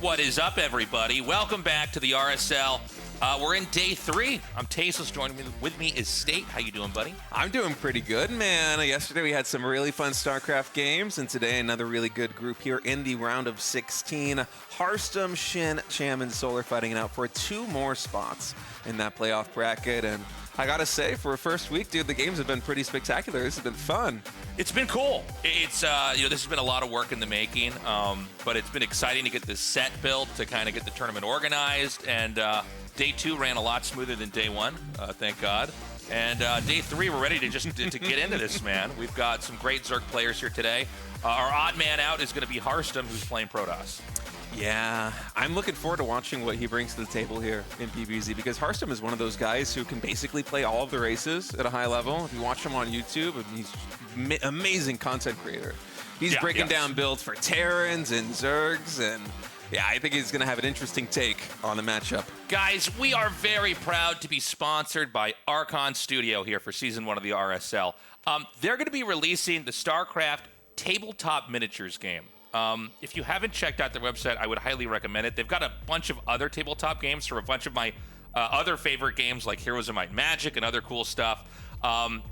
What is up, everybody? Welcome back to the RSL. We're in day 3. I'm Tasteless. Joining me with me is State. How you doing, buddy? I'm doing pretty good, man. Yesterday we had some really fun StarCraft games, and today another really good group here in the round of 16. Harstem, SHIN, Cham, and Solar fighting it out for 2 more spots in that playoff bracket. And I gotta say, for a first week, dude, the games have been pretty spectacular. This has been fun. It's been cool. It's this has been a lot of work in the making, but it's been exciting to get this set built, to kind of get the tournament organized, and day 2 ran a lot smoother than day 1, thank God. And day 3, we're ready to just to get into this, man. We've got some great Zerg players here today. Our odd man out is going to be Harstem, who's playing Protoss. Yeah, I'm looking forward to watching what he brings to the table here in PvZ, because Harstem is one of those guys who can basically play all of the races at a high level. If you watch him on YouTube, he's amazing content creator. He's breaking down builds for Terrans and Zergs, and yeah, I think he's going to have an interesting take on the matchup. Guys, we are very proud to be sponsored by Archon Studio here for Season 1 of the RSL. They're going to be releasing the StarCraft Tabletop Miniatures game. If you haven't checked out their website, I would highly recommend it. They've got a bunch of other tabletop games for a bunch of my other favorite games like Heroes of Might and Magic and other cool stuff.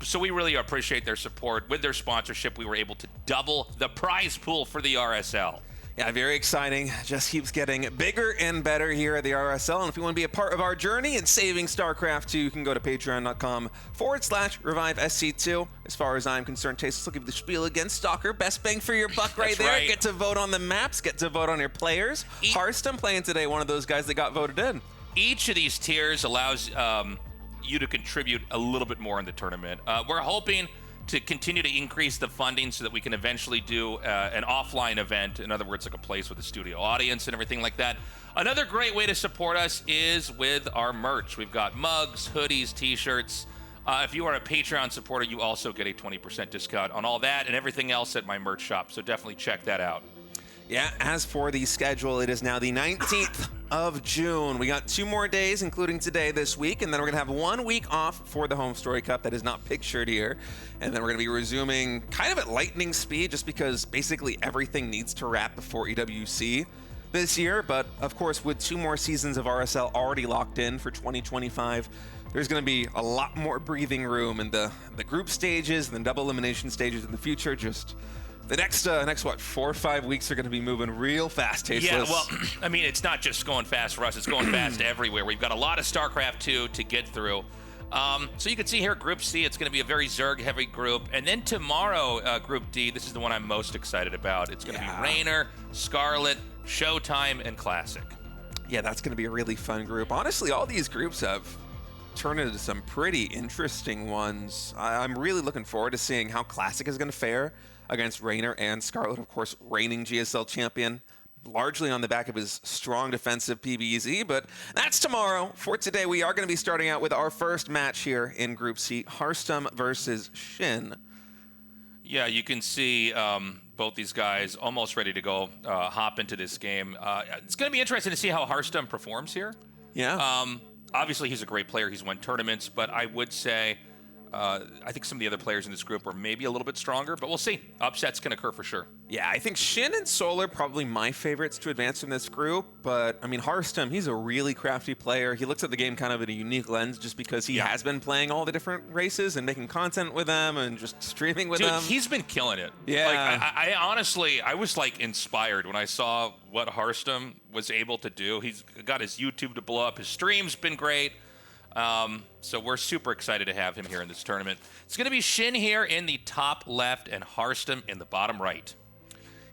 So we really appreciate their support. With their sponsorship, we were able to double the prize pool for the RSL. Yeah, very exciting. Just keeps getting bigger and better here at the RSL. And if you want to be a part of our journey in saving StarCraft II, you can go to patreon.com/Revive SC2. As far as I'm concerned, Tasteless will give you the spiel again. Stalker, best bang for your buck right there. Right. Get to vote on the maps, get to vote on your players. Harstem playing today, one of those guys that got voted in. Each of these tiers allows you to contribute a little bit more in the tournament. We're hoping to continue to increase the funding so that we can eventually do an offline event. In other words, like a place with a studio audience and everything like that. Another great way to support us is with our merch. We've got mugs, hoodies, t-shirts. If you are a Patreon supporter, you also get a 20% discount on all that and everything else at my merch shop. So definitely check that out. Yeah, as for the schedule, it is now the 19th of June. We got 2 more days, including today this week, and then we're going to have 1 week off for the Home Story Cup that is not pictured here. And then we're going to be resuming kind of at lightning speed, just because basically everything needs to wrap before EWC this year. But of course, with 2 more seasons of RSL already locked in for 2025, there's going to be a lot more breathing room in the group stages and the double elimination stages in the future. Just the next what, 4 or 5 weeks are going to be moving real fast, Tasteless. Yeah, well, I mean, it's not just going fast for us. It's going fast everywhere. We've got a lot of StarCraft II to get through. So you can see here, Group C, it's going to be a very Zerg-heavy group. And then tomorrow, Group D, this is the one I'm most excited about. It's going to be Raynor, Scarlet, Showtime, and Classic. Yeah, that's going to be a really fun group. Honestly, all these groups have turned into some pretty interesting ones. I'm really looking forward to seeing how Classic is going to fare against Raynor and Scarlet, of course, reigning GSL champion, largely on the back of his strong defensive PvZ, but that's tomorrow. For today, we are going to be starting out with our first match here in Group C, Harstem versus SHIN. Yeah, you can see both these guys almost ready to go hop into this game. It's going to be interesting to see how Harstem performs here. Yeah. Obviously, he's a great player. He's won tournaments, but I would say I think some of the other players in this group are maybe a little bit stronger, but we'll see. Upsets can occur for sure. Yeah, I think SHIN and Solar probably my favorites to advance in this group, but I mean, Harstem, he's a really crafty player. He looks at the game kind of in a unique lens just because he has been playing all the different races and making content with them and just streaming with them. Dude, he's been killing it. Yeah. Like, I honestly, I was like inspired when I saw what Harstem was able to do. He's got his YouTube to blow up. His stream's been great. So we're super excited to have him here in this tournament. It's going to be SHIN here in the top left and Harstem in the bottom right.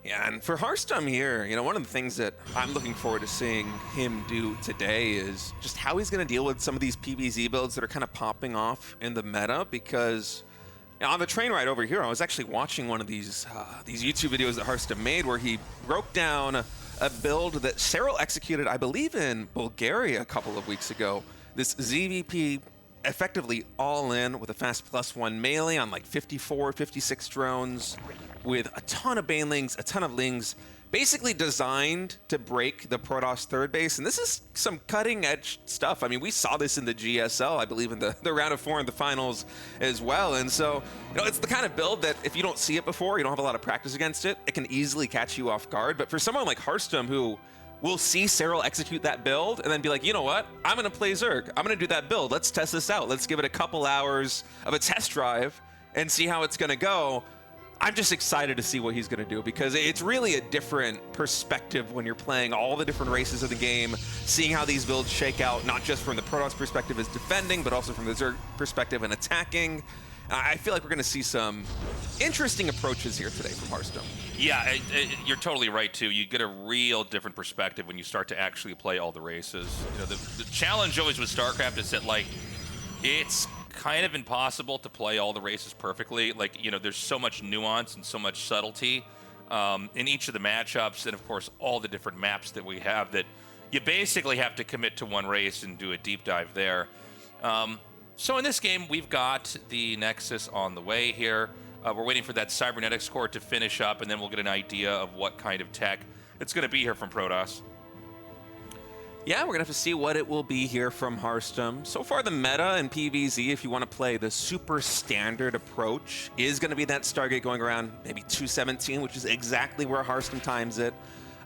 Yeah, and for Harstem here, you know, one of the things that I'm looking forward to seeing him do today is just how he's going to deal with some of these PvZ builds that are kind of popping off in the meta, because you know, on the train ride over here, I was actually watching one of these YouTube videos that Harstem made where he broke down a build that Cyril executed, I believe, in Bulgaria a couple of weeks ago. This ZVP effectively all in with a fast +1 melee on like 54, 56 drones with a ton of banelings, a ton of lings, basically designed to break the Protoss third base. And this is some cutting edge stuff. I mean, we saw this in the GSL, I believe, in the round of 4 in the finals as well. And so, you know, it's the kind of build that if you don't see it before, you don't have a lot of practice against it, it can easily catch you off guard. But for someone like Harstem, who will see Cyril execute that build and then be like, you know what, I'm gonna play Zerg. I'm gonna do that build. Let's test this out. Let's give it a couple hours of a test drive and see how it's gonna go. I'm just excited to see what he's gonna do, because it's really a different perspective when you're playing all the different races of the game, seeing how these builds shake out, not just from the Protoss perspective as defending, but also from the Zerg perspective and attacking. I feel like we're gonna see some interesting approaches here today from Harstem. Yeah, you're totally right, too. You get a real different perspective when you start to actually play all the races. You know, the challenge always with StarCraft is that, like, it's kind of impossible to play all the races perfectly. Like, you know, there's so much nuance and so much subtlety in each of the matchups, and, of course, all the different maps that we have, that you basically have to commit to one race and do a deep dive there. So in this game, we've got the Nexus on the way here. We're waiting for that cybernetics core to finish up, and then we'll get an idea of what kind of tech it's going to be here from Protoss. Yeah, we're going to have to see what it will be here from Harstem. So far, the meta in PvZ, if you want to play the super standard approach, is going to be that Stargate going around maybe 217, which is exactly where Harstem times it.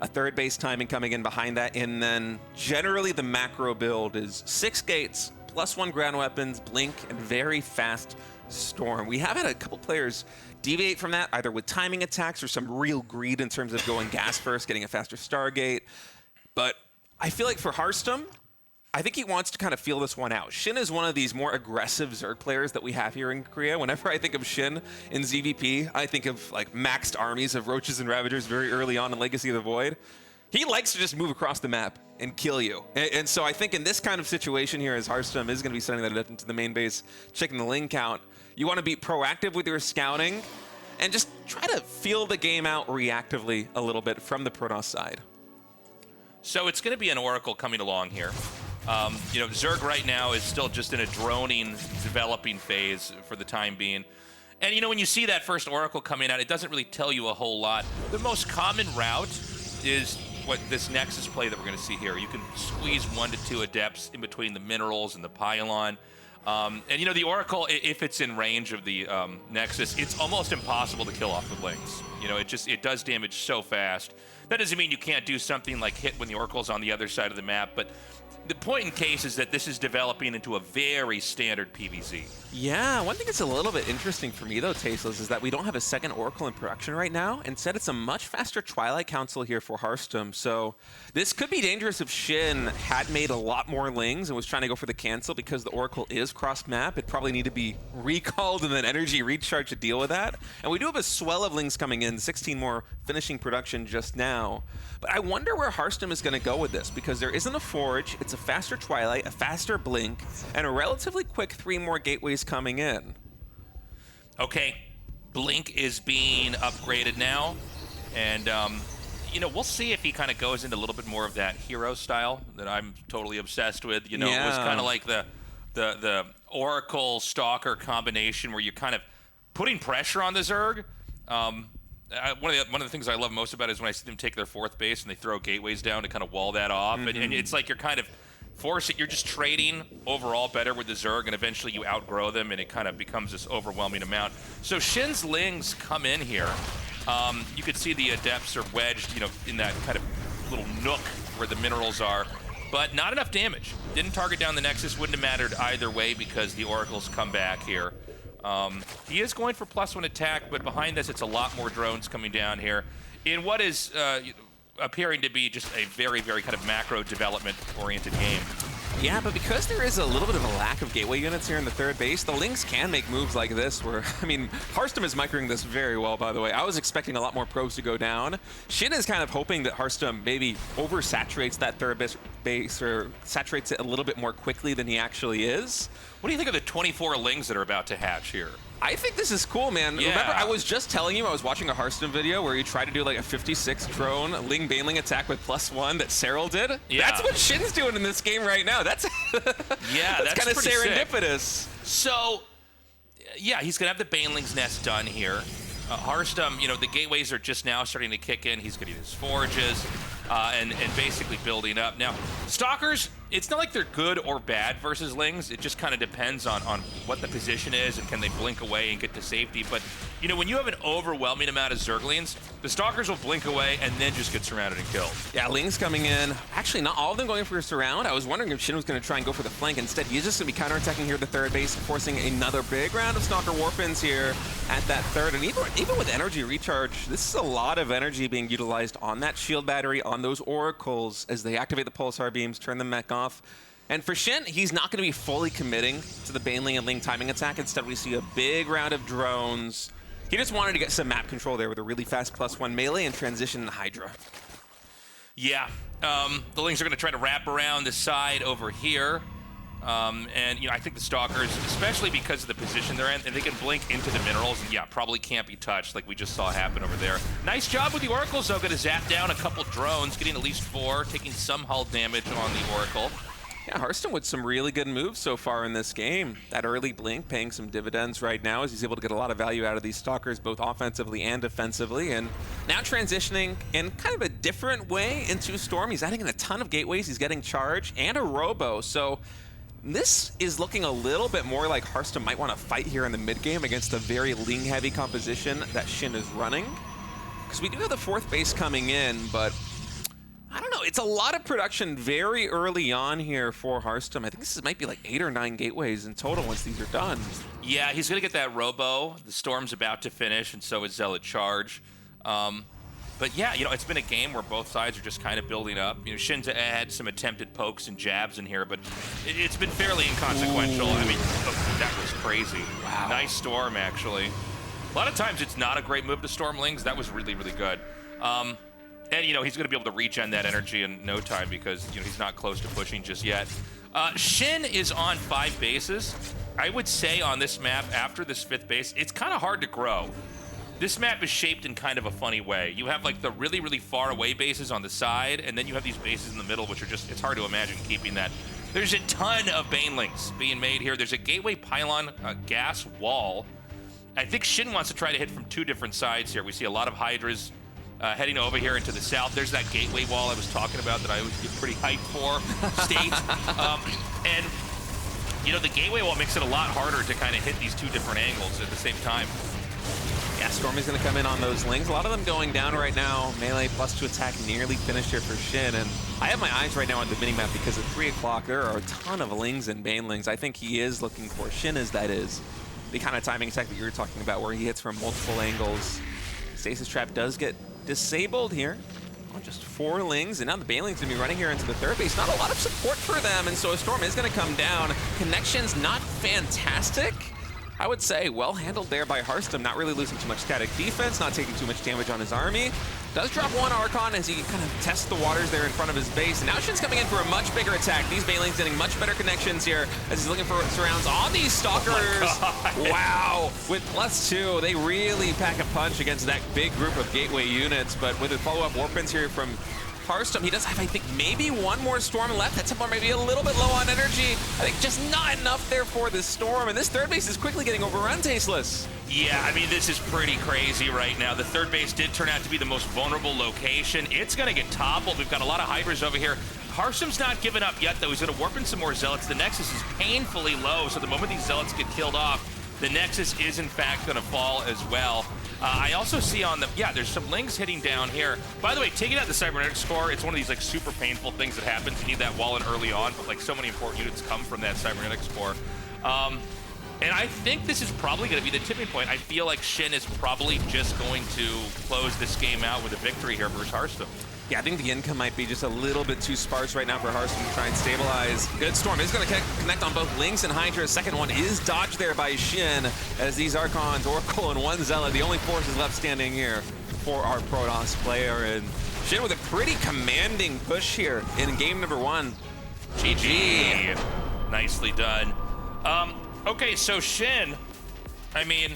A third base timing coming in behind that, and then generally the macro build is 6 gates, +1 ground weapons, blink, and very fast storm. We have had a couple players deviate from that, either with timing attacks or some real greed in terms of going gas first, getting a faster Stargate. But I feel like for Harstem, I think he wants to kind of feel this one out. SHIN is one of these more aggressive Zerg players that we have here in Korea. Whenever I think of SHIN in ZVP, I think of like maxed armies of Roaches and Ravagers very early on in Legacy of the Void. He likes to just move across the map and kill you. And so I think in this kind of situation here, as Harstem is going to be sending that into the main base, checking the link count, you want to be proactive with your scouting and just try to feel the game out reactively a little bit from the Protoss side. So it's going to be an Oracle coming along here. You know, Zerg right now is still just in a droning, developing phase for the time being. And, you know, when you see that first Oracle coming out, it doesn't really tell you a whole lot. The most common route is what this Nexus play that we're going to see here. You can squeeze 1 to 2 Adepts in between the minerals and the pylon. And, you know, the Oracle, if it's in range of the Nexus, it's almost impossible to kill off the links. You know, it does damage so fast. That doesn't mean you can't do something like hit when the Oracle's on the other side of the map, but the point in case is that this is developing into a very standard PvZ. Yeah, one thing that's a little bit interesting for me, though, Tasteless, is that we don't have a second Oracle in production right now. Instead, it's a much faster Twilight Council here for Harstem. So this could be dangerous if SHIN had made a lot more lings and was trying to go for the cancel, because the Oracle is cross-map. It'd probably need to be recalled and then energy recharge to deal with that. And we do have a swell of lings coming in, 16 more finishing production just now. But I wonder where Harstem is going to go with this, because there isn't a Forge, it's a faster Twilight, a faster Blink, and a relatively quick 3 more gateways coming in. Okay, Blink is being upgraded now, and you know, we'll see if he kind of goes into a little bit more of that hero style that I'm totally obsessed with. You know, It was kind of like the Oracle Stalker combination where you're kind of putting pressure on the Zerg. One of the things I love most about it is when I see them take their 4th base and they throw gateways down to kind of wall that off, and it's like you're kind of you're just trading overall better with the Zerg, and eventually you outgrow them, and it kind of becomes this overwhelming amount. So SHIN's lings come in here. You could see the Adepts are wedged, you know, in that kind of little nook where the minerals are, but not enough damage. Didn't target down the Nexus, wouldn't have mattered either way because the Oracles come back here. He is going for +1 attack, but behind this, it's a lot more drones coming down here in what is appearing to be just a very, very kind of macro development-oriented game. Yeah, but because there is a little bit of a lack of gateway units here in the 3rd base, the Lynx can make moves like this where, I mean, Harstem is microing this very well, by the way. I was expecting a lot more probes to go down. SHIN is kind of hoping that Harstem maybe oversaturates that 3rd base or saturates it a little bit more quickly than he actually is. What do you think of the 24 lings that are about to hatch here? I think this is cool, man. Yeah. Remember, I was just telling you I was watching a Harstem video where he tried to do like a 56 drone Ling Baneling attack with +1 that Cyril did. Yeah. That's what Shin's doing in this game right now. That's yeah, that's kind of pretty serendipitous. Sick. So, yeah, he's gonna have the Baneling's Nest done here. Harstem, you know, the gateways are just now starting to kick in. He's getting his forges and basically building up. Now, Stalkers, it's not like they're good or bad versus Lings. It just kind of depends on what the position is and can they blink away and get to safety. But, you know, when you have an overwhelming amount of Zerglings, the Stalkers will blink away and then just get surrounded and killed. Yeah, Ling's coming in. Actually, not all of them going for a surround. I was wondering if Shin was going to try and go for the flank. Instead, he's just going to be counterattacking here at the third base, forcing another big round of Stalker Warpins here at that third. And even with energy recharge, this is a lot of energy being utilized on that shield battery, on those oracles as they activate the pulsar beams, turn them back off. And for Shin, he's not going to be fully committing to the Baneling and Ling timing attack. Instead, we see a big round of drones. He just wanted to get some map control there with a really fast +1 melee and transition Hydra. Yeah, the Lings are going to try to wrap around the side over here. And, you know, I think the Stalkers, especially because of the position they're in, and they can blink into the minerals, and yeah, probably can't be touched like we just saw happen over there. Nice job with the Oracles, though. Going to zap down a couple drones, getting at least 4, taking some hull damage on the Oracle. Yeah, Harstem with some really good moves so far in this game. That early blink paying some dividends right now as he's able to get a lot of value out of these Stalkers, both offensively and defensively. And now transitioning in kind of a different way into Storm. He's adding in a ton of gateways. He's getting charge and a robo. So this is looking a little bit more like Harstem might want to fight here in the mid game against a very Ling-heavy composition that Shin is running. Because we do have the 4th base coming in, but I don't know. It's a lot of production very early on here for Harstem. I think this might be like 8 or 9 gateways in total once these are done. Yeah, he's going to get that robo. The Storm's about to finish, and so is Zealot Charge. But yeah, you know, it's been a game where both sides are just kind of building up. You know, Shin's had some attempted pokes and jabs in here, but it's been fairly inconsequential. Ooh. I mean, that was crazy. Wow. Nice Storm, actually. A lot of times it's not a great move to Storm Lings. That was really, really good. And, you know, he's going to be able to regen that energy in no time because, you know, he's not close to pushing just yet. Shin is on 5 bases. I would say on this map, after this 5th base, it's kind of hard to grow. This map is shaped in kind of a funny way. You have, like, the really, really far away bases on the side, and then you have these bases in the middle, which are just, it's hard to imagine keeping that. There's a ton of Banelings being made here. There's a gateway pylon gas wall. I think Shin wants to try to hit from 2 different sides here. We see a lot of Hydras heading over here into the south. There's that gateway wall I was talking about that I always get pretty hyped for, state. And, you know, the gateway wall makes it a lot harder to kind of hit these 2 different angles at the same time. Yeah, Stormy's going to come in on those Lings. A lot of them going down right now. Melee +2 attack nearly finished here for Shin. And I have my eyes right now on the minimap because at 3 o'clock there are a ton of Lings and Banelings. I think he is looking for Shin as that is the kind of timing attack that you were talking about where he hits from multiple angles. Stasis Trap does get disabled here on just 4 Lings, and now the Baneling's gonna be running here into the 3rd base. Not a lot of support for them, and so a Storm is gonna come down. Connection's not fantastic. I would say well handled there by Harstem, not really losing too much static defense, not taking too much damage on his army. Does drop 1 Archon as he kind of tests the waters there in front of his base. And now Shin's coming in for a much bigger attack. These Banelings getting much better connections here as he's looking for surrounds on these Stalkers. Oh wow, with +2, they really pack a punch against that big group of gateway units. But with a follow-up Warpins here from Harstem, he does have, I think, maybe 1 more Storm left. That Templar may be a little bit low on energy. I think just not enough there for this Storm, and this 3rd base is quickly getting overrun, Tasteless. Yeah, I mean, this is pretty crazy right now. The 3rd base did turn out to be the most vulnerable location. It's going to get toppled. We've got a lot of Hydras over here. Harstem's not giving up yet, though. He's going to warp in some more Zealots. The Nexus is painfully low, so the moment these Zealots get killed off, the Nexus is, in fact, going to fall as well. I also see on the, yeah, there's some Lings hitting down here. By the way, taking out the Cybernetic score, it's one of these like super painful things that happens. You need that wall in early on, but like so many important units come from that Cybernetic score. And I think this is probably going to be the tipping point. I feel like Shin is probably just going to close this game out with a victory here versus Harstem. Yeah, I think the income might be just a little bit too sparse right now for Harstem to try and stabilize. Good Storm is going to connect on both Lings and Hydra. Second one is dodged there by Shin as these Archons, Oracle, and 1 Zealot, the only forces left standing here for our Protoss player. And Shin with a pretty commanding push here in game number 1. GG. Nicely done. Okay, so Shin, I mean,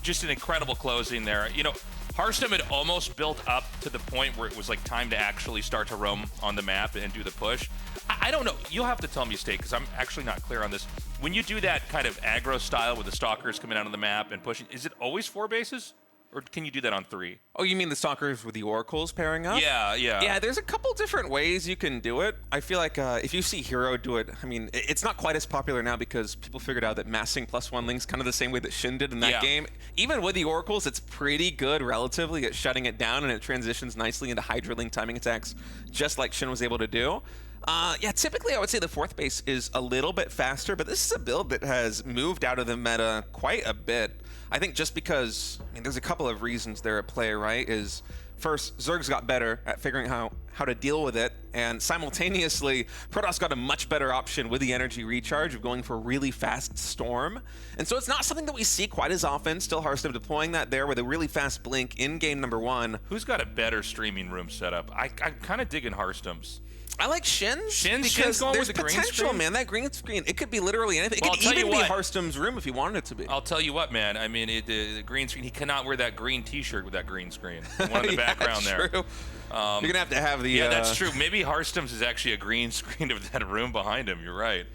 just an incredible closing there. You know, Harstem had almost built up to the point where it was like time to actually start to roam on the map and do the push. I don't know. You'll have to tell me, State, because I'm actually not clear on this. When you do that kind of aggro style with the stalkers coming out on the map and pushing, is it always 4 bases? Or can you do that on 3? Oh, you mean the stalkers with the oracles pairing up? Yeah. Yeah, there's a couple different ways you can do it. I feel like if you see Hero do it, I mean, it's not quite as popular now because people figured out that massing +1 links kind of the same way that SHIN did in that game. Even with the oracles, it's pretty good relatively at shutting it down, and it transitions nicely into Hydra link timing attacks, just like SHIN was able to do. Yeah, typically I would say the 4th base is a little bit faster, but this is a build that has moved out of the meta quite a bit. I think just because, I mean, there's a couple of reasons there at play, right? Is first, Zerg's got better at figuring how to deal with it, and simultaneously, Protoss got a much better option with the energy recharge of going for a really fast storm. And so it's not something that we see quite as often. Still Harstem deploying that there with a really fast blink in game number 1. Who's got a better streaming room setup? I'm kind of digging Harstem's. I like Shin's Shin's going there's with the green potential, screen? man. That green screen, it could be literally anything. Well, It could even be Harstem's room if you wanted it to be. I'll tell you what, man. I mean, the green screen, he cannot wear that green T-shirt with that green screen. The one in the background there. True. You're going to have the... Yeah, that's true. Maybe Harstem's is actually a green screen of that room behind him. You're right.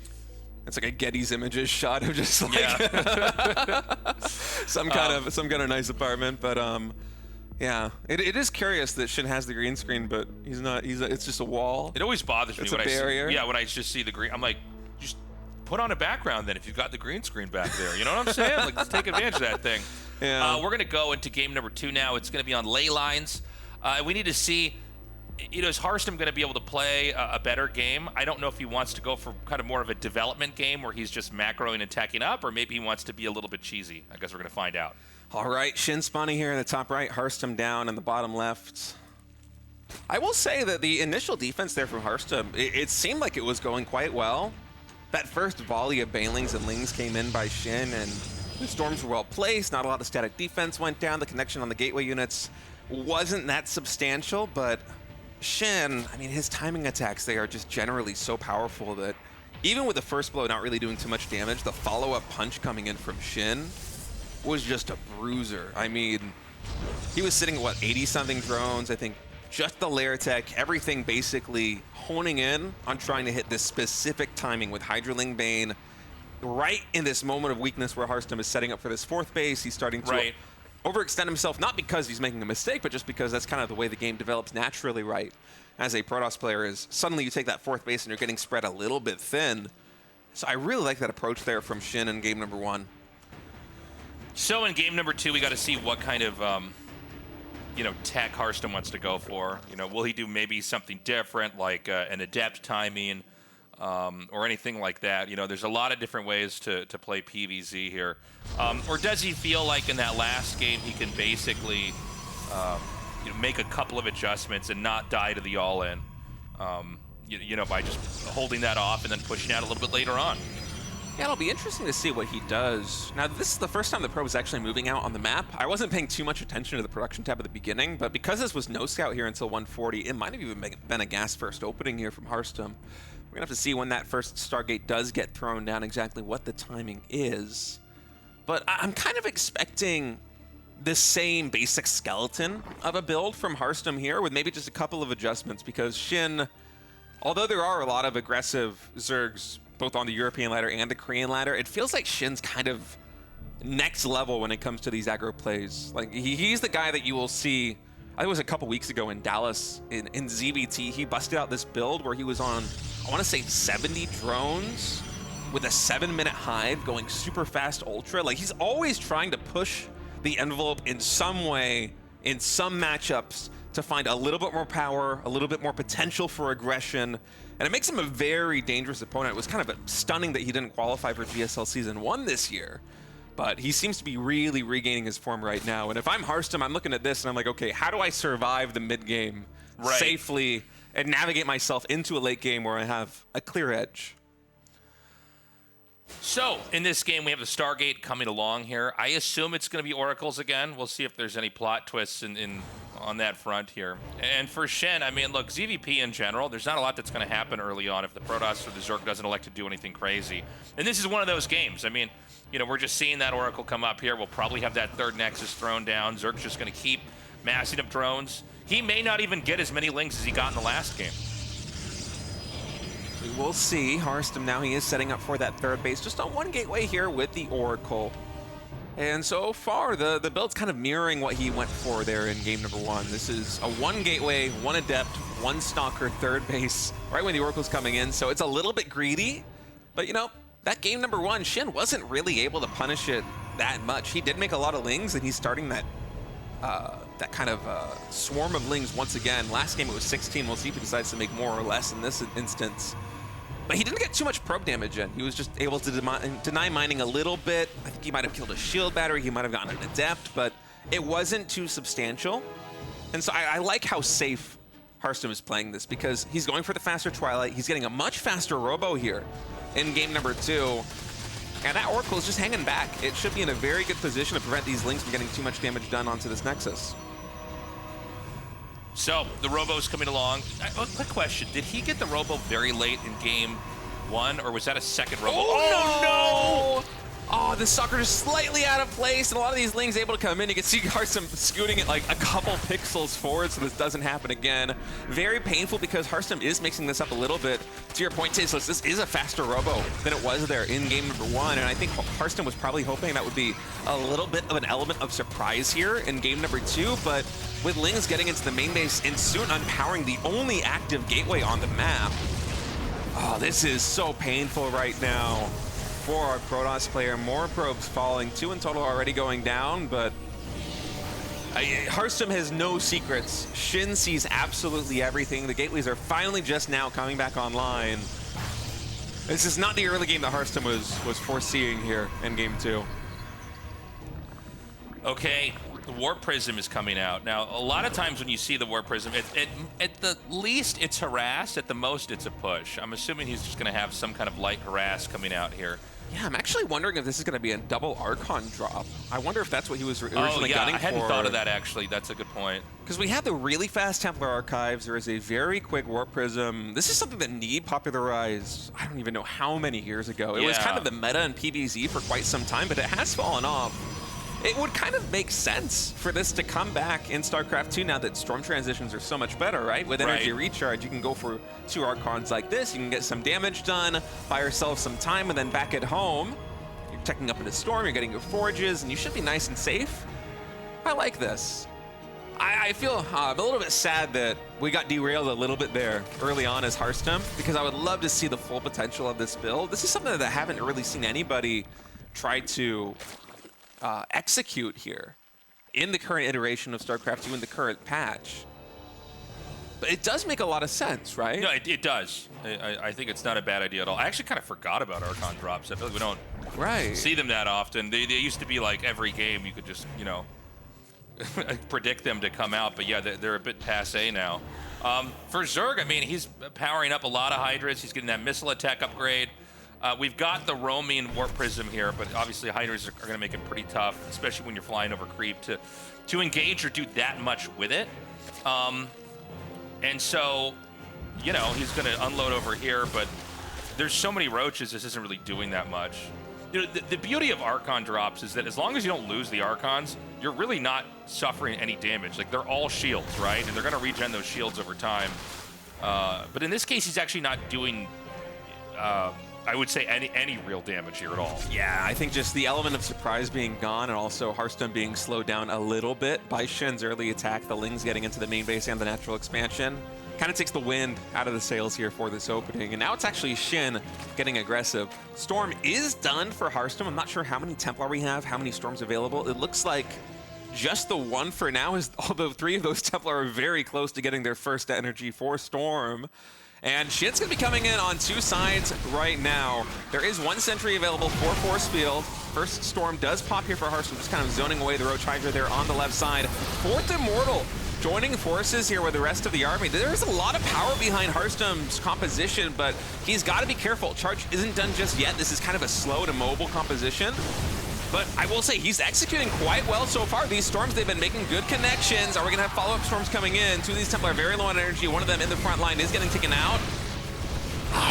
It's like a Getty's Images shot of just like some kind of nice apartment, but yeah, it is curious that SHIN has the green screen, but he's not. It's just a wall. It always bothers me It's when a barrier. when I just see the green. I'm like, just put on a background then if you've got the green screen back there. You know what I'm saying? Like, let's take advantage of that thing. Yeah. We're gonna go into game number 2 now. It's gonna be on ley lines. We need to see. You know, is Harstem going to be able to play a better game? I don't know if he wants to go for kind of more of a development game where he's just macroing and attacking up, or maybe he wants to be a little bit cheesy. I guess we're going to find out. All right, SHIN spawning here in the top right, Harstem down in the bottom left. I will say that the initial defense there from Harstem, it seemed like it was going quite well. That first volley of Banelings and Lings came in by SHIN, and the storms were well placed. Not a lot of static defense went down. The connection on the gateway units wasn't that substantial, but SHIN, I mean, his timing attacks, they are just generally so powerful that even with the first blow not really doing too much damage, the follow-up punch coming in from SHIN was just a bruiser. I mean, he was sitting at, what, 80-something drones? I think just the lair tech, everything basically honing in on trying to hit this specific timing with Hydraling Bane right in this moment of weakness where Harstem is setting up for this 4th base. He's starting to overextend himself, not because he's making a mistake, but just because that's kind of the way the game develops naturally, right? As a Protoss player is suddenly you take that 4th base and you're getting spread a little bit thin. So I really like that approach there from SHIN in game number 1. So in game number 2, we got to see what kind of, you know, tech Harstem wants to go for. You know, will he do maybe something different, like an adept timing, or anything like that? You know, there's a lot of different ways to play PvZ here. Or does he feel like in that last game he can basically you know, make a couple of adjustments and not die to the all-in, you know, by just holding that off and then pushing out a little bit later on? Yeah, it'll be interesting to see what he does. Now, this is the first time the Pro was actually moving out on the map. I wasn't paying too much attention to the production tab at the beginning, but because this was no scout here until 140, it might have even been a gas first opening here from Harstem. We're gonna have to see when that first Stargate does get thrown down exactly what the timing is. But I'm kind of expecting the same basic skeleton of a build from Harstem here with maybe just a couple of adjustments, because SHIN, although there are a lot of aggressive Zergs both on the European ladder and the Korean ladder, it feels like SHIN's kind of next level when it comes to these aggro plays. Like, he's the guy that you will see. I think it was a couple weeks ago in Dallas in ZBT, he busted out this build where he was on, I want to say 70 drones with a 7-minute hive going super fast ultra. Like, he's always trying to push the envelope in some way, in some matchups, to find a little bit more power, a little bit more potential for aggression, and it makes him a very dangerous opponent. It was kind of stunning that he didn't qualify for GSL Season 1 this year, but he seems to be really regaining his form right now. And if I'm Harstem, I'm looking at this and I'm like, okay, how do I survive the mid-game safely and navigate myself into a late game where I have a clear edge? So, in this game, we have the Stargate coming along here. I assume it's going to be Oracles again. We'll see if there's any plot twists on that front here. And for SHIN, I mean, look, ZVP in general, there's not a lot that's going to happen early on if the Protoss or the Zerg doesn't elect to do anything crazy. And this is one of those games. I mean, you know, we're just seeing that Oracle come up here. We'll probably have that third Nexus thrown down. Zerg's just going to keep massing up drones. He may not even get as many links as he got in the last game. We will see. Harstem now, he is setting up for that third base just on one gateway here with the Oracle. And so far, the build's kind of mirroring what he went for there in game number 1. This is a 1 gateway, 1 Adept, 1 Stalker, third base, right when the Oracle's coming in. So it's a little bit greedy. But, you know, that game number 1, SHIN wasn't really able to punish it that much. He did make a lot of lings, and he's starting that kind of swarm of lings once again. Last game it was 16. We'll see if he decides to make more or less in this instance. But he didn't get too much probe damage in. He was just able to deny mining a little bit. I think he might have killed a shield battery. He might have gotten an Adept, but it wasn't too substantial. And so I like how safe Harstem is playing this because he's going for the faster Twilight. He's getting a much faster Robo here in game number 2. And that Oracle is just hanging back. It should be in a very good position to prevent these links from getting too much damage done onto this Nexus. So, the Robo's coming along. Quick question. Did he get the Robo very late in game 1, or was that a second Robo? Oh, no! Oh, the Stalker just slightly out of place, and a lot of these lings able to come in. You can see Harstem scooting it like a couple pixels forward so this doesn't happen again. Very painful because Harstem is mixing this up a little bit. To your point, Tasteless, this is a faster Robo than it was there in game number 1, and I think Harstem was probably hoping that would be a little bit of an element of surprise here in game number 2, but with lings getting into the main base and soon unpowering the only active gateway on the map, oh, this is so painful right now for our Protoss player. More probes falling, 2 in total already going down, but Harstem has no secrets. SHIN sees absolutely everything. The gateways are finally just now coming back online. This is not the early game that Harstem was foreseeing here in game 2. Okay, the Warp Prism is coming out. Now, a lot of times when you see the Warp Prism, at the least it's harass, at the most it's a push. I'm assuming he's just going to have some kind of light harass coming out here. Yeah, I'm actually wondering if this is going to be a double Archon drop. I wonder if that's what he was originally gunning for. I hadn't thought of that, actually. That's a good point. Because we have the really fast Templar Archives. There is a very quick Warp Prism. This is something that Need popularized, I don't even know how many years ago. It was kind of the meta in PvZ for quite some time, but it has fallen off. It would kind of make sense for this to come back in StarCraft II now that Storm transitions are so much better, right? With energy recharge, you can go for 2 Archons like this. You can get some damage done, buy yourself some time, and then back at home, you're teching up into Storm, you're getting your forges, and you should be nice and safe. I like this. I feel a little bit sad that we got derailed a little bit there early on as Harstem, because I would love to see the full potential of this build. This is something that I haven't really seen anybody try to execute here in the current iteration of StarCraft II in the current patch. But it does make a lot of sense, right? No, it does. I think it's not a bad idea at all. I actually kind of forgot about Archon drops. I feel like we don't see them that often. They used to be like every game you could just, you know, predict them to come out. But yeah, they're a bit passé now. For Zerg, I mean, he's powering up a lot of Hydras. He's getting that missile attack upgrade. We've got the roaming Warp Prism here, but obviously Hydras are going to make it pretty tough, especially when you're flying over creep, to engage or do that much with it. And so, you know, he's going to unload over here, but there's so many roaches, this isn't really doing that much. You know, the beauty of Archon drops is that as long as you don't lose the Archons, you're really not suffering any damage. Like, they're all shields, right? And they're going to regen those shields over time. But in this case, he's actually not doing... I would say any real damage here at all. Yeah, I think just the element of surprise being gone and also Harstem being slowed down a little bit by SHIN's early attack, the Lings getting into the main base and the natural expansion, kind of takes the wind out of the sails here for this opening. And now it's actually SHIN getting aggressive. Storm is done for Harstem. I'm not sure how many Templar we have, how many Storms available. It looks like just the one for now, is although 3 of those Templar are very close to getting their first energy for Storm. And SHIN's going to be coming in on 2 sides right now. There is 1 sentry available for Force Field. First Storm does pop here for Harstem, just kind of zoning away the Roach Hydra there on the left side. 4th Immortal joining forces here with the rest of the army. There's a lot of power behind Harstem's composition, but he's got to be careful. Charge isn't done just yet. This is kind of a slow to mobile composition. But I will say he's executing quite well so far. These storms, they've been making good connections. Are we going to have follow-up storms coming in? Two of these Templar are very low on energy. One of them in the front line is getting taken out.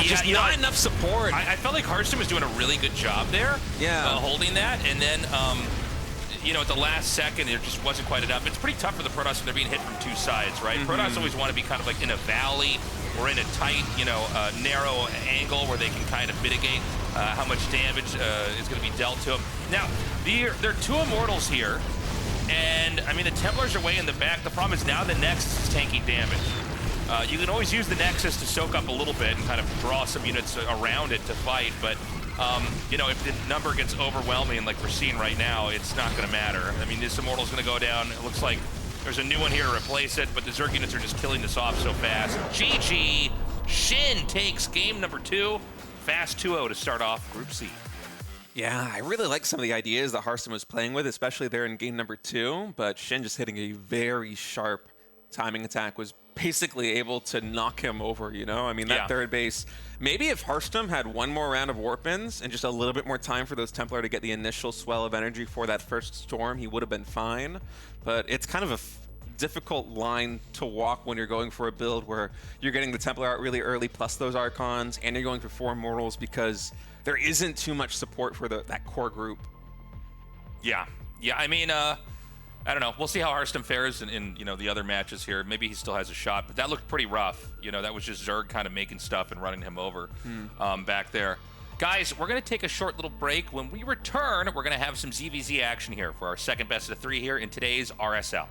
Just not enough support. I felt like Harstem was doing a really good job there, holding that, and then, you know, at the last second, there just wasn't quite enough. It's pretty tough for the Protoss when they're being hit from two sides, right? Protoss always want to be kind of like in a valley or in a tight, you know, narrow angle where they can kind of mitigate how much damage is going to be dealt to them. Now, there are two Immortals here, and, I mean, the Templars are way in the back. The problem is now the Nexus is tanking damage. You can always use the Nexus to soak up a little bit and kind of draw some units around it to fight, but you know, if the number gets overwhelming like we're seeing right now, it's not going to matter. I mean, this Immortal's going to go down. It looks like there's a new one here to replace it, but the Zerg units are just killing this off so fast. GG! SHIN takes game number 2. Fast 2-0 to start off Group C. Yeah, I really like some of the ideas that Harstem was playing with, especially there in game number 2, but SHIN just hitting a very sharp timing attack was basically able to knock him over, you know? I mean, that third base, maybe if Harstem had one more round of warp-ins and just a little bit more time for those Templar to get the initial swell of energy for that first storm, he would have been fine. But it's kind of a difficult line to walk when you're going for a build where you're getting the Templar out really early plus those Archons, and you're going for 4 Immortals because there isn't too much support for that core group. Yeah, I mean, I don't know. We'll see how Harstem fares in you know, the other matches here. Maybe he still has a shot, but that looked pretty rough. You know, that was just Zerg kind of making stuff and running him over back there. Guys, we're going to take a short little break. When we return, we're going to have some ZVZ action here for our second best of 3 here in today's RSL.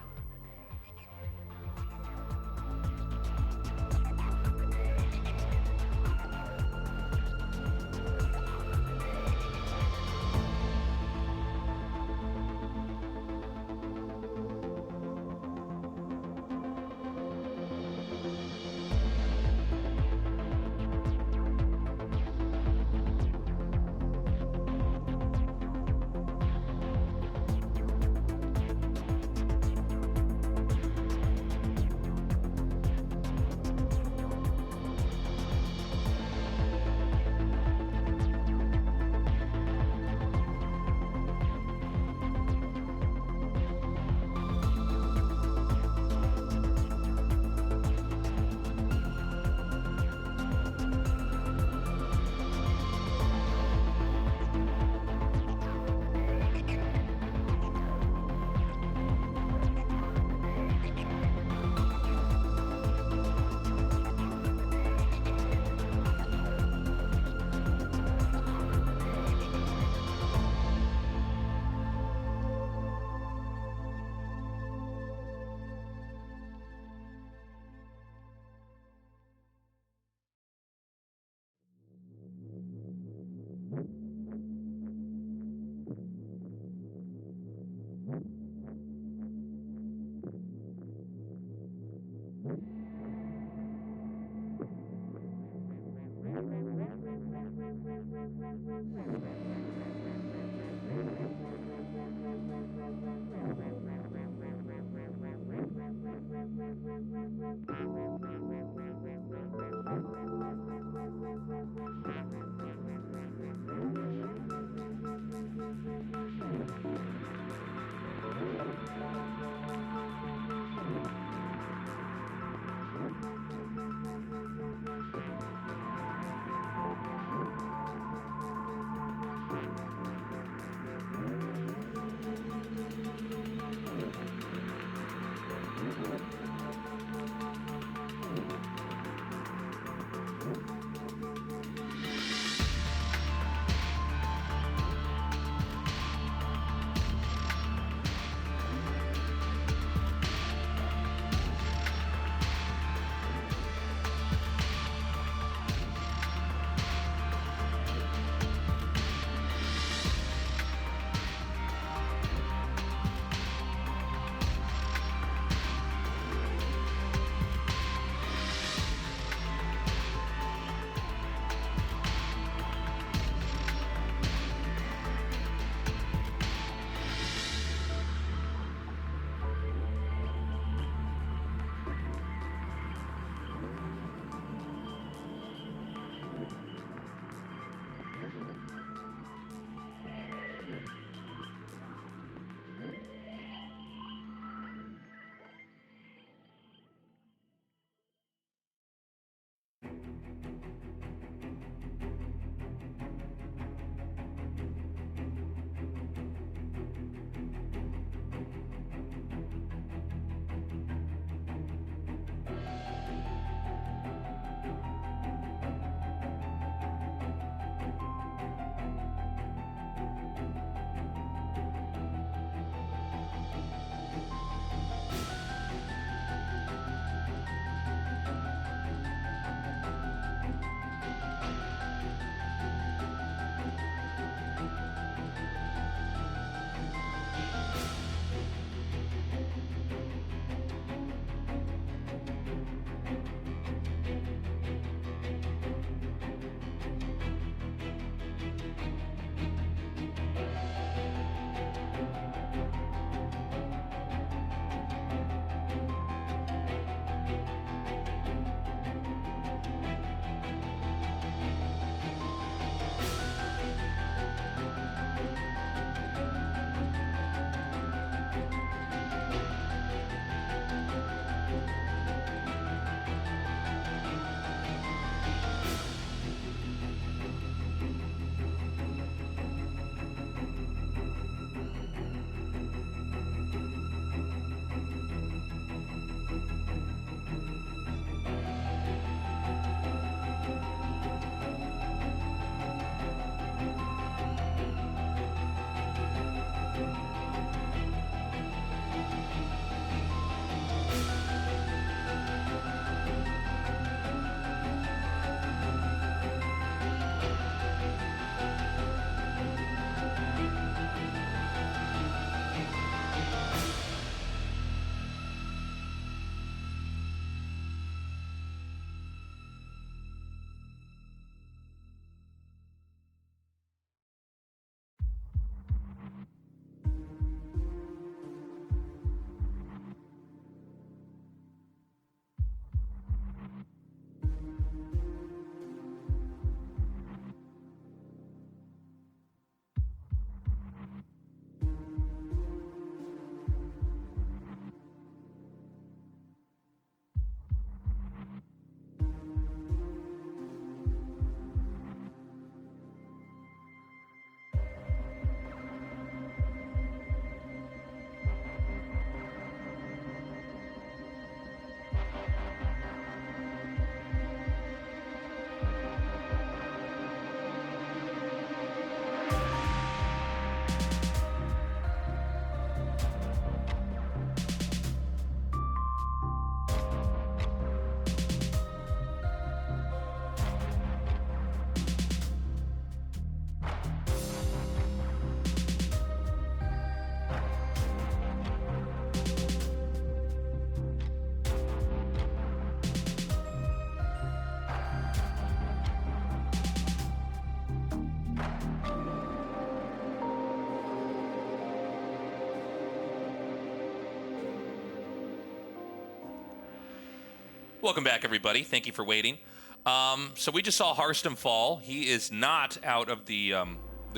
Welcome back, everybody. Thank you for waiting. So we just saw Harstem fall. He is not out of the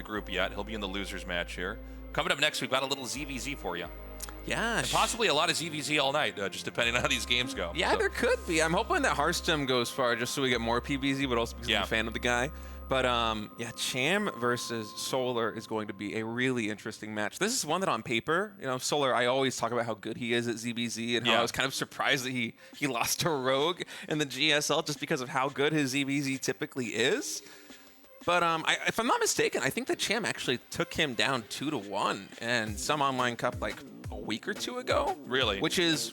group yet. He'll be in the losers match here. Coming up next, we've got a little ZVZ for you. Yeah. And possibly a lot of ZVZ all night, just depending on how these games go. Yeah, so. there could be. I'm hoping that Harstem goes far just so we get more PBZ, but also because I'm a fan of the guy. But yeah, Cham versus Solar is going to be a really interesting match. This is one that on paper, Solar, I always talk about how good he is at ZVZ and how I was kind of surprised that he lost to Rogue in the GSL just because of how good his ZVZ typically is. But if I'm not mistaken, I think that Cham actually took him down 2-1 in some online cup like a week or two ago. Really? Which was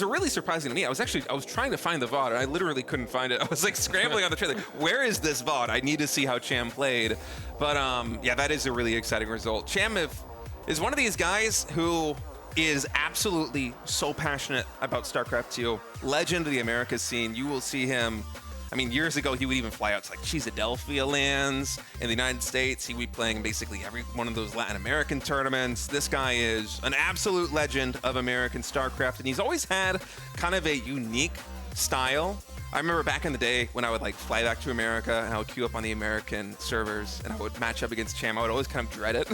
really surprising to me. I was trying to find the VOD and I literally couldn't find it. I was like scrambling on the trailer. Where is this VOD? I need to see how Cham played. But yeah, that is a really exciting result. Cham is one of these guys who is absolutely so passionate about StarCraft II. Legend of the Americas scene. You will see him. I mean, years ago, he would even fly out to like Cheesadelphia lands in the United States. He would be playing basically every one of those Latin American tournaments. This guy is an absolute legend of American StarCraft, and he's always had kind of a unique style. I remember back in the day when I would like fly back to America and I would queue up on the American servers and I would match up against Cham. I would always kind of dread it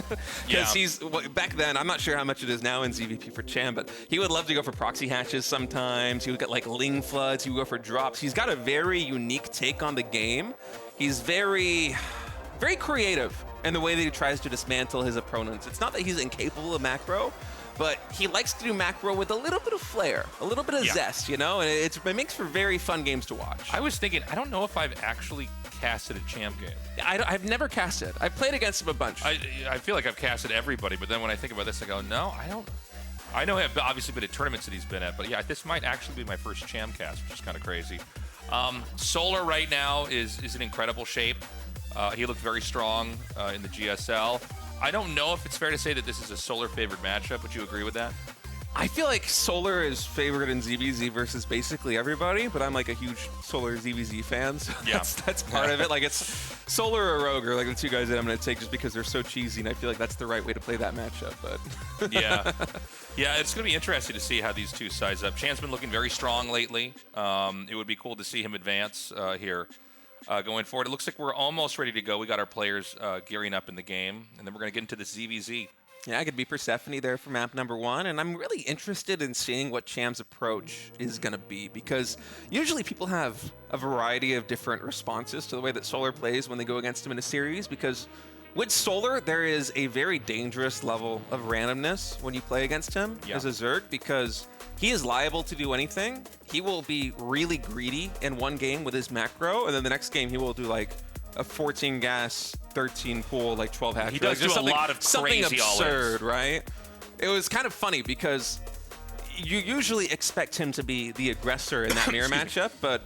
because back then, I'm not sure how much it is now in ZVP for Cham, but he would love to go for proxy hatches sometimes. He would get like Ling Floods. He would go for drops. He's got a very unique take on the game. He's very, very creative in the way that he tries to dismantle his opponents. It's not that he's incapable of macro, but he likes to do macro with a little bit of flair, a little bit of zest, and it makes for very fun games to watch. I was thinking, I don't know if I've actually casted a Cham game. I've never casted. I've played against him a bunch. I feel like I've casted everybody, but then when I think about this, I go, no, I don't. I know I've obviously been at tournaments that he's been at, but yeah, this might actually be my first Cham cast, which is kind of crazy. Solar right now is in incredible shape. He looked very strong in the GSL. I don't know if it's fair to say that this is a Solar favored matchup. Would you agree with that? I feel like Solar is favored in ZVZ versus basically everybody, but I'm like a huge Solar ZVZ fan, so that's part of it. Like it's Solar or Rogue are like the two guys that I'm going to take just because they're so cheesy, and I feel like that's the right way to play that matchup. But yeah, it's going to be interesting to see how these two size up. Cham's been looking very strong lately. It would be cool to see him advance here. Going forward, it looks like we're almost ready to go. We got our players gearing up in the game, and then we're going to get into the ZVZ. Yeah, I could be Persephone there for map number 1, and I'm really interested in seeing what Cham's approach is going to be, because usually people have a variety of different responses to the way that Solar plays when they go against him in a series, because with Solar, there is a very dangerous level of randomness when you play against him as a Zerg, because he is liable to do anything. He will be really greedy in one game with his macro, and then the next game he will do like a 14 gas, 13 pool, like 12 hatch. He does do a lot of something crazy absurd, right? It was kind of funny because you usually expect him to be the aggressor in that mirror matchup, but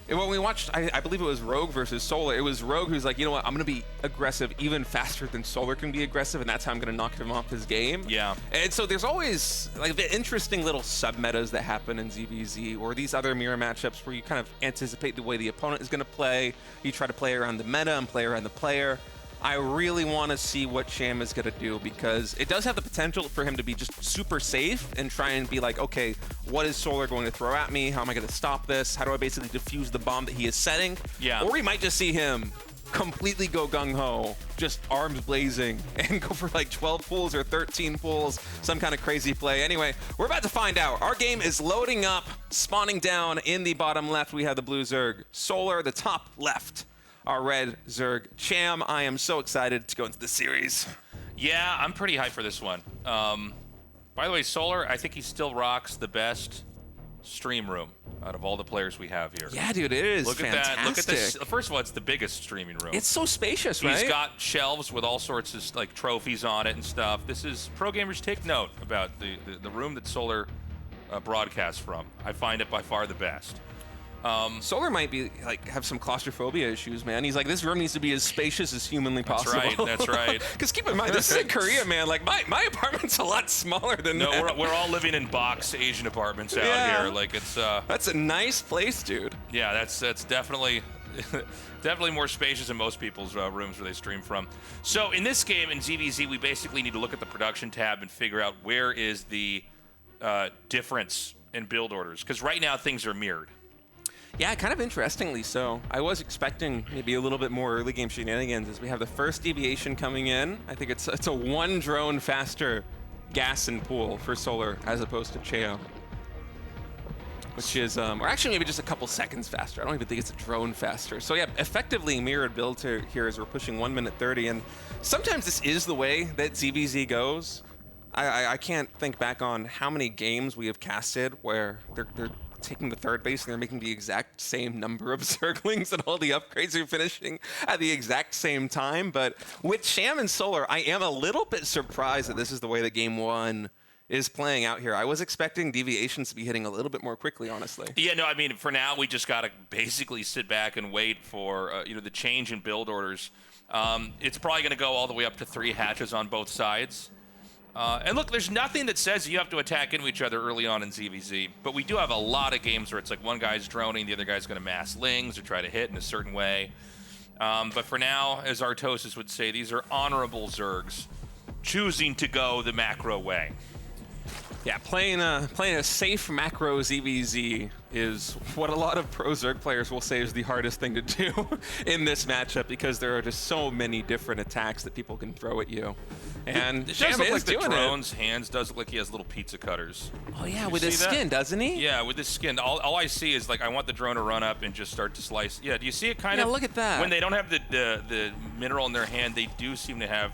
when we watched, I believe it was Rogue versus Solar, it was Rogue who's like, you know what, I'm going to be aggressive even faster than Solar can be aggressive, and that's how I'm going to knock him off his game. Yeah. And so there's always like the interesting little sub-metas that happen in ZVZ or these other mirror matchups where you kind of anticipate the way the opponent is going to play. You try to play around the meta and play around the player. I really want to see what Cham is going to do, because it does have the potential for him to be just super safe and try and be like, okay, what is Solar going to throw at me? How am I going to stop this? How do I basically defuse the bomb that he is setting? Yeah. Or we might just see him completely go gung-ho, just arms blazing, and go for like 12 pools or 13 pools, some kind of crazy play. Anyway, we're about to find out. Our game is loading up, spawning down in the bottom left. We have the blue Zerg. Solar, the top left. Our red Zerg. Cham, I am so excited to go into this series. Yeah, I'm pretty hyped for this one. By the way, Solar, I think he still rocks the best stream room out of all the players we have here. Yeah, dude, it is fantastic. Look at this. First of all, it's the biggest streaming room. It's so spacious, right? He's got shelves with all sorts of like trophies on it and stuff. This is, pro gamers, take note about the room that Solar broadcasts from. I find it by far the best. Solar might be like have some claustrophobia issues, man. He's like, this room needs to be as spacious as humanly possible. That's right. Because keep in mind, this is in Korea, man. Like my apartment's a lot smaller than that. No, we're all living in box Asian apartments out here. Like it's that's a nice place, dude. Yeah, that's definitely definitely more spacious than most people's rooms where they stream from. So in this game in ZVZ, we basically need to look at the production tab and figure out where is the difference in build orders, because right now things are mirrored. Yeah, kind of interestingly so. I was expecting maybe a little bit more early game shenanigans as we have the first deviation coming in. I think it's a 1 drone faster gas and pool for Solar as opposed to Cham. Which is, or actually maybe just a couple seconds faster. I don't even think it's a drone faster. So yeah, effectively mirrored build here as we're pushing 1 minute 30. And sometimes this is the way that ZVZ goes. I can't think back on how many games we have casted where they're taking the third base and they're making the exact same number of circlings and all the upgrades are finishing at the exact same time. But with Cham and Solar, I am a little bit surprised that this is the way that game 1 is playing out here. I was expecting deviations to be hitting a little bit more quickly, honestly. Yeah, no, I mean, for now, we just got to basically sit back and wait for the change in build orders. It's probably going to go all the way up to 3 hatches on both sides. And look, there's nothing that says you have to attack into each other early on in ZVZ, but we do have a lot of games where it's like one guy's droning, the other guy's going to mass lings or try to hit in a certain way. But for now, as Artosis would say, these are honorable Zergs choosing to go the macro way. Yeah, playing a safe macro ZVZ is what a lot of pro Zerg players will say is the hardest thing to do in this matchup because there are just so many different attacks that people can throw at you. And it Cham does look is like the doing drone's hands does look like he has little pizza cutters. Oh yeah, You with his see that? skin, doesn't he? Yeah, with his skin. All I see is like I want the drone to run up and just start to slice. Yeah, do you see it kind Yeah, of? look at that. When they don't have the mineral in their hand, they do seem to have.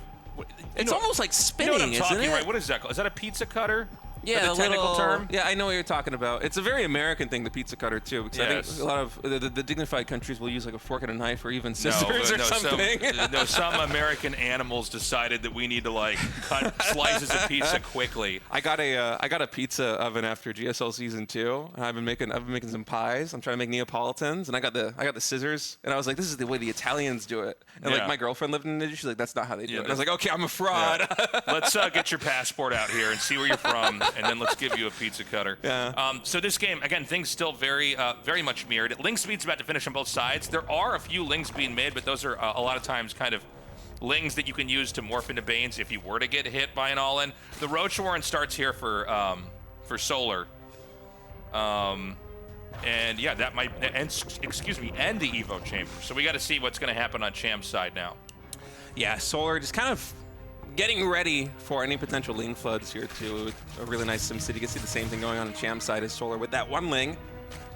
It's almost like You know spinning, what I'm talking, isn't it? right? What is that called? Is that a pizza cutter? Yeah, the technical little, term. Yeah, I know what you're talking about. It's a very American thing, the pizza cutter too, because I Yes. think a lot of the dignified countries will use like a fork and a knife or even scissors or something. Some American animals decided that we need to like cut slices of pizza quickly. I got a pizza oven after GSL season 2, and I've been making some pies. I'm trying to make Neapolitans, and I got the scissors, and I was like, this is the way the Italians do it. And Yeah. like my girlfriend lived in India, she's like, that's not how they do Yeah, it. And I was like, okay, I'm a fraud. Yeah. Let's get your passport out here and see where you're from, and then let's give you a pizza cutter. Yeah. So this game, again, things still very much mirrored. Link speed's about to finish on both sides. There are a few lings being made, but those are a lot of times kind of lings that you can use to morph into Banes if you were to get hit by an all-in. The Roach Warren starts here for Solar. And yeah, that might and the Evo Chamber. So we got to see what's going to happen on Cham's side now. Yeah, Solar just kind of getting ready for any potential ling floods here too. A really nice SimCity. You can see the same thing going on Cham's side as Solar with that 1 ling.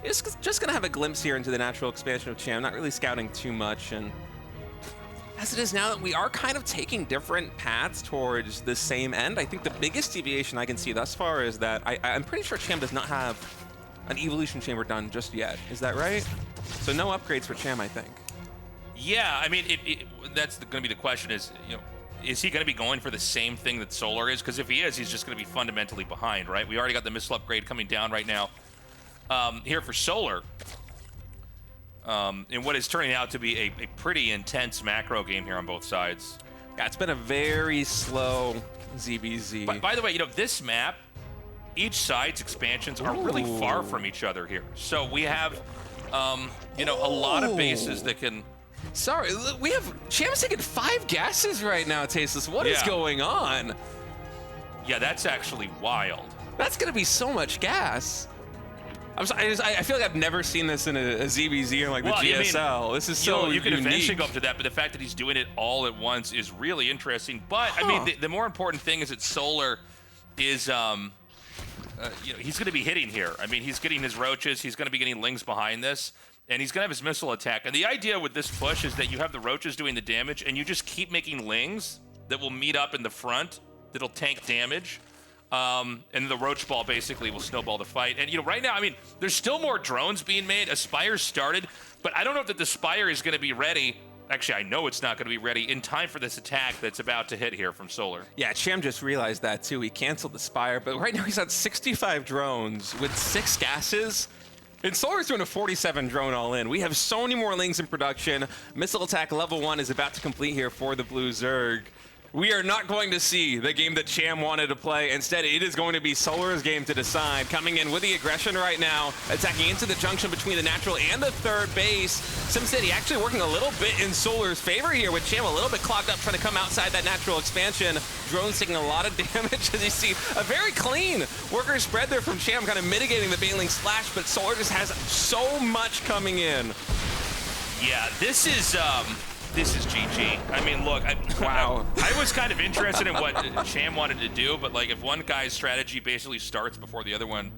Just gonna have a glimpse here into the natural expansion of Cham, not really scouting too much. And as it is now, we are kind of taking different paths towards the same end. I think the biggest deviation I can see thus far is that I'm pretty sure Cham does not have an evolution chamber done just yet. Is that right? So no upgrades for Cham, I think. Yeah, I mean, that's going to be the question is, is he going to be going for the same thing that Solar is? Because if he is, he's just going to be fundamentally behind, right? We already got the missile upgrade coming down right now here for Solar. In what is turning out to be a pretty intense macro game here on both sides. Yeah, it's been a very slow ZBZ. By the way, this map, each side's expansions are really far from each other here. So we have, a lot of bases that can... Sorry, we have Cham's taking 5 gases right now, Tasteless. What is going on? Yeah, that's actually wild. That's gonna be so much gas. I'm sorry, I feel like I've never seen this in a ZBZ or like the GSL. This is so you can unique. eventually go up to that, but the fact that he's doing it all at once is really interesting. But I mean, the more important thing is that Solar is, he's going to be hitting here. I mean, he's getting his roaches. He's going to be getting lings behind this. And he's going to have his missile attack. And the idea with this push is that you have the roaches doing the damage, and you just keep making lings that will meet up in the front that'll tank damage. And the roach ball basically will snowball the fight. And, right now, I mean, there's still more drones being made. Aspire started, but I don't know if the Spire is going to be ready. Actually, I know it's not going to be ready in time for this attack that's about to hit here from Solar. Yeah, Cham just realized that, too. He canceled the Spire, but right now he's at 65 drones with 6 gases. And Solar's doing a 47 drone all in. We have so many more lings in production. Missile attack level 1 is about to complete here for the Blue Zerg. We are not going to see the game that Cham wanted to play. Instead, it is going to be Solar's game to decide. Coming in with the aggression right now, attacking into the junction between the natural and the third base. SimCity actually working a little bit in Solar's favor here, with Cham a little bit clogged up, trying to come outside that natural expansion. Drones taking a lot of damage, as you see a very clean worker spread there from Cham, kind of mitigating the Baneling slash, but Solar just has so much coming in. Yeah, this is GG. I mean, look, Wow. I was kind of interested in what Cham wanted to do, but like if one guy's strategy basically starts before the other one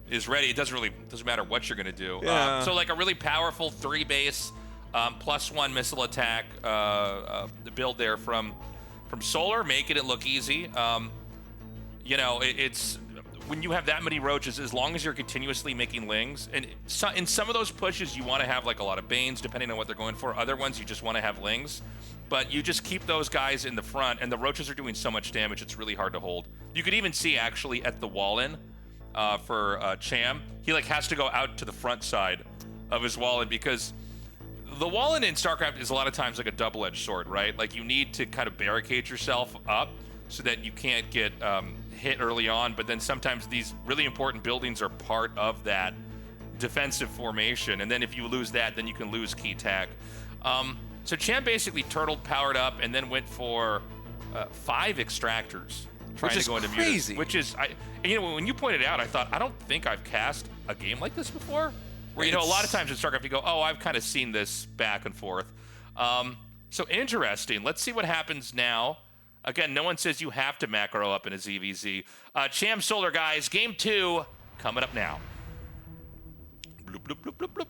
is ready, it doesn't matter what you're gonna do. Yeah. So like a really powerful 3-base +1 missile attack the build there from Solar, making it look easy. You know, it's when you have that many roaches, as long as you're continuously making lings, and in some of those pushes you want to have like a lot of banes depending on what they're going for. Other ones you just want to have lings, but you just keep those guys in the front, and the roaches are doing so much damage it's really hard to hold. You could even see actually at the wall-in for Cham, he like has to go out to the front side of his wall-in, because the wall-in in StarCraft is a lot of times like a double-edged sword, right? Like you need to kind of barricade yourself up so that you can't get hit early on, but then sometimes these really important buildings are part of that defensive formation, and then if you lose that, then you can lose key tech. So Cham basically turtled, powered up, and then went for 5 extractors trying to go into crazy. mutas, which is, you know, when you pointed out, I thought, I don't think I've cast a game like this before, where, you know, a lot of times in StarCraft you go, oh, I've kind of seen this back and forth. So interesting. Let's see what happens now. Again, no one says you have to macro up in a ZVZ. Cham Solar, guys, game 2 coming up now. Bloop, bloop, bloop, bloop, bloop.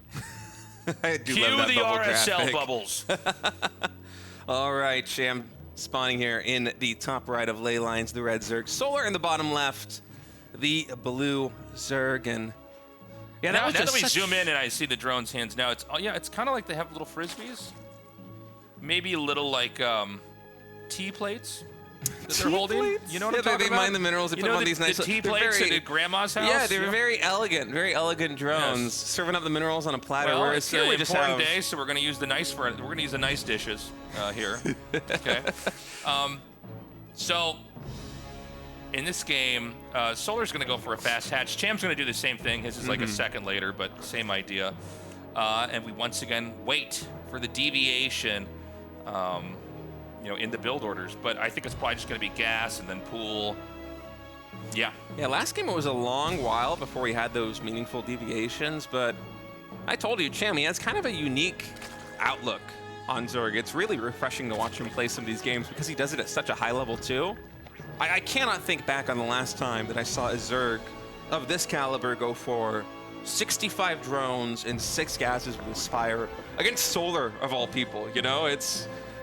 I do Cue love that the bubble RSL graphic. bubbles. All right, Cham spawning here in the top right of ley lines, the red Zerg. Solar in the bottom left, the blue Zerg. And yeah, now was that just we such... zoom in and I see the drone's hands now, it's it's kind of like they have little frisbees. Maybe a little like tea plates that they're holding. Plates? You know what I'm talking they about? mine the minerals. They put them on these nice the tea they're plates very- at grandma's house. Yeah, they were very elegant drones, Yes. serving up the minerals on a platter. Well, whereas it's here an we just important have... day, so we're going to use the nice dishes here. Okay. So in this game, Solar's going to go for a fast hatch. Cham's going to do the same thing. His is like a second later, but same idea. And we once again wait for the deviation. You know, in the build orders, but I think it's probably just going to be gas and then pool. Yeah. Yeah, last game it was a long while before we had those meaningful deviations, but I told you, Cham, he has kind of a unique outlook on Zerg. It's really refreshing to watch him play some of these games because he does it at such a high level too. I cannot think back on the last time that I saw a Zerg of this caliber go for 65 drones and 6 gases with a Spire against Solar of all people. You know,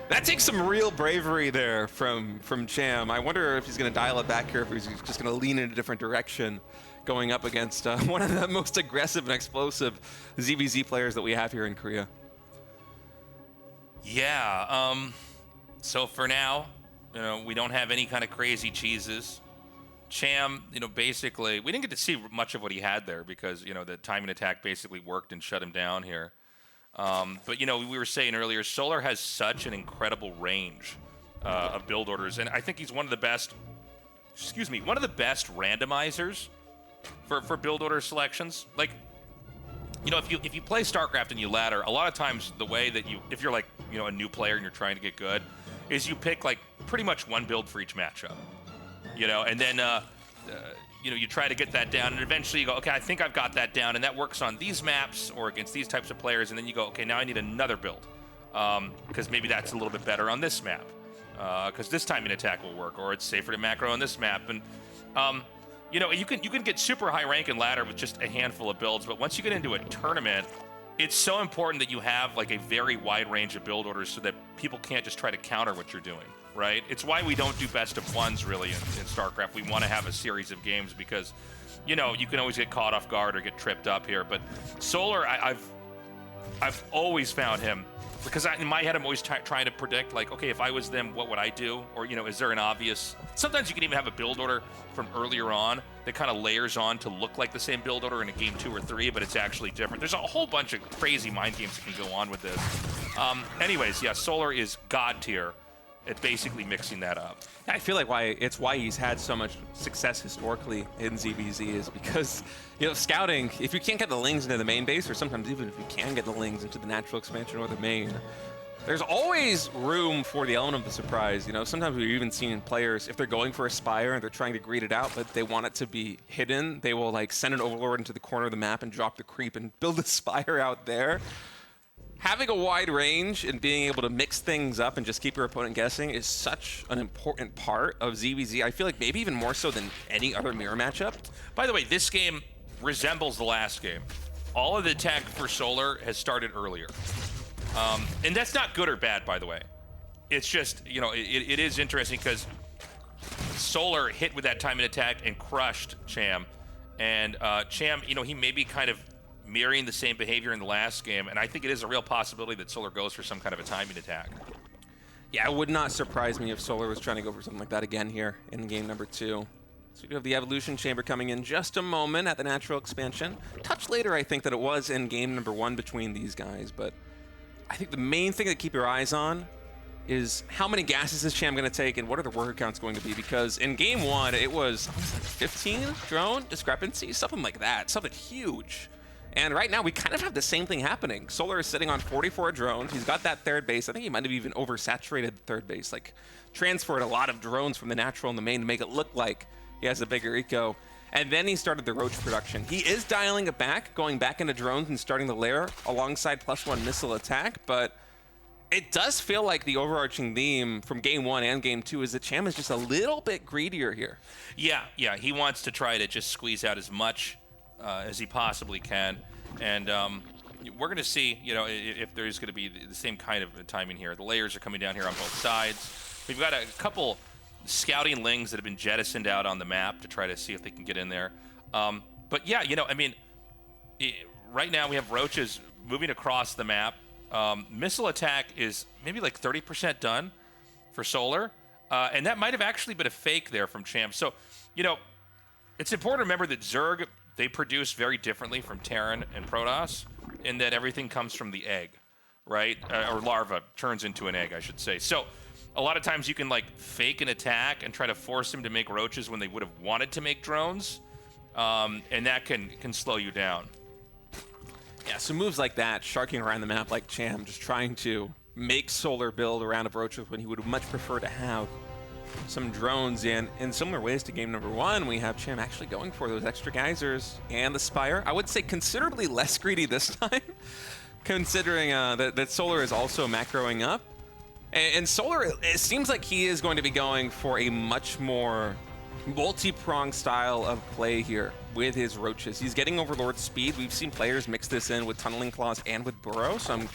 that takes some real bravery there from Cham. I wonder if he's going to dial it back here, if he's just going to lean in a different direction going up against one of the most aggressive and explosive ZVZ players that we have here in Korea. Yeah. So for now, you know, we don't have any kind of crazy cheeses. Cham, you know, basically, we didn't get to see much of what he had there because, you know, the timing attack basically worked and shut him down here. But, you know, we were saying earlier, Solar has such an incredible range of build orders, and I think he's one of the best randomizers for build order selections. Like, you know, if you play StarCraft and you ladder, a lot of times the way that if you're like, you know, a new player and you're trying to get good, is you pick like pretty much one build for each matchup, you know, and then you know, you try to get that down, and eventually you go, okay, I think I've got that down, and that works on these maps or against these types of players, and then you go, okay, now I need another build, because maybe that's a little bit better on this map, because this timing attack will work, or it's safer to macro on this map, and you know, you can get super high rank and ladder with just a handful of builds, but once you get into a tournament, it's so important that you have like a very wide range of build orders so that people can't just try to counter what you're doing. Right? It's why we don't do best of ones really in StarCraft. We want to have a series of games because, you know, you can always get caught off guard or get tripped up here. But Solar, I've always found him, because in my head I'm always trying to predict, like, okay, if I was them, what would I do? Or, you know, is there an obvious... Sometimes you can even have a build order from earlier on that kind of layers on to look like the same build order in a game 2 or 3, but it's actually different. There's a whole bunch of crazy mind games that can go on with this. Anyways, yeah, Solar is god tier. at basically mixing that up. I feel like why he's had so much success historically in ZBZ is because, scouting, if you can't get the lings into the main base, or sometimes even if you can get the lings into the natural expansion or the main, there's always room for the element of the surprise. Sometimes we've even seen players, if they're going for a Spire and they're trying to greed it out, but they want it to be hidden, they will send an Overlord into the corner of the map and drop the creep and build a Spire out there. Having a wide range and being able to mix things up and just keep your opponent guessing is such an important part of ZBZ. I feel like maybe even more so than any other mirror matchup. By the way, this game resembles the last game. All of the attack for Solar has started earlier. And that's not good or bad, by the way. It's just, it is interesting because Solar hit with that time and attack and crushed Cham. And Cham, he may be kind of mirroring the same behavior in the last game, and I think it is a real possibility that Solar goes for some kind of a timing attack. Yeah, it would not surprise me if Solar was trying to go for something like that again here in game number 2. So we do have the Evolution Chamber coming in just a moment at the natural expansion. Touch later, I think, that it was in game number 1 between these guys, but I think the main thing to keep your eyes on is how many gases is Cham going to take and what are the worker counts going to be, because in game 1, it was 15 drone discrepancy, something like that, something huge. And right now, we kind of have the same thing happening. Solar is sitting on 44 drones. He's got that third base. I think he might have even oversaturated the third base, transferred a lot of drones from the natural and the main to make it look like he has a bigger eco. And then he started the Roach production. He is dialing it back, going back into drones and starting the lair alongside +1 missile attack, but it does feel like the overarching theme from game 1 and game 2 is that Cham is just a little bit greedier here. Yeah, he wants to try to just squeeze out as much as he possibly can, and we're going to see, if there's going to be the same kind of timing here. The layers are coming down here on both sides. We've got a couple scouting lings that have been jettisoned out on the map to try to see if they can get in there. But yeah, right now we have Roaches moving across the map. Missile attack is maybe 30% done for Solar, and that might have actually been a fake there from Cham. So, it's important to remember that Zerg, they produce very differently from Terran and Protoss in that everything comes from the egg, right? Or larva turns into an egg, I should say. So a lot of times you can fake an attack and try to force them to make roaches when they would have wanted to make drones, and that can slow you down. Yeah, so moves like that, sharking around the map like Cham, just trying to make Solar build around of roaches when he would much prefer to have some drones in similar ways to game number 1. We have Cham actually going for those extra geysers and the Spire. I would say considerably less greedy this time, considering that Solar is also macroing up. And Solar, it seems like he is going to be going for a much more multi-pronged style of play here with his Roaches. He's getting Overlord speed. We've seen players mix this in with Tunneling Claws and with Burrow, so I'm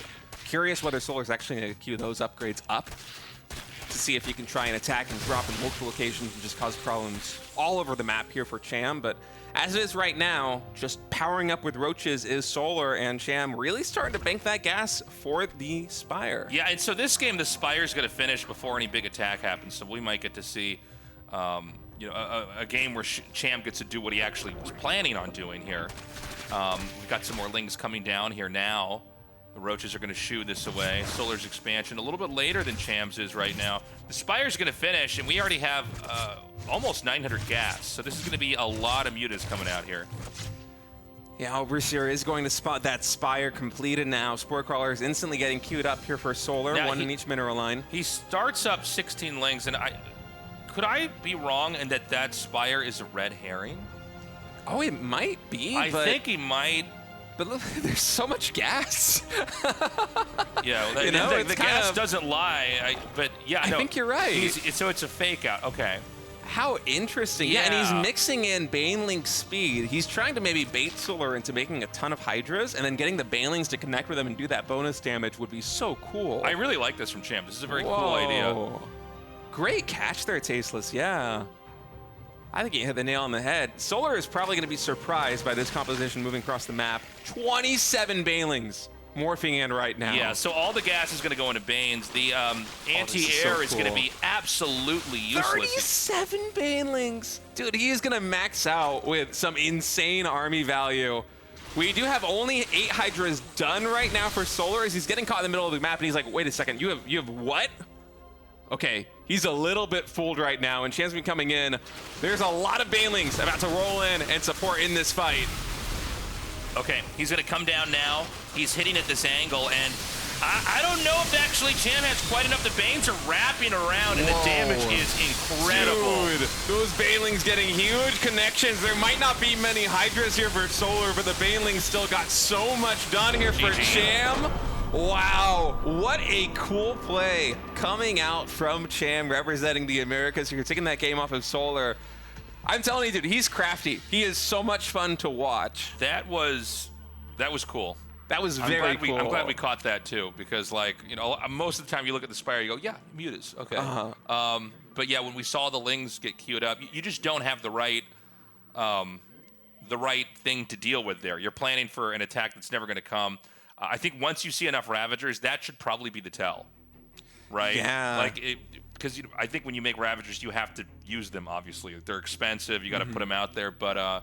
curious whether Solar's actually going to queue those upgrades up to see if he can try and attack and drop in multiple locations and just cause problems all over the map here for Cham. But as it is right now, just powering up with Roaches is Solar, and Cham really starting to bank that gas for the Spire. Yeah, and so this game, the Spire's going to finish before any big attack happens, so we might get to see a game where Cham gets to do what he actually was planning on doing here. We've got some more lings coming down here now. The Roaches are going to shoo this away. Solar's expansion a little bit later than Cham's is right now. The Spire's going to finish, and we already have almost 900 gas. So this is going to be a lot of mutas coming out here. Yeah, Overseer is going to spot that Spire completed now. Spore Crawler is instantly getting queued up here for Solar, now one in each mineral line. He starts up 16 lings, and could I be wrong in that Spire is a red herring? Oh, it might be. I think he might. But look, there's so much gas. Yeah, well, the gas doesn't lie. But yeah, I think you're right. So it's a fake out. Okay. How interesting. Yeah, and he's mixing in Banelink speed. He's trying to maybe bait Solar into making a ton of Hydras, and then getting the Banelings to connect with them and do that bonus damage would be so cool. I really like this from Cham. This is a very cool idea. Great catch there, Tasteless. Yeah. I think he hit the nail on the head. Solar is probably going to be surprised by this composition moving across the map. 27 Banelings morphing in right now. Yeah, so all the gas is going to go into Banes. The anti-air is going to be absolutely useless. 37 Banelings. Dude, he is going to max out with some insane army value. We do have only 8 Hydras done right now for Solar as he's getting caught in the middle of the map, and he's like, wait a second, you have what? Okay, he's a little bit fooled right now, and Cham's been coming in. There's a lot of Banelings about to roll in and support in this fight. Okay, he's going to come down now. He's hitting at this angle, and I don't know if actually Cham has quite enough. The Banes are wrapping around, and the damage is incredible. Dude, those Banelings getting huge connections. There might not be many Hydras here for Solar, but the Banelings still got so much done here for GG. Cham. Wow, what a cool play coming out from Cham, representing the Americas. You're taking that game off of Solar. I'm telling you, dude, he's crafty. He is so much fun to watch. That was cool. That was very cool. I'm glad we caught that too, because like, you know, most of the time you look at the Spire, you go, yeah, Mutas, okay. But yeah, when we saw the Lings get queued up, you just don't have the right thing to deal with there. You're planning for an attack that's never going to come. I think once you see enough Ravagers, that should probably be the tell, right? Yeah. Like, because I think when you make Ravagers, you have to use them. Obviously, they're expensive. You got to put them out there. But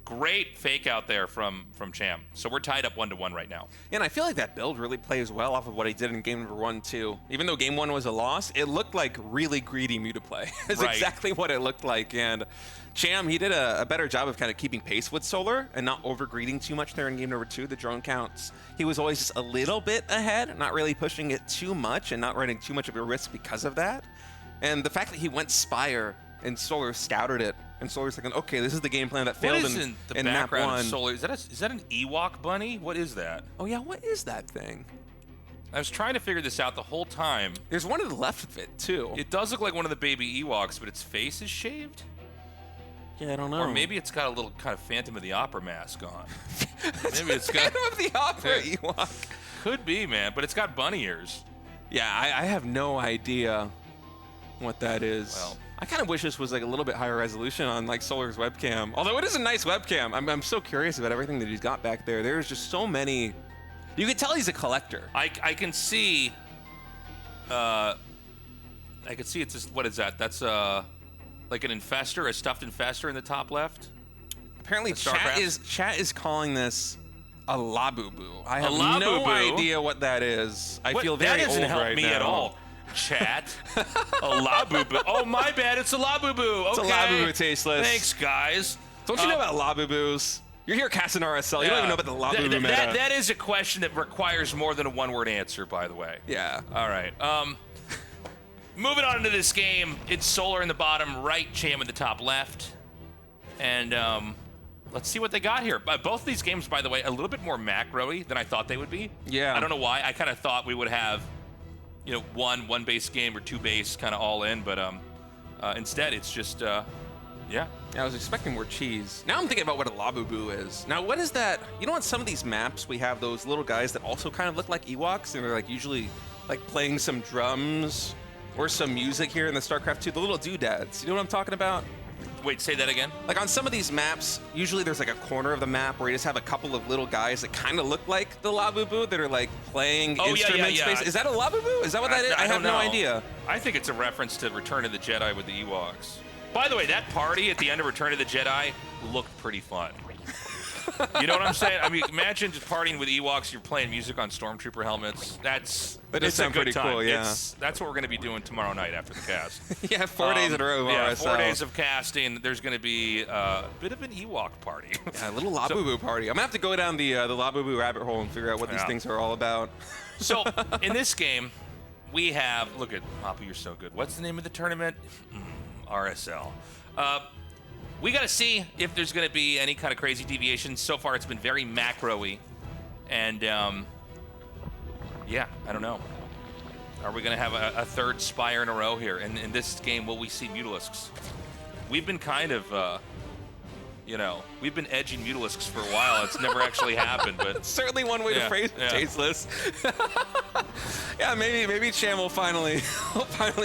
great fake out there from Cham. So we're tied up 1-1 right now. And I feel like that build really plays well off of what he did in game number 1 too. Even though game 1 was a loss, it looked like really greedy Muta play. That's Right. exactly what it looked like. And Cham, he did a better job of kind of keeping pace with Solar and not over-greeding too much there in game number 2. The drone counts, he was always just a little bit ahead, not really pushing it too much and not running too much of a risk because of that. And the fact that he went Spire and Solar scouted it, and Solar's thinking, okay, this is the game plan that failed What is in the map background 1. of Solar? Is that an Ewok bunny? What is that? Oh yeah, what is that thing? I was trying to figure this out the whole time. There's one to the left of it too. It does look like one of the baby Ewoks, but its face is shaved. Yeah, I don't know. Or maybe it's got a little kind of Phantom of the Opera mask on. Maybe it's got Phantom of the Opera Ewok. Could be, man, but it's got bunny ears. Yeah, I have no idea what that is. Well, I kind of wish this was like a little bit higher resolution on like Solar's webcam. Although it is a nice webcam. I'm so curious about everything that he's got back there. There's just so many. You can tell he's a collector. I can see. I can see it's just, what is that? That's like an infestor, a stuffed infestor in the top left. Apparently, chat is calling this a Labubu. I have Labubu? no idea what that is. I feel very that doesn't old help right me now. at all. Chat. A Labubu. Oh, my bad. It's a Labubu. Okay. It's a Labubu tasteless. Thanks, guys. Don't you know about Labubus? You're here casting RSL. You don't even know about the Labubu meta. That is a question that requires more than a one-word answer, by the way. Yeah. All right. Moving on to this game, it's Solar in the bottom right, Cham in the top left. And let's see what they got here. Both of these games, by the way, a little bit more macro-y than I thought they would be. Yeah. I don't know why. I kind of thought we would have, you know, one base game or 2 base kind of all in, but instead it's just, yeah. I was expecting more cheese. Now I'm thinking about what a Labubu is. Now, what is that? You know, on some of these maps, we have those little guys that also kind of look like Ewoks, and they're like usually like playing some drums or some music here in the StarCraft II, the little doodads. You know what I'm talking about? Wait, say that again? Like on some of these maps, usually there's like a corner of the map where you just have a couple of little guys that kind of look like the Labubu that are like playing instruments. yeah. Is that a Labubu? Is that what that is? I have no idea. I think it's a reference to Return of the Jedi with the Ewoks. By the way, that party at the end of Return of the Jedi looked pretty fun. You know what I'm saying? I mean, imagine just partying with Ewoks. You're playing music on Stormtrooper helmets. That does it's sound a good pretty time. cool, yeah. That's what we're going to be doing tomorrow night after the cast. Yeah, 4 days in a row of yeah, RSL. 4 days of casting. There's going to be a bit of an Ewok party. Yeah, a little Labubu party. I'm going to have to go down the Labubu rabbit hole and figure out what these things are all about. So, in this game, we have... Look at... Mapu, you're so good. What's the name of the tournament? RSL. We got to see if there's going to be any kind of crazy deviations. So far, it's been very macro-y. And, yeah, I don't know. Are we going to have a third Spire in a row here? And in this game, will we see Mutalisks? We've been kind of, you know, we've been edging Mutalisks for a while. It's never actually happened, but... Certainly one way to phrase it, tasteless. Yeah, maybe Cham will finally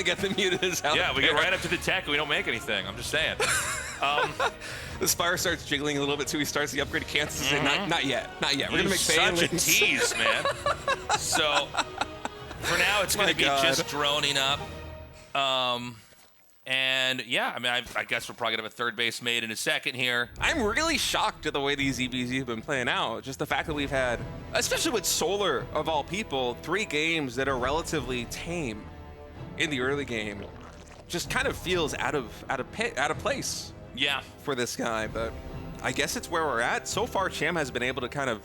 get the mutas out. Yeah, we get right up to the tech and we don't make anything. I'm just saying. The Spire starts jiggling a little bit too. He starts the upgrade to Kansas. Not yet. We're going to make such a tease, man. So, for now, it's going to be just droning up. And, yeah, I mean, I guess we're probably going to have a third base made in a second here. I'm really shocked at the way these EBZ have been playing out. Just the fact that we've had, especially with Solar, of all people, 3 games that are relatively tame. in the early game just kind of feels out of place. Yeah. For this guy, but I guess it's where we're at. So far, Cham has been able to kind of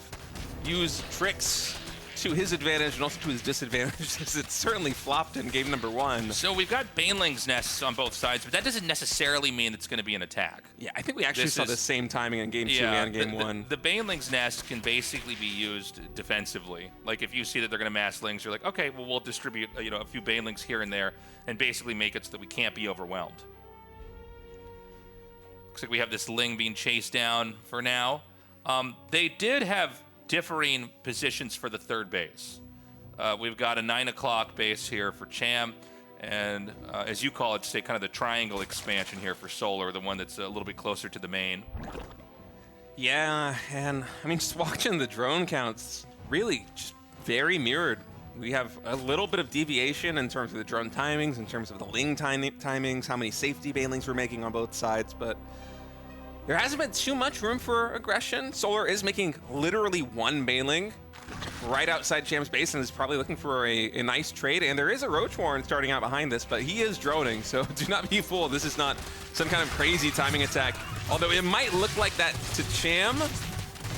use tricks to his advantage and also to his disadvantage, because it's certainly flopped in game number 1. So we've got Baneling's nests on both sides, but that doesn't necessarily mean it's going to be an attack. Yeah, I think we actually saw the same timing in game 2 and game 1. The Baneling's nest can basically be used defensively. Like if you see that they're going to mass lings, you're like, okay, well, we'll distribute a few Banelings here and there and basically make it so that we can't be overwhelmed. Looks like we have this Ling being chased down for now. They did have differing positions for the third base. We've got a 9 o'clock base here for Cham, and as you call it, say kind of the triangle expansion here for Solar, the one that's a little bit closer to the main. Yeah, and I mean, just watching the drone counts, really just very mirrored. We have a little bit of deviation in terms of the drone timings, in terms of the Ling timings, how many safety Banelings we're making on both sides, but there hasn't been too much room for aggression. Solar is making literally 1 Baneling right outside Cham's base and is probably looking for a nice trade. And there is a Roach Warren starting out behind this, but he is droning, so do not be fooled. This is not some kind of crazy timing attack, although it might look like that to Cham.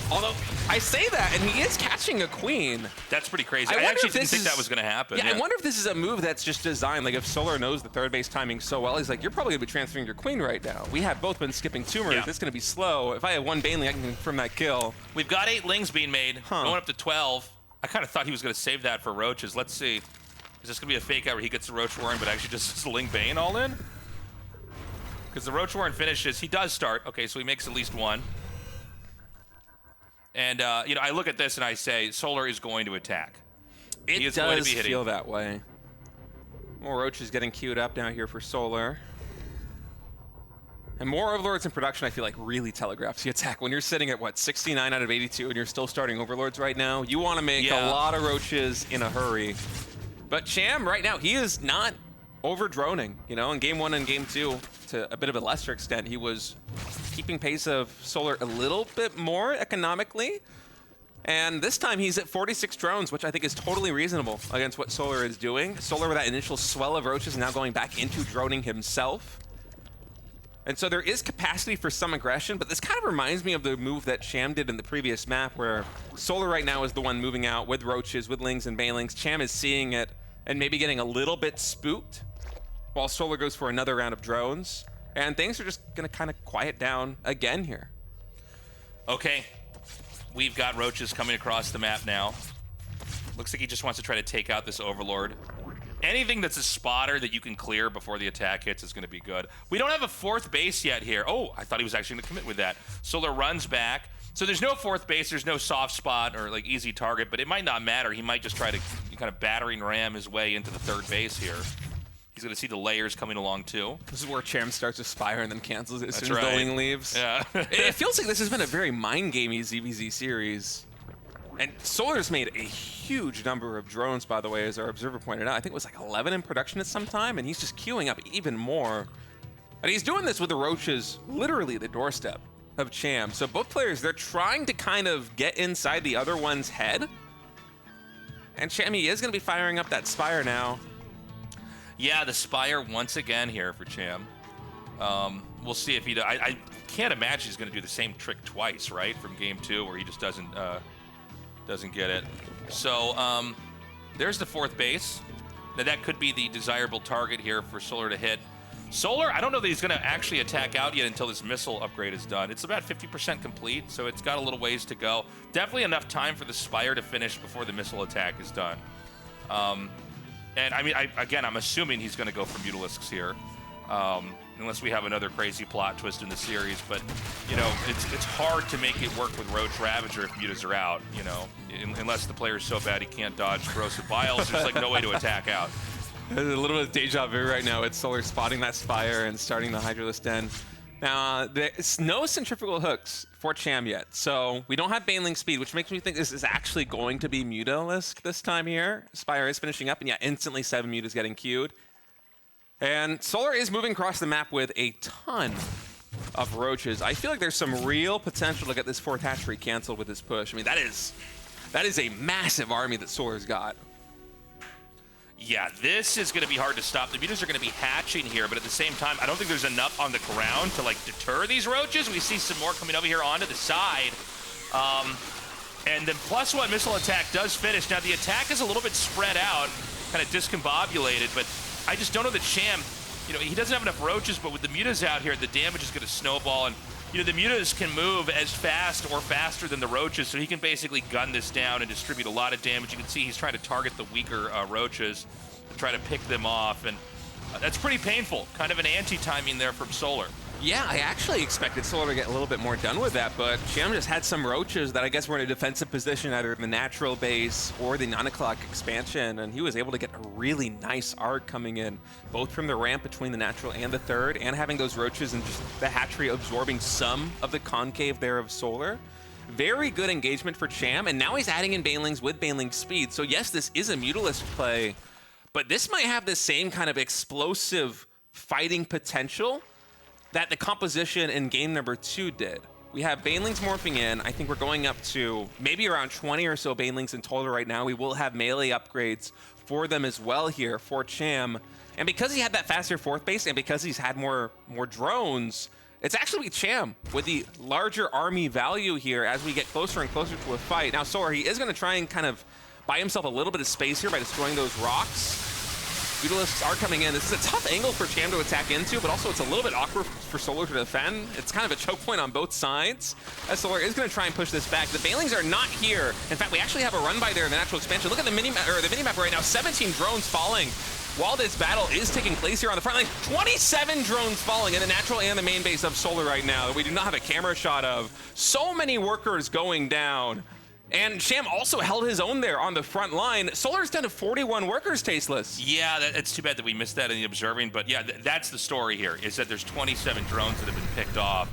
Although, I say that, and he is catching a queen. That's pretty crazy. I actually didn't think that was going to happen. Yeah, I wonder if this is a move that's just designed. Like, if Solar knows the third base timing so well, he's like, you're probably going to be transferring your queen right now. We have both been skipping tumors. Yeah. It's going to be slow. If I have 1 Baneling, I can confirm that kill. We've got 8 Lings being made, going up to 12. I kind of thought he was going to save that for Roaches. Let's see. Is this going to be a fake out where he gets the Roach Warren, but actually just Ling Bane all in? Because the Roach Warren finishes. He does start. Okay, so he makes at least 1. And, I look at this and I say, Solar is going to attack. He is going to be hitting. Feel that way. More Roaches getting queued up now here for Solar. And more Overlords in production, I feel like, really telegraphs the attack. When you're sitting at, what, 69 out of 82 and you're still starting Overlords right now, you want to make a lot of Roaches in a hurry. But Cham, right now, he is not over-droning. In game 1 and game 2, to a bit of a lesser extent, he was keeping pace of Solar a little bit more economically. And this time he's at 46 drones, which I think is totally reasonable against what Solar is doing. Solar, with that initial swell of Roaches, now going back into droning himself. And so there is capacity for some aggression, but this kind of reminds me of the move that Cham did in the previous map, where Solar right now is the one moving out with Roaches, with Lings and Banelings. Cham is seeing it and maybe getting a little bit spooked, while Solar goes for another round of drones. And things are just going to kind of quiet down again here. Okay. We've got Roaches coming across the map now. Looks like he just wants to try to take out this Overlord. Anything that's a spotter that you can clear before the attack hits is going to be good. We don't have a 4th base yet here. Oh, I thought he was actually going to commit with that. Solar runs back. So there's no 4th base. There's no soft spot or like easy target, but it might not matter. He might just try to kind of battering ram his way into the 3rd base here. He's going to see the layers coming along, too. This is where Cham starts to Spire and then cancels it as soon as the Ling leaves. Yeah. It feels like this has been a very mind-gamey ZVZ series. And Solar's made a huge number of drones, by the way, as our observer pointed out. I think it was like 11 in production at some time, and he's just queuing up even more. And he's doing this with the Roaches literally the doorstep of Cham. So both players, they're trying to kind of get inside the other one's head. And Cham, he is going to be firing up that Spire now. Yeah, the Spire once again here for Cham. We'll see if he... I can't imagine he's going to do the same trick twice, right? From game 2, where he just doesn't get it. So there's the 4th base. Now that could be the desirable target here for Solar to hit. Solar, I don't know that he's going to actually attack out yet until this missile upgrade is done. It's about 50% complete, so it's got a little ways to go. Definitely enough time for the Spire to finish before the missile attack is done. And I mean, again, I'm assuming he's going to go for Mutalisks here, unless we have another crazy plot twist in the series. But, it's hard to make it work with Roach Ravager if mutas are out, unless the player's so bad he can't dodge Corrosive Biles. There's like no way to attack out. There's a little bit of deja vu right now. It's Solar spotting that Spire and starting the Hydralisk Den. Now, there's no centrifugal hooks for Cham yet, so we don't have Baneling speed, which makes me think this is actually going to be Mutalisk this time here. Spire is finishing up, and yeah, instantly 7 Mutas getting queued. And Solar is moving across the map with a ton of Roaches. I feel like there's some real potential to get this 4th hatchery canceled with this push. I mean, that is a massive army that Solar's got. Yeah, this is going to be hard to stop. The mutas are going to be hatching here, but at the same time, I don't think there's enough on the ground to like deter these roaches. We see some more coming over here onto the side. And then +1 missile attack does finish. Now the attack is a little bit spread out, kind of discombobulated, but I just don't know that Cham, you know, he doesn't have enough roaches, but with the mutas out here, the damage is going to snowball. And, you know, the mutas can move as fast or faster than the roaches, so he can basically gun this down and distribute a lot of damage. You can see he's trying to target the weaker roaches to try to pick them off, and that's pretty painful. Kind of an anti-timing there from Solar. Yeah, I actually expected Solar to get a little bit more done with that, but Cham just had some roaches that I guess were in a defensive position, either in the natural base or the 9 o'clock expansion, and he was able to get a really nice arc coming in, both from the ramp between the natural and the third, and having those roaches and just the hatchery absorbing some of the concave there of Solar. Very good engagement for Cham, and now he's adding in Banelings with Baneling speed. So yes, this is a Mutalist play, but this might have the same kind of explosive fighting potential that the composition in game number 2 did. We have Banelings morphing in. I think we're going up to maybe around 20 or so Banelings in total right now. We will have melee upgrades for them as well here for Cham. And because he had that faster fourth base and because he's had more drones, it's actually Cham with the larger army value here as we get closer and closer to a fight. Now Solar, he is going to try and kind of buy himself a little bit of space here by destroying those rocks. Mutalisks are coming in. This is a tough angle for Cham to attack into, but also it's a little bit awkward for Solar to defend. It's kind of a choke point on both sides, as Solar is going to try and push this back. The Banelings are not here. In fact, we actually have a run by there in the natural expansion. Look at the minimap right now. 17 drones falling while this battle is taking place here on the front line. 27 drones falling in the natural and the main base of Solar right now that we do not have a camera shot of. So many workers going down. And Cham also held his own there on the front line. Solar's down to 41 workers tasteless. Yeah, it's too bad that we missed that in the observing, but yeah, that's the story here, is that there's 27 drones that have been picked off.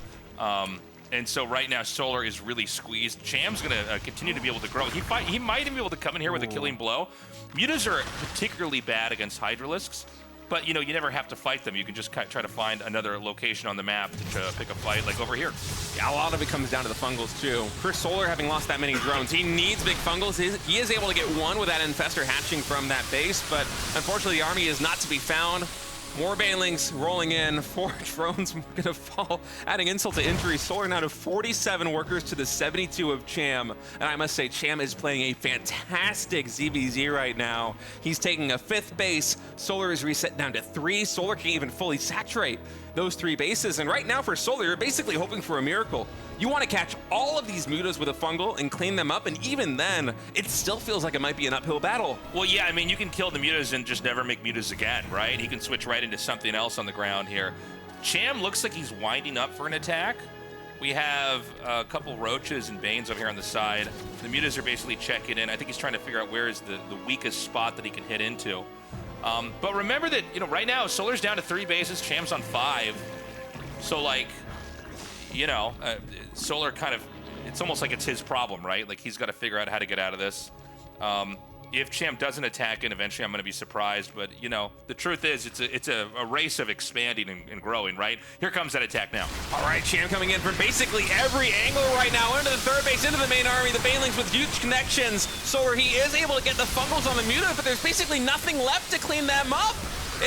And so right now, Solar is really squeezed. Cham's going to continue to be able to grow. He might even be able to come in here with a killing blow. Mutas are particularly bad against Hydralisks, but you know, you never have to fight them. You can just try to find another location on the map to pick a fight, like over here. Yeah, a lot of it comes down to the fungals too. For Solar, having lost that many drones, he needs big fungals. He is able to get one with that infestor hatching from that base, but unfortunately the army is not to be found. More Banelings rolling in, 4 drones gonna fall, adding insult to injury. Solar now to 47 workers to the 72 of Cham. And I must say, Cham is playing a fantastic ZVZ right now. He's taking a 5th base. Solar is reset down to 3. Solar can't even fully saturate those 3 bases. And right now for Solar, you're basically hoping for a miracle. You want to catch all of these mutas with a fungal and clean them up, and even then, it still feels like it might be an uphill battle. Well, yeah, I mean, you can kill the mutas and just never make mutas again, right? He can switch right into something else on the ground here. Cham looks like he's winding up for an attack. We have a couple roaches and banes over here on the side. The mutas are basically checking in. I think he's trying to figure out where is the weakest spot that he can hit into. But remember that, you know, right now, Solar's down to 3 bases, Cham's on 5. So, like, you know, Solar kind of, it's almost like it's his problem, right? Like, he's got to figure out how to get out of this. If Cham doesn't attack in, eventually I'm going to be surprised. But, you know, the truth is it's a race of expanding and growing, right? Here comes that attack now. All right, Cham coming in from basically every angle right now. Into the 3rd base, into the main army. The Banelings with huge connections. Solar, he is able to get the fungals on the muta, but there's basically nothing left to clean them up.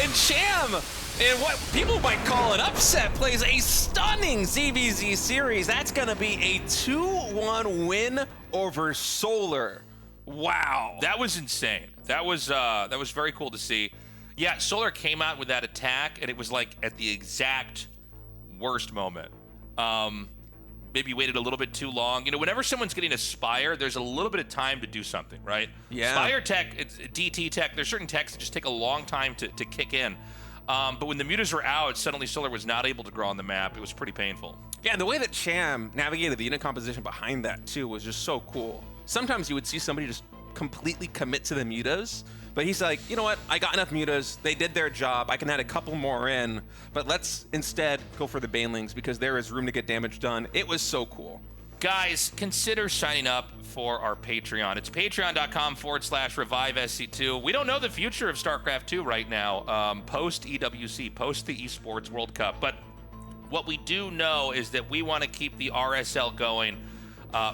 And Cham, in what people might call an upset, plays a stunning ZVZ series. That's going to be a 2-1 win over Solar. Wow. That was insane. That was very cool to see. Yeah, Solar came out with that attack, and it was like at the exact worst moment. Maybe waited a little bit too long. You know, whenever someone's getting a Spire, there's a little bit of time to do something, right? Yeah. Spire tech, it's DT tech, there's certain techs that just take a long time to kick in. But when the mutas were out, suddenly Solar was not able to grow on the map. It was pretty painful. Yeah, and the way that Cham navigated the unit composition behind that, too, was just so cool. Sometimes you would see somebody just completely commit to the mutas, but he's like, you know what? I got enough mutas. They did their job. I can add a couple more in, but let's instead go for the Banelings because there is room to get damage done. It was so cool. Guys, consider signing up for our Patreon. It's patreon.com/ReviveSC2. We don't know the future of StarCraft II right now, post EWC, post the Esports World Cup. But what we do know is that we want to keep the RSL going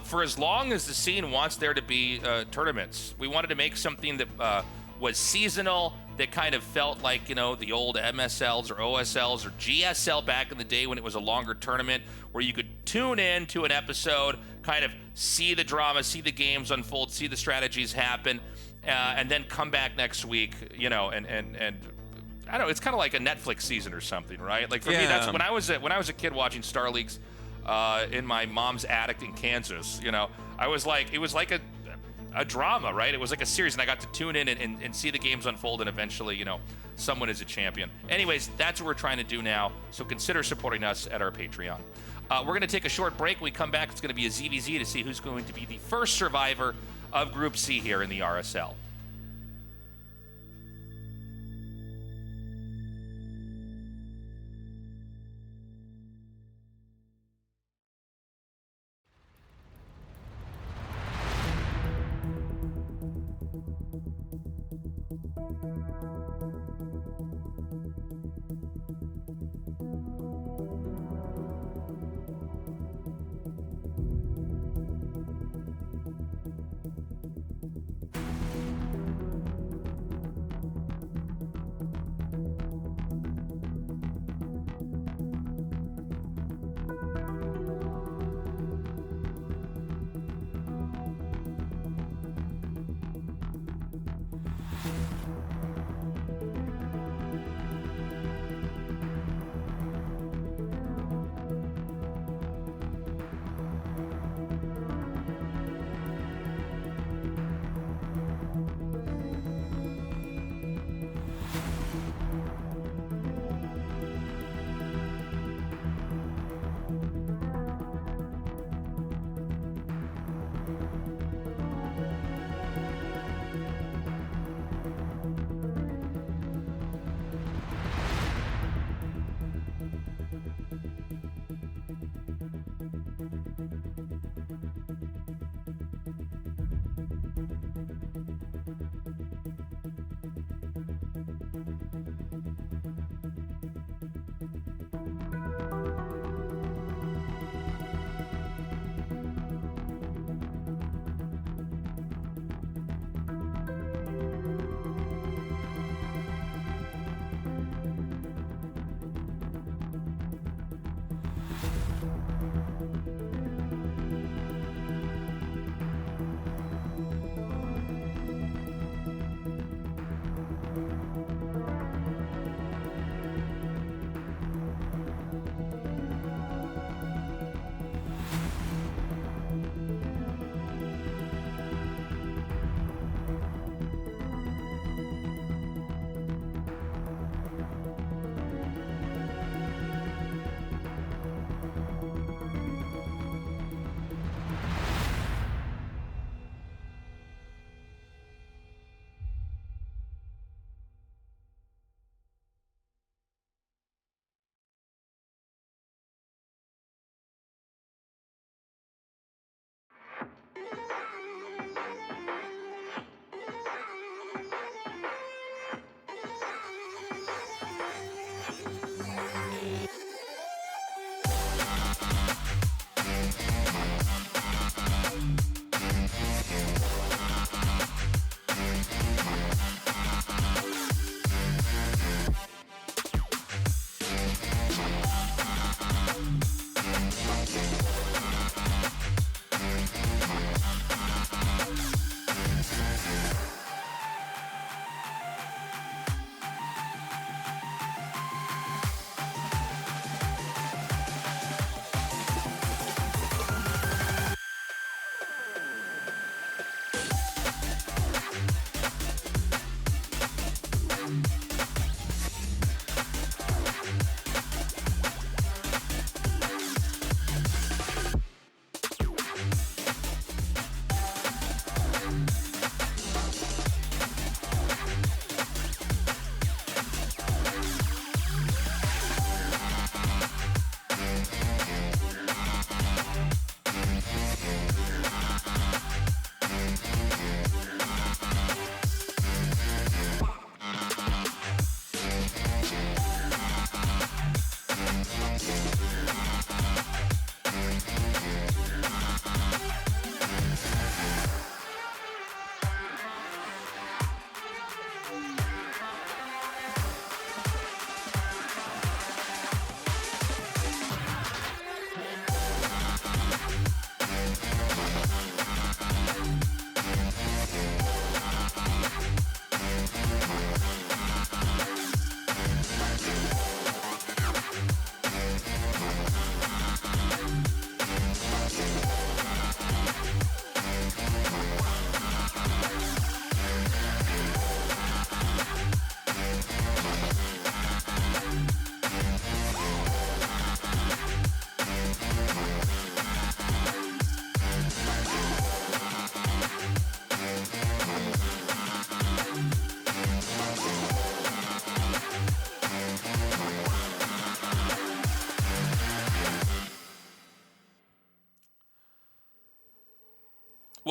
for as long as the scene wants there to be tournaments. We wanted to make something that was seasonal, that kind of felt like, you know, the old MSLs or OSLs or GSL back in the day when it was a longer tournament where you could tune in to an episode, kind of see the drama, see the games unfold, see the strategies happen, and then come back next week, you know, and I don't know, it's kind of like a Netflix season or something, right? Like for me, that's when I was a kid watching Star Leagues in my mom's attic in Kansas, you know, I was like, it was like a drama, right? It was like a series, and I got to tune in and see the games unfold, and eventually, you know, someone is a champion. Anyways, that's what we're trying to do now, so consider supporting us at our Patreon. We're going to take a short break. When we come back, it's going to be a ZVZ to see who's going to be the first survivor of Group C here in the RSL.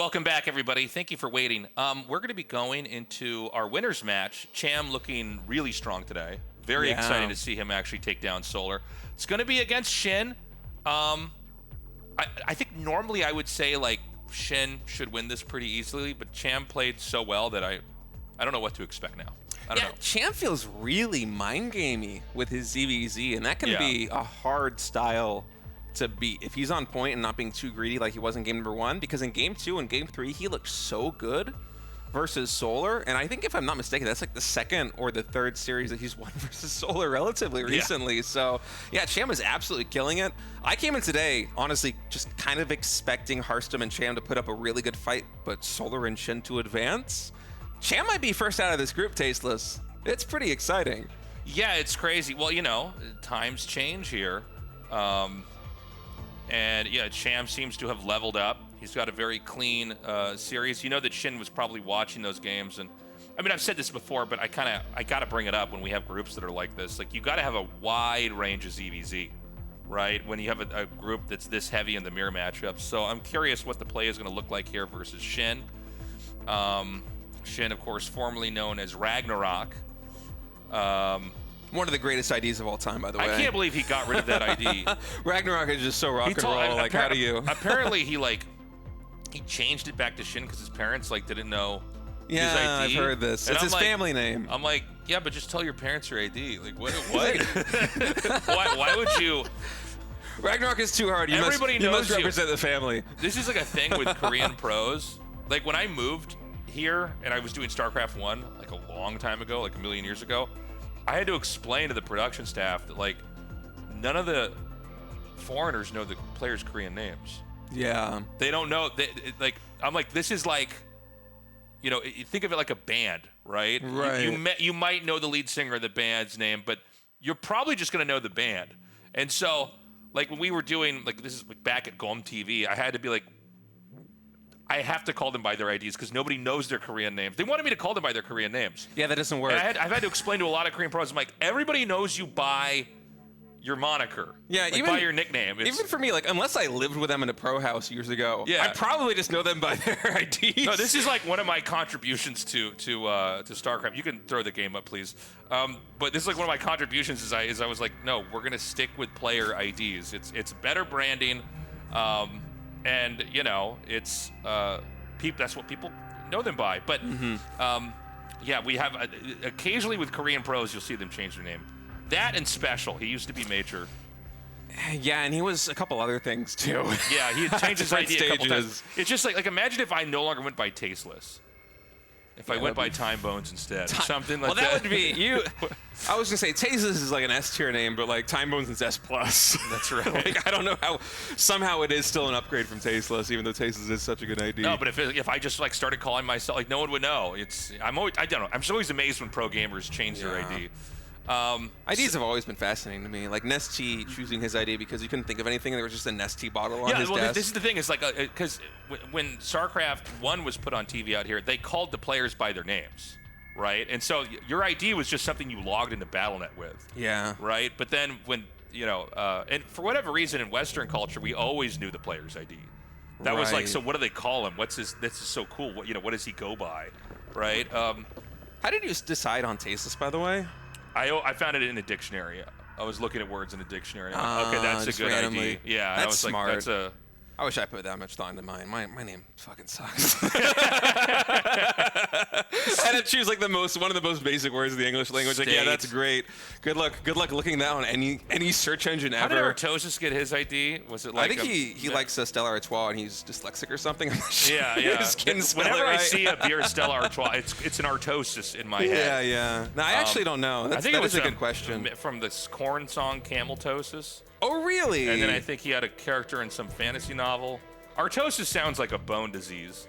Welcome back, everybody. Thank you for waiting. We're going to be going into our winners match. Cham looking really strong today. Very exciting to see him actually take down Solar. It's going to be against SHIN. I think normally I would say like SHIN should win this pretty easily, but Cham played so well that I don't know what to expect now. I don't know. Cham feels really mind gamey with his ZVZ, and that can be a hard style to beat if he's on point and not being too greedy like he was in game number 1, because in game 2 and game 3 he looked so good versus Solar, and I think if I'm not mistaken that's like the second or the third series that he's won versus Solar relatively recently. So yeah, Cham is absolutely killing it. I came in today honestly just kind of expecting Harstem and Cham to put up a really good fight, but Solar and SHIN to advance. Cham might be first out of this group, Tasteless. It's pretty exciting. Yeah, it's crazy. Well, you know, times change here. And yeah, Cham seems to have leveled up. He's got a very clean series. You know that SHIN was probably watching those games, and I mean I've said this before, but I got to bring it up when we have groups that are like this. Like you got to have a wide range of ZVZ, right? When you have a group that's this heavy in the mirror matchups. So I'm curious what the play is going to look like here versus SHIN. SHIN, of course, formerly known as Ragnarok. One of the greatest IDs of all time, by the way. I can't believe he got rid of that ID. Ragnarok is just so rock and roll. Like, how do you? Apparently, he changed it back to SHIN because his parents didn't know his ID. Yeah, I've heard this. And it's his family name. I'm like, yeah, but just tell your parents your ID. Like, what? Why would you? Ragnarok is too hard. You must represent the family. This is like a thing with Korean pros. Like when I moved here and I was doing StarCraft 1 like a long time ago, like a million years ago, I had to explain to the production staff that like none of the foreigners know the players' Korean names. Yeah. They don't know. I'm like, this is like, you know, you think of it like a band, right? Right. You might know the lead singer of the band's name, but you're probably just going to know the band. And so, like, when we were doing, like, this is like back at GOM TV, I had to be like, I have to call them by their IDs because nobody knows their Korean names. They wanted me to call them by their Korean names. Yeah, that doesn't work. And I've had to explain to a lot of Korean pros, I'm like, everybody knows you by your moniker. Yeah, like even by your nickname. Even for me, like, unless I lived with them in a pro house years ago, I probably just know them by their IDs. No, this is like one of my contributions to StarCraft. You can throw the game up, please. But this is like one of my contributions is I was like, no, we're gonna stick with player IDs. It's better branding, and you know, it's that's what people know them by. But yeah, we have occasionally with Korean pros, you'll see them change their name. That and Special. He used to be Major. Yeah, and he was a couple other things too. Yeah, he had changed his ID a couple times. It's just like imagine if I no longer went by Tasteless. If I went by Time Bones instead, something like that. Well, that would be you. I was gonna say Tasteless is like an S tier name, but like Time Bones is S+. That's right. Like, I don't know how. Somehow it is still an upgrade from Tasteless, even though Tasteless is such a good ID. No, but if I just like started calling myself, like no one would know. I don't know. I'm just always amazed when pro gamers change their ID. IDs have always been fascinating to me. Like Nesty choosing his ID because you couldn't think of anything. There was just a Nesty bottle on his desk. This is the thing. It's like because when StarCraft 1 was put on TV out here, they called the players by their names, right? And so your ID was just something you logged into BattleNet with. Yeah. Right. But then when you know, and for whatever reason in Western culture, we always knew the player's ID. That was like, so what do they call him? What's his? This is so cool. What what does he go by? Right. How did you decide on Tasteless, by the way? I found it in a dictionary. I was looking at words in a dictionary. I'm like, okay, that's a good randomly. ID. Yeah, that's smart. Like, that's a. I wish I put that much thought into mine. My name fucking sucks. I had to choose like one of the most basic words of the English language. Like, yeah, that's great. Good luck looking that on any search engine ever. How did Artosis get his ID? Was it like? I think he likes Stella Artois and he's dyslexic or something. I'm not sure. Yeah. Whenever I see a beer Stella Artois, it's an Artosis in my head. Yeah. No, I actually don't know. I think that was a good question. From this Korn song, Cameltosis. Oh, really? And then I think he had a character in some fantasy novel. Artosis sounds like a bone disease,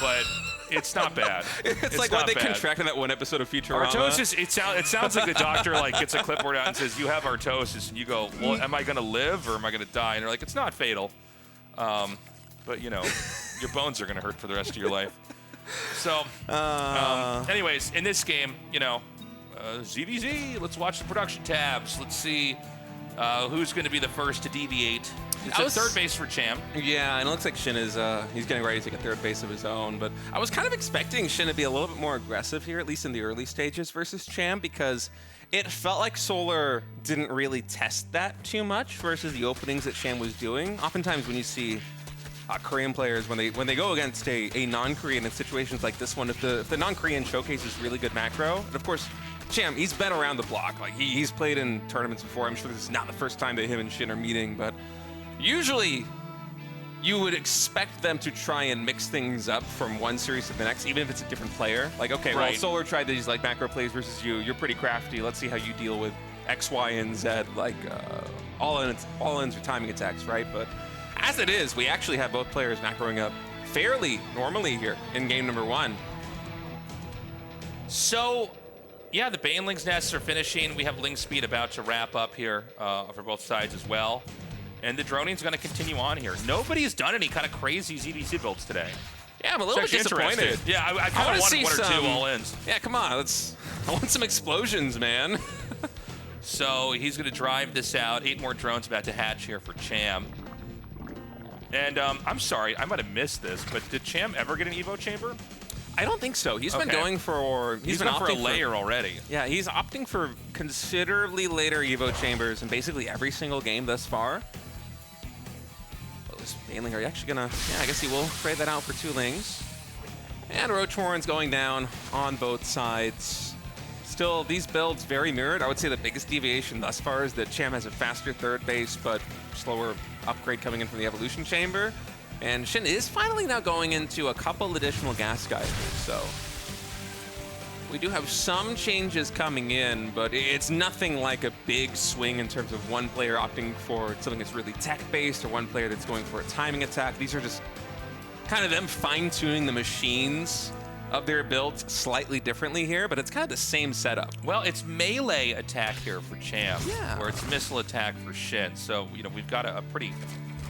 but it's not bad. It's like what they contract in that one episode of Futurama. Artosis, it sounds like the doctor gets a clipboard out and says, you have artosis, and you go, well, am I going to live or am I going to die? And they're like, it's not fatal, but you know, your bones are going to hurt for the rest of your life. So, anyways, in this game, you know, ZVZ, let's watch the production tabs. Let's see Who's going to be the first to deviate? It's a third base for Cham. Yeah, and it looks like SHIN is he's getting ready to take a third base of his own. But I was kind of expecting SHIN to be a little bit more aggressive here, at least in the early stages versus Cham, because it felt like Solar didn't really test that too much versus the openings that Cham was doing. Oftentimes when you see Korean players, when they go against a non-Korean in situations like this one, if the non-Korean showcases really good macro, and of course, Cham, he's been around the block. Like he's played in tournaments before. I'm sure this is not the first time that him and SHIN are meeting, but usually you would expect them to try and mix things up from one series to the next, even if it's a different player. Like, okay, well, Solar tried these like macro plays versus you. You're pretty crafty. Let's see how you deal with X, Y, and Z, like all-ins or timing attacks, right? But as it is, we actually have both players macroing up fairly normally here in game number 1. So, yeah, the Baneling's nests are finishing. We have Ling Speed about to wrap up here for both sides as well. And the droning's going to continue on here. Nobody's done any kind of crazy ZVZ builds today. Yeah, I'm a little bit disappointed. Yeah, I kind of want one or two all-ins. Yeah, come on. I want some explosions, man. So he's going to drive this out. 8 more drones about to hatch here for Cham. And I'm sorry, I might have missed this, but did Cham ever get an Evo chamber? I don't think so. He's been going for... He's been for a layer already. Yeah, he's opting for considerably later Evo chambers in basically every single game thus far. This Baneling, are you actually gonna... Yeah, I guess he will trade that out for 2 Lings. And Roach Warren's going down on both sides. Still, these builds very mirrored. I would say the biggest deviation thus far is that Cham has a faster third base, but slower upgrade coming in from the Evolution Chamber. And SHIN is finally now going into a couple additional gas geysers, so we do have some changes coming in, but it's nothing like a big swing in terms of one player opting for something that's really tech-based or one player that's going for a timing attack. These are just kind of them fine-tuning the machines of their builds slightly differently here, but it's kind of the same setup. Well, it's melee attack here for Cham, where it's missile attack for SHIN. So, you know, we've got a pretty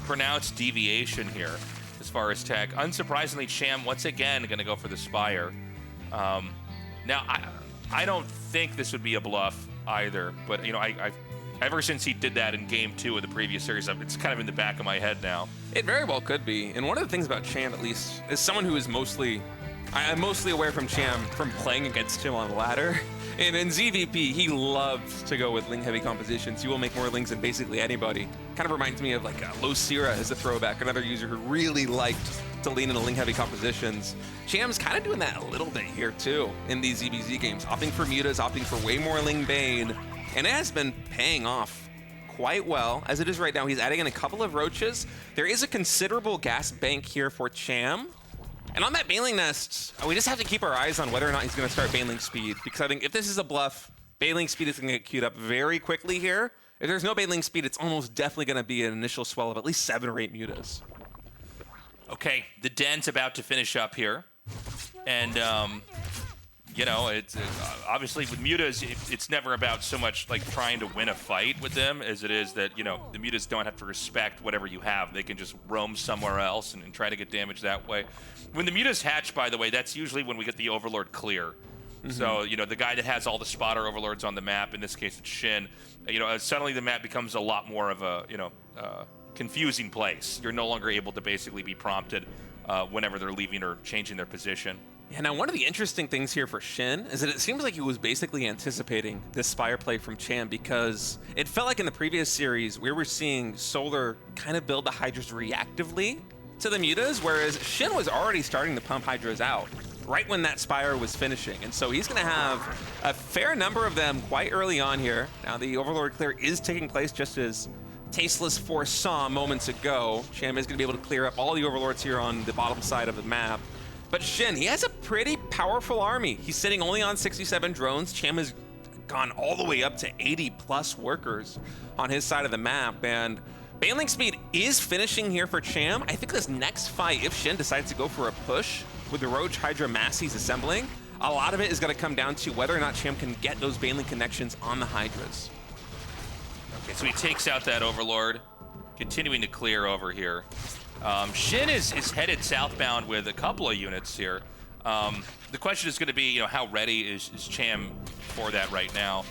pronounced deviation here as far as tech. Unsurprisingly, Cham once again going to go for the Spire. Now, I don't think this would be a bluff either, but, you know, ever since he did that in game 2 of the previous series, it's kind of in the back of my head now. It very well could be. And one of the things about Cham, at least, is someone who is I'm mostly aware from Cham from playing against him on the ladder. And in ZVP, he loves to go with Ling-heavy compositions. He will make more Lings than basically anybody. Kind of reminds me of like Losira as a throwback, another user who really liked to lean into Ling-heavy compositions. Cham's kind of doing that a little bit here too in these ZVZ games, opting for mutas, opting for way more Ling Bane, and it has been paying off quite well. As it is right now, he's adding in a couple of roaches. There is a considerable gas bank here for Cham. And on that Baneling nest, we just have to keep our eyes on whether or not he's going to start Baneling speed, because I think if this is a bluff, Baneling speed is going to get queued up very quickly here. If there's no Baneling speed, it's almost definitely going to be an initial swell of at least 7 or 8 mutas. Okay, the den's about to finish up here. And, you know, it's obviously with mutas, it's never about so much like trying to win a fight with them as it is that, you know, the mutas don't have to respect whatever you have. They can just roam somewhere else and try to get damage that way. When the mutas hatch, by the way, that's usually when we get the Overlord clear. So, you know, the guy that has all the spotter Overlords on the map, in this case it's SHIN, you know, suddenly the map becomes a lot more of a, you know, confusing place. You're no longer able to basically be prompted whenever they're leaving or changing their position. Yeah, now one of the interesting things here for SHIN is that it seems like he was basically anticipating this Spire play from Cham, because it felt like in the previous series we were seeing Solar kind of build the Hydras reactively to the mutas, whereas SHIN was already starting to pump Hydras out right when that Spire was finishing. And so he's going to have a fair number of them quite early on here. Now the Overlord clear is taking place just as Tasteless foresaw moments ago. Cham is going to be able to clear up all the Overlords here on the bottom side of the map. But SHIN, he has a pretty powerful army. He's sitting only on 67 drones. Cham has gone all the way up to 80 plus workers on his side of the map. And Baneling speed is finishing here for Cham. I think this next fight, if SHIN decides to go for a push with the Roach Hydra mass he's assembling, a lot of it is going to come down to whether or not Cham can get those Baneling connections on the Hydras. Okay, so he takes out that Overlord, continuing to clear over here. SHIN is headed southbound with a couple of units here. The question is going to be, you know, how ready is Cham for that right now?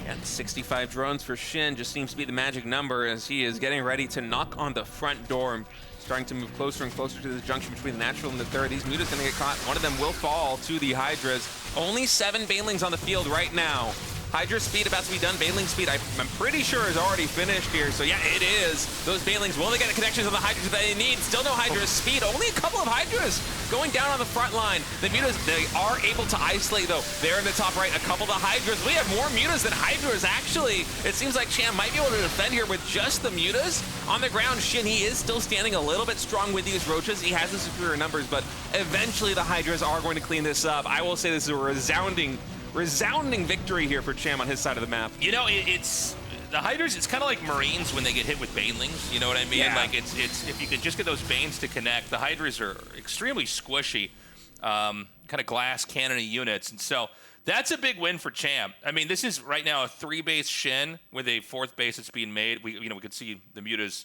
And 65 drones for SHIN just seems to be the magic number as he is getting ready to knock on the front door. Starting to move closer and closer to the junction between the natural and the third. These mutas gonna get caught. One of them will fall to the Hydras. Only 7 Banelings on the field right now. Hydra speed about to be done. Baneling speed, I'm pretty sure is already finished here. So yeah, it is. Those Banelings will they get the connections on the Hydras that they need. Still no Hydra speed. Only a couple of Hydras going down on the front line. The mutas, they are able to isolate though. There in the top right, a couple of the Hydras. We have more mutas than Hydras actually. It seems like Cham might be able to defend here with just the mutas. On the ground, SHIN, he is still standing a little bit strong with these roaches. He has the superior numbers, but eventually the Hydras are going to clean this up. I will say this is a resounding victory here for Cham on his side of the map. You know, it's the Hydras, it's kind of like Marines when they get hit with Banelings, you know what I mean? Yeah. Like, it's if you could just get those Banes to connect, the Hydras are extremely squishy, kind of glass cannon units, and so that's a big win for Cham. I mean, this is right now a 3-base SHIN with a 4th base that's being made. We could see the mutas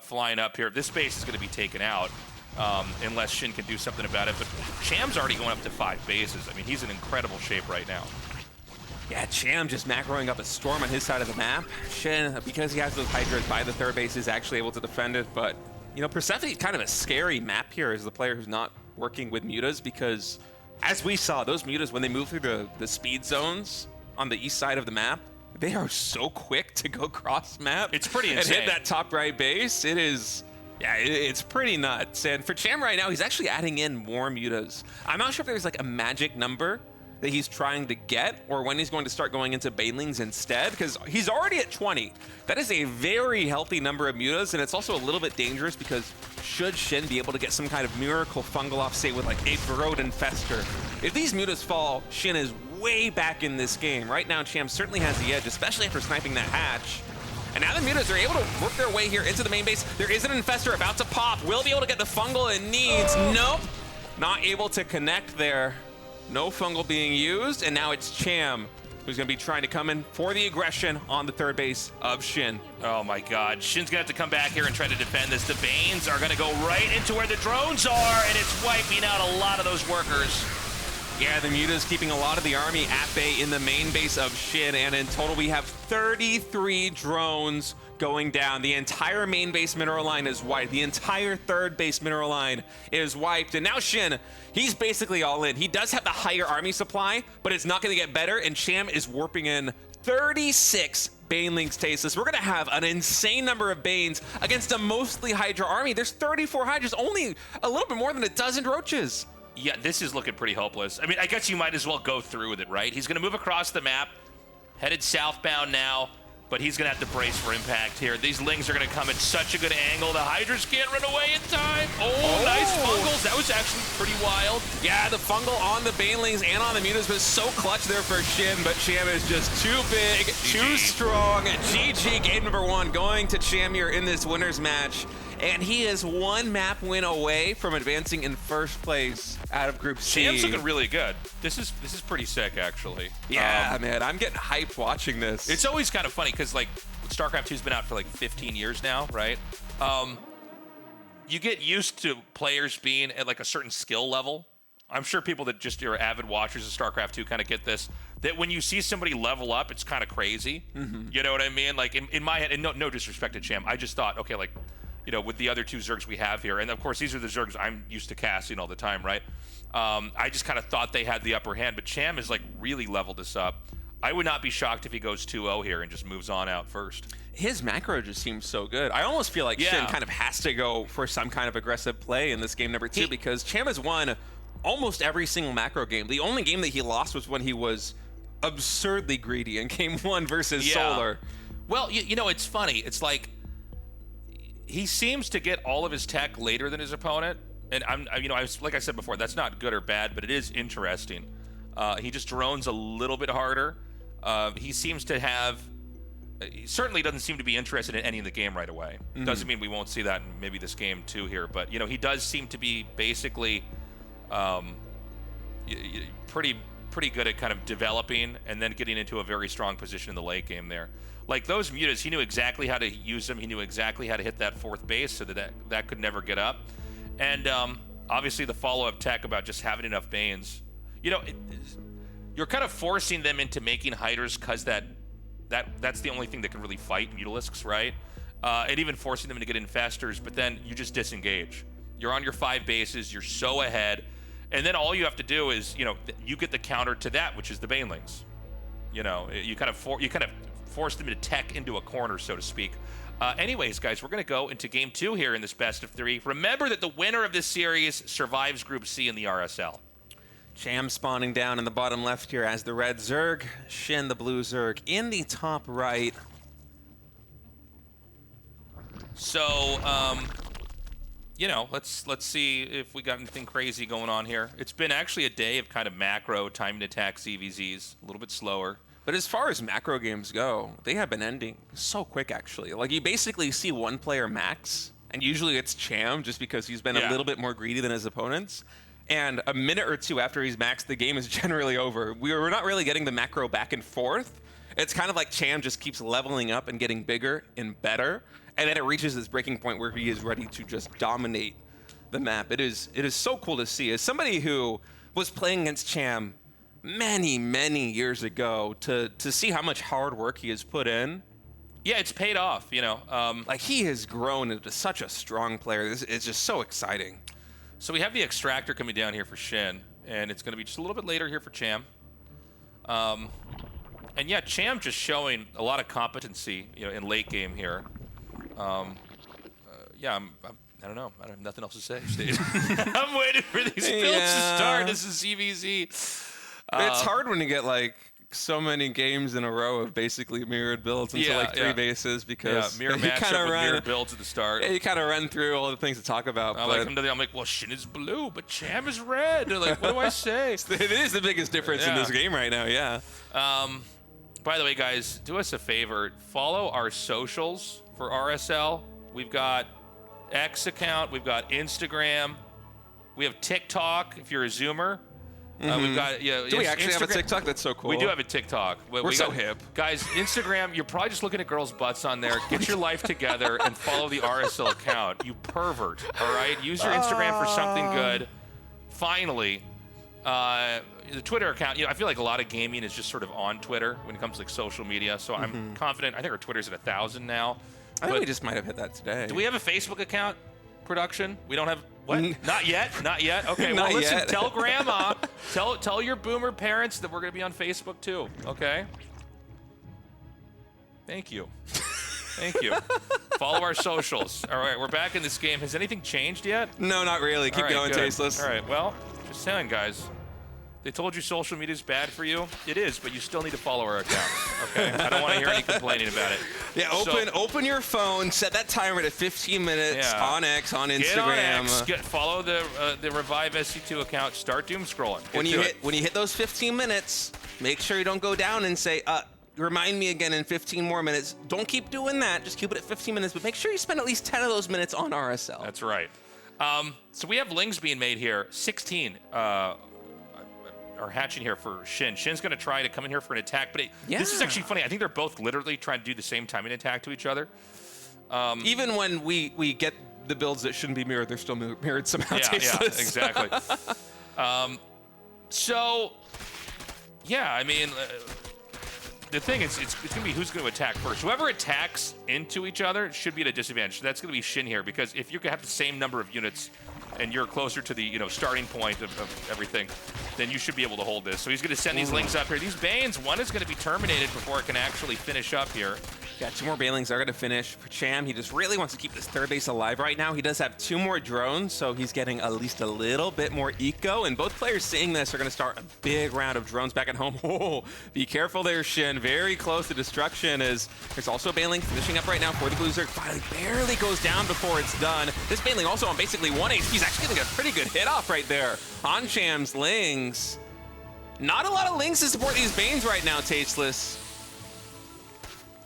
flying up here. This base is going to be taken out. Unless SHIN can do something about it. But Cham's already going up to 5 bases. I mean, he's in incredible shape right now. Yeah, Cham just macroing up a storm on his side of the map. SHIN, because he has those Hydras by the 3rd base, is actually able to defend it. But, you know, Persephone is kind of a scary map here as the player who's not working with mutas because, as we saw, those mutas, when they move through the speed zones on the east side of the map, they are so quick to go cross map. It's pretty insane. And hit that top right base. It is... Yeah, it's pretty nuts. And for Cham right now, he's actually adding in more mutas. I'm not sure if there's like a magic number that he's trying to get or when he's going to start going into Banelings instead, because he's already at 20. That is a very healthy number of mutas, and it's also a little bit dangerous because should SHIN be able to get some kind of miracle fungal off, say with like a Brood Infester, if these mutas fall, SHIN is way back in this game. Right now, Cham certainly has the edge, especially after sniping that hatch. And now the mutas are able to work their way here into the main base. There is an Infestor about to pop. Will be able to get the fungal it needs. Nope. Not able to connect there. No fungal being used. And now it's Cham who's going to be trying to come in for the aggression on the 3rd base of SHIN. Oh my god. SHIN's going to have to come back here and try to defend this. The Banes are going to go right into where the drones are, and it's wiping out a lot of those workers. Yeah, the mutas keeping a lot of the army at bay in the main base of SHIN, and in total we have 33 drones going down. The entire main base mineral line is wiped. The entire 3rd base mineral line is wiped, and now SHIN, he's basically all in. He does have the higher army supply, but it's not going to get better, and Cham is warping in 36 Banelings Tasteless. We're going to have an insane number of Banes against a mostly Hydra army. There's 34 Hydras, only a little bit more than a dozen roaches. Yeah, this is looking pretty hopeless. I mean, I guess you might as well go through with it, right? He's going to move across the map, headed southbound now, but he's going to have to brace for impact here. These Lings are going to come at such a good angle. The Hydras can't run away in time. Oh, nice fungals. That was actually pretty wild. Yeah, the fungal on the Banelings and on the mutas was so clutch there for SHIN, but Cham is just too big, too strong. GG, game number 1 going to Cham here in this winner's match. And he is 1 map win away from advancing in 1st place out of Group C. Cham's looking really good. This is pretty sick, actually. Yeah, man, I'm getting hyped watching this. It's always kind of funny because, like, StarCraft II's been out for like 15 years now, right? You get used to players being at like a certain skill level. I'm sure people that just are avid watchers of StarCraft II kind of get this. That when you see somebody level up, it's kind of crazy. Mm-hmm. You know what I mean? Like in my head, and no disrespect to Cham, I just thought, okay, like, you know, with the other 2 Zergs we have here, and of course these are the Zergs I'm used to casting all the time, right? I just kind of thought they had the upper hand, but Cham has like really leveled this up. I would not be shocked if he goes 2-0 here and just moves on out first. His macro just seems so good. I almost feel like SHIN kind of has to go for some kind of aggressive play in this game number 2 because Cham has won almost every single macro game. The only game that he lost was when he was absurdly greedy in game 1 versus Solar. Well, you know, it's funny. It's like he seems to get all of his tech later than his opponent, and like I said before, that's not good or bad, but it is interesting. He just drones a little bit harder. He seems to have. He certainly doesn't seem to be interested in any of the game right away. Mm-hmm. Doesn't mean we won't see that in maybe this game too here, but you know, he does seem to be basically pretty good at kind of developing and then getting into a very strong position in the late game there. Like those mutas, he knew exactly how to use them. He knew exactly how to hit that 4th base so that could never get up. And obviously the follow-up tech about just having enough Banes. You know, you're kind of forcing them into making Hydras because that that's the only thing that can really fight Mutalisks, right? And even forcing them to get infestors, but then you just disengage. You're on your 5 bases, you're so ahead, and then all you have to do is, you get the counter to that, which is the Banelings. You kind of force them to tech into a corner, so to speak. Anyways, guys, we're going to go into Game 2 here in this best of 3. Remember that the winner of this series survives Group C in the RSL. Cham spawning down in the bottom left here as the red Zerg, SHIN the blue Zerg in the top right. So, let's see if we got anything crazy going on here. It's been actually a day of kind of macro timed attack ZVZs, a little bit slower. But as far as macro games go, they have been ending so quick, actually. Like, you basically see one player max, and usually it's Cham, just because he's been a little bit more greedy than his opponents. And a minute or two after he's maxed, the game is generally over. We're not really getting the macro back and forth. It's kind of like Cham just keeps leveling up and getting bigger and better, and then it reaches this breaking point where he is ready to just dominate the map. It is so cool to see. As somebody who was playing against Cham many years ago, to see how much hard work he has put in. Yeah, it's paid off, Like, he has grown into such a strong player. It's just so exciting. So we have the extractor coming down here for SHIN, and it's going to be just a little bit later here for Cham. And yeah, Cham just showing a lot of competency, in late game here. Yeah, I don't know. I have nothing else to say, Steve. I'm waiting for these builds to start. This is CVZ. It's hard when you get like so many games in a row of basically mirrored builds into like 3 bases, because mirror matchup with mirrored builds at the start. Yeah, you kind of run through all the things to talk about. I'm like, well, SHIN is blue, but Cham is red. They're like, what do I say? It is the biggest difference in this game right now. Yeah. By the way, guys, do us a favor. Follow our socials for RSL. We've got X account. We've got Instagram. We have TikTok if you're a Zoomer. We've got Do we actually have a TikTok? That's so cool. We do have a TikTok. We're so hip. Guys, Instagram, you're probably just looking at girls' butts on there. Get your life together and follow the RSL account. You pervert, all right? Use your Instagram for something good. Finally, the Twitter account, I feel like a lot of gaming is just sort of on Twitter when it comes to like social media, so I'm confident. I think our Twitter's at 1,000 now. I think we just might have hit that today. Do we have a Facebook account, production? We don't have... What? Not yet? Not yet? Okay, well, Not listen, yet. tell Grandma, tell your boomer parents that we're going to be on Facebook too, okay? Thank you. Thank you. Follow our socials. All right, we're back in this game. Has anything changed yet? No, not really. Keep going, good. Tasteless. All right, well, just saying, guys. They told you social media is bad for you. It is, but you still need to follow our accounts, okay? I don't want to hear any complaining about it. Yeah, open your phone, set that timer to 15 minutes on X, on Instagram. Get on X, follow the Revive SC2 account, start doom scrolling. When you hit those 15 minutes, make sure you don't go down and say, remind me again in 15 more minutes. Don't keep doing that. Just keep it at 15 minutes, but make sure you spend at least 10 of those minutes on RSL. That's right. So we have lings being made here. 16 are hatching here for SHIN. SHIN's going to try to come in here for an attack, but this is actually funny. I think they're both literally trying to do the same timing attack to each other. Even when we get the builds that shouldn't be mirrored, they're still mirrored somehow. Yeah, exactly. So, yeah, I mean, the thing is, it's going to be who's going to attack first. Whoever attacks into each other should be at a disadvantage. That's going to be SHIN here, because if you have the same number of units and you're closer to the starting point of everything, then you should be able to hold this. So he's going to send these lings up here. These Banes, one is going to be terminated before it can actually finish up here. Got 2 more Banelings are going to finish. For Cham, he just really wants to keep this third base alive right now. He does have 2 more drones, so he's getting at least a little bit more eco. And both players seeing this are going to start a big round of drones back at home. Oh, be careful there, SHIN. Very close to destruction. As there's also a Baneling finishing up right now for the Blue Zerg. Finally barely goes down before it's done. This Baneling also on basically 1 HP. He's actually getting a pretty good hit off right there on Cham's lings. Not a lot of lings to support these Banes right now, Tasteless.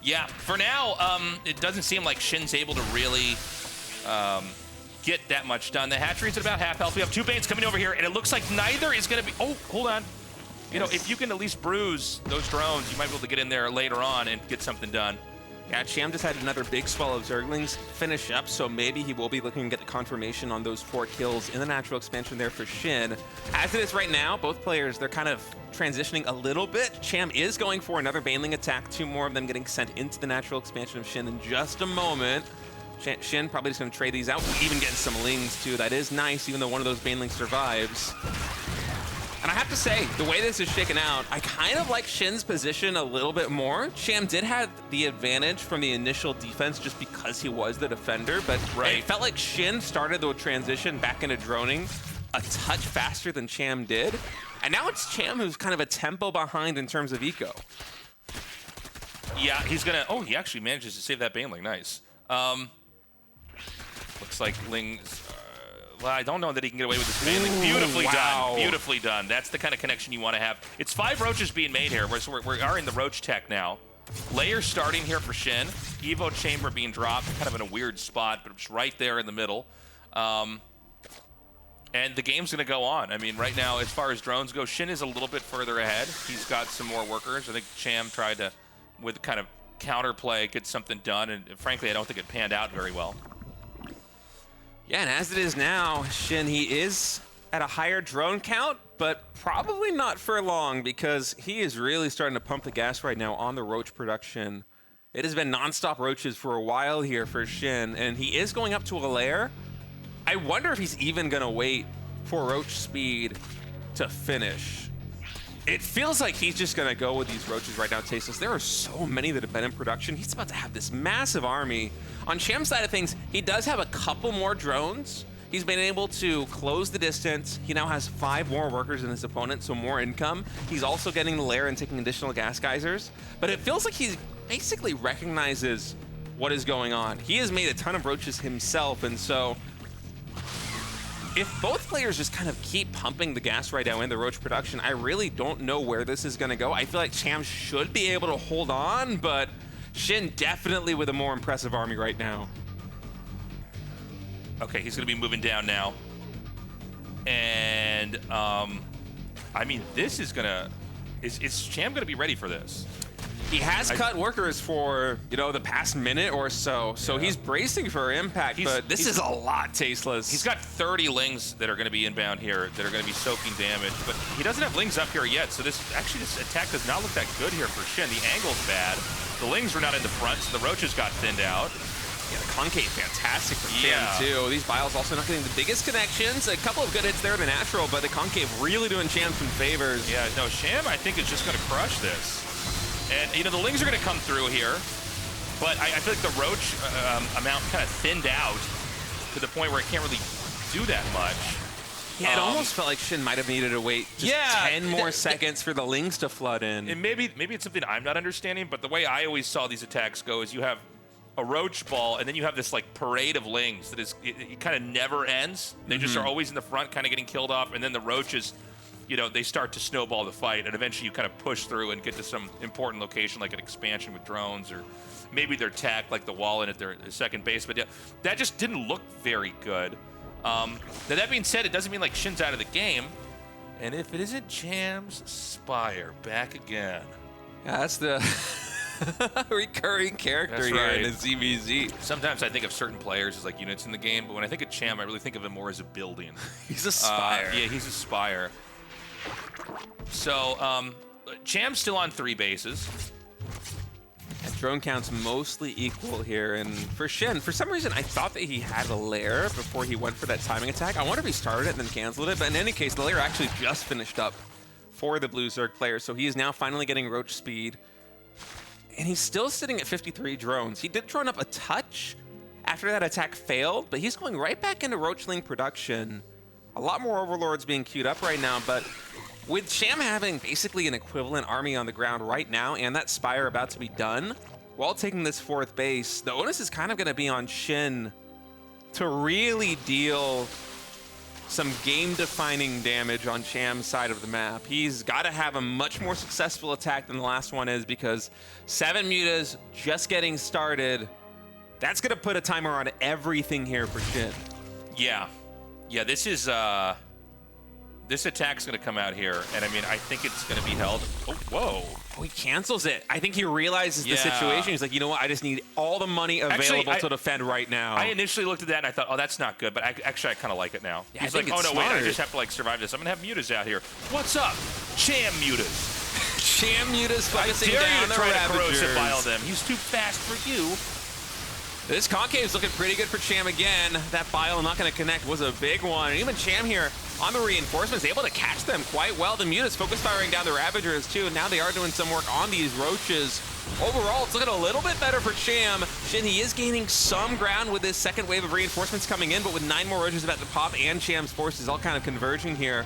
Yeah, for now, it doesn't seem like SHIN's able to really get that much done. The hatchery's at about half health. We have 2 Banes coming over here, and it looks like neither is going to be... Oh, hold on. If you can at least bruise those drones, you might be able to get in there later on and get something done. Yeah, Cham just had another big swell of Zerglings finish up, so maybe he will be looking to get the confirmation on those 4 kills in the natural expansion there for SHIN. As it is right now, both players, they're kind of transitioning a little bit. Cham is going for another Baneling attack, 2 more of them getting sent into the natural expansion of SHIN in just a moment. SHIN probably just going to trade these out, even getting some Lings too. That is nice, even though one of those Banelings survives. And I have to say, the way this is shaken out, I kind of like SHIN's position a little bit more. Cham did have the advantage from the initial defense just because he was the defender, but it felt like SHIN started the transition back into droning a touch faster than Cham did. And now it's Cham who's kind of a tempo behind in terms of eco. Yeah, he's gonna, oh, he actually manages to save that Baneling, nice. Looks like Ling's, well, I don't know that he can get away with this Baneling. Beautifully done, beautifully done. That's the kind of connection you want to have. It's 5 roaches being made here. We are in the roach tech now. Layer starting here for SHIN. Evo chamber being dropped, kind of in a weird spot, but it's right there in the middle. And the game's going to go on. I mean, right now, as far as drones go, SHIN is a little bit further ahead. He's got some more workers. I think Cham tried to, with kind of counterplay, get something done, and frankly, I don't think it panned out very well. Yeah, and as it is now, SHIN, he is at a higher drone count, but probably not for long because he is really starting to pump the gas right now on the roach production. It has been nonstop roaches for a while here for SHIN, and he is going up to a lair. I wonder if he's even going to wait for roach speed to finish. It feels like he's just going to go with these roaches right now, Tasteless. There are so many that have been in production. He's about to have this massive army. On Cham's side of things, he does have a couple more drones. He's been able to close the distance. He now has 5 more workers than his opponent, so more income. He's also getting the lair and taking additional gas geysers. But it feels like he basically recognizes what is going on. He has made a ton of roaches himself, and so if both players just kind of keep pumping the gas right now in the roach production, I really don't know where this is going to go. I feel like Cham should be able to hold on, but SHIN definitely with a more impressive army right now. Okay, he's going to be moving down now. And, I mean, this is going to... Is Cham going to be ready for this? He has cut workers for, you know, the past minute or so, so he's bracing for impact, but this is a lot, Tasteless. He's got 30 Lings that are going to be inbound here that are going to be soaking damage, but he doesn't have Lings up here yet, so this attack does not look that good here for SHIN. The angle's bad. The Lings were not in the front, so the roaches got thinned out. Yeah, the concave fantastic for Cham too. These Biles also not getting the biggest connections. A couple of good hits there in the natural, but the concave really doing Cham some favors. Yeah, no, Cham I think is just going to crush this. And, you know, the Lings are going to come through here, but I feel like the roach amount kind of thinned out to the point where it can't really do that much. Yeah, it almost felt like SHIN might have needed to wait just 10 more seconds for the Lings to flood in. And maybe it's something I'm not understanding, but the way I always saw these attacks go is you have a roach ball, and then you have this like parade of Lings that is it kind of never ends. They just are always in the front, kind of getting killed off, and then the roaches, you know, they start to snowball the fight, and eventually you kind of push through and get to some important location like an expansion with drones, or maybe they're tacked like the wall in at their second base. But yeah, that just didn't look very good. Now that being said, it doesn't mean like SHIN's out of the game. And if it isn't Cham's Spire back again. Yeah, that's the recurring character here in the ZVZ. Sometimes I think of certain players as like units in the game, but when I think of Cham, I really think of him more as a building. He's a Spire. Yeah, he's a Spire. So, Cham's still on 3 bases. And drone count's mostly equal here, and for SHIN, for some reason, I thought that he had a lair before he went for that timing attack. I wonder if he started it and then canceled it, but in any case, the lair actually just finished up for the Blue Zerg player, so he is now finally getting roach speed. And he's still sitting at 53 drones. He did drone up a touch after that attack failed, but he's going right back into Roachling production. A lot more Overlords being queued up right now, but with Cham having basically an equivalent army on the ground right now and that Spire about to be done, while taking this 4th base, the onus is kind of going to be on SHIN to really deal some game-defining damage on Cham's side of the map. He's got to have a much more successful attack than the last one is, because 7 mutas just getting started, that's going to put a timer on everything here for SHIN. Yeah, this is This attack's going to come out here, and I mean, I think it's going to be held. Oh, whoa. Oh, he cancels it. I think he realizes the Yeah. situation. He's like, you know what? I just need all the money available to defend right now. I initially looked at that and I thought, oh, that's not good, but actually I kind of like it now. Yeah, He's I like, think oh, it's no, wait, I smart. just have to, like, survive this. I'm going to have Mutas out here. What's up? Cham Mutas. Cham Mutas focusing Dare down you to the try to Ravagers. corrosive bile them. He's too fast for you. This Concave's looking pretty good for Cham again. That bile not going to connect was a big one. And even Cham here on the reinforcements, able to catch them quite well. The Mutas focus firing down the Ravagers too. Now they are doing some work on these Roaches. Overall, it's looking a little bit better for Cham. SHIN, he is gaining some ground with this second wave of reinforcements coming in, but with 9 more Roaches about to pop and Cham's forces all kind of converging here.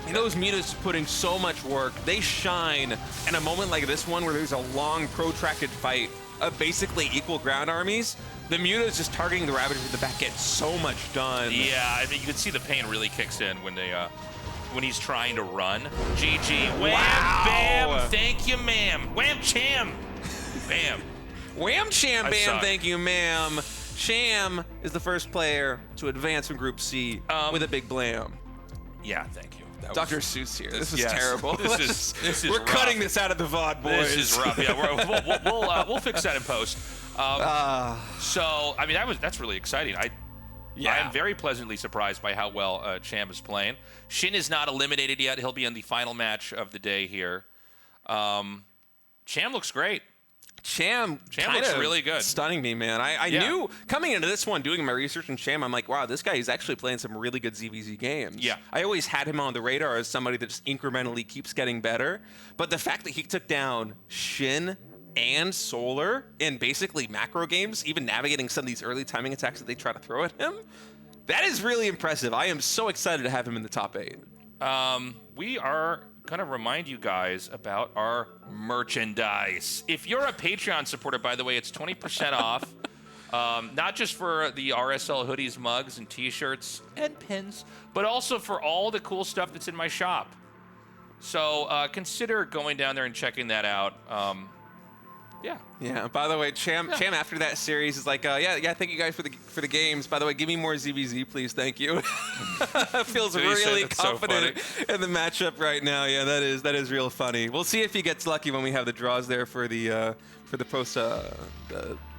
And those Mutas putting so much work. They shine in a moment like this one where there's a long, protracted fight of basically equal ground armies. The Mutas just targeting the Ravagers at the back get so much done. Yeah, I mean, you can see the pain really kicks in when they, when he's trying to run. GG. Wham, Wow. bam, thank you, ma'am. Wham, Cham. Bam. Wham, Cham, I bam, suck. thank you, ma'am. Cham is the first player to advance from Group C with a big blam. Yeah, thank you. That Dr. was- Seuss here. This is yes. terrible. This is We're rough. cutting this out of the VOD, boys. This is rough. Yeah, we'll fix that in post. So, I mean, that's really exciting. I am very pleasantly surprised by how well Cham is playing. SHIN is not eliminated yet. He'll be in the final match of the day here. Cham looks great. Cham looks really good. Stunning me, man. I Yeah. knew coming into this one, doing my research on Cham, I'm like, wow, this guy is actually playing some really good ZVZ games. Yeah. I always had him on the radar as somebody that just incrementally keeps getting better. But the fact that he took down SHIN and Solar in basically macro games, even navigating some of these early timing attacks that they try to throw at him, that is really impressive. I am so excited to have him in the top 8. We are going to remind you guys about our merchandise. If you're a Patreon supporter, by the way, it's 20% off. Not just for the RSL hoodies, mugs, and t-shirts, and pins, but also for all the cool stuff that's in my shop. So consider going down there and checking that out. Yeah. By the way, Cham after that series is like, yeah. Thank you guys for the games. By the way, give me more ZVZ, please. Thank you. Feels Did he say really that's so confident in the matchup right now. Yeah, that is real funny. We'll see if he gets lucky when we have the draws there for the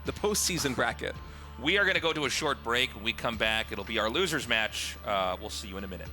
postseason bracket. We are going to go to a short break. When we come back, it'll be our losers match. We'll see you in a minute.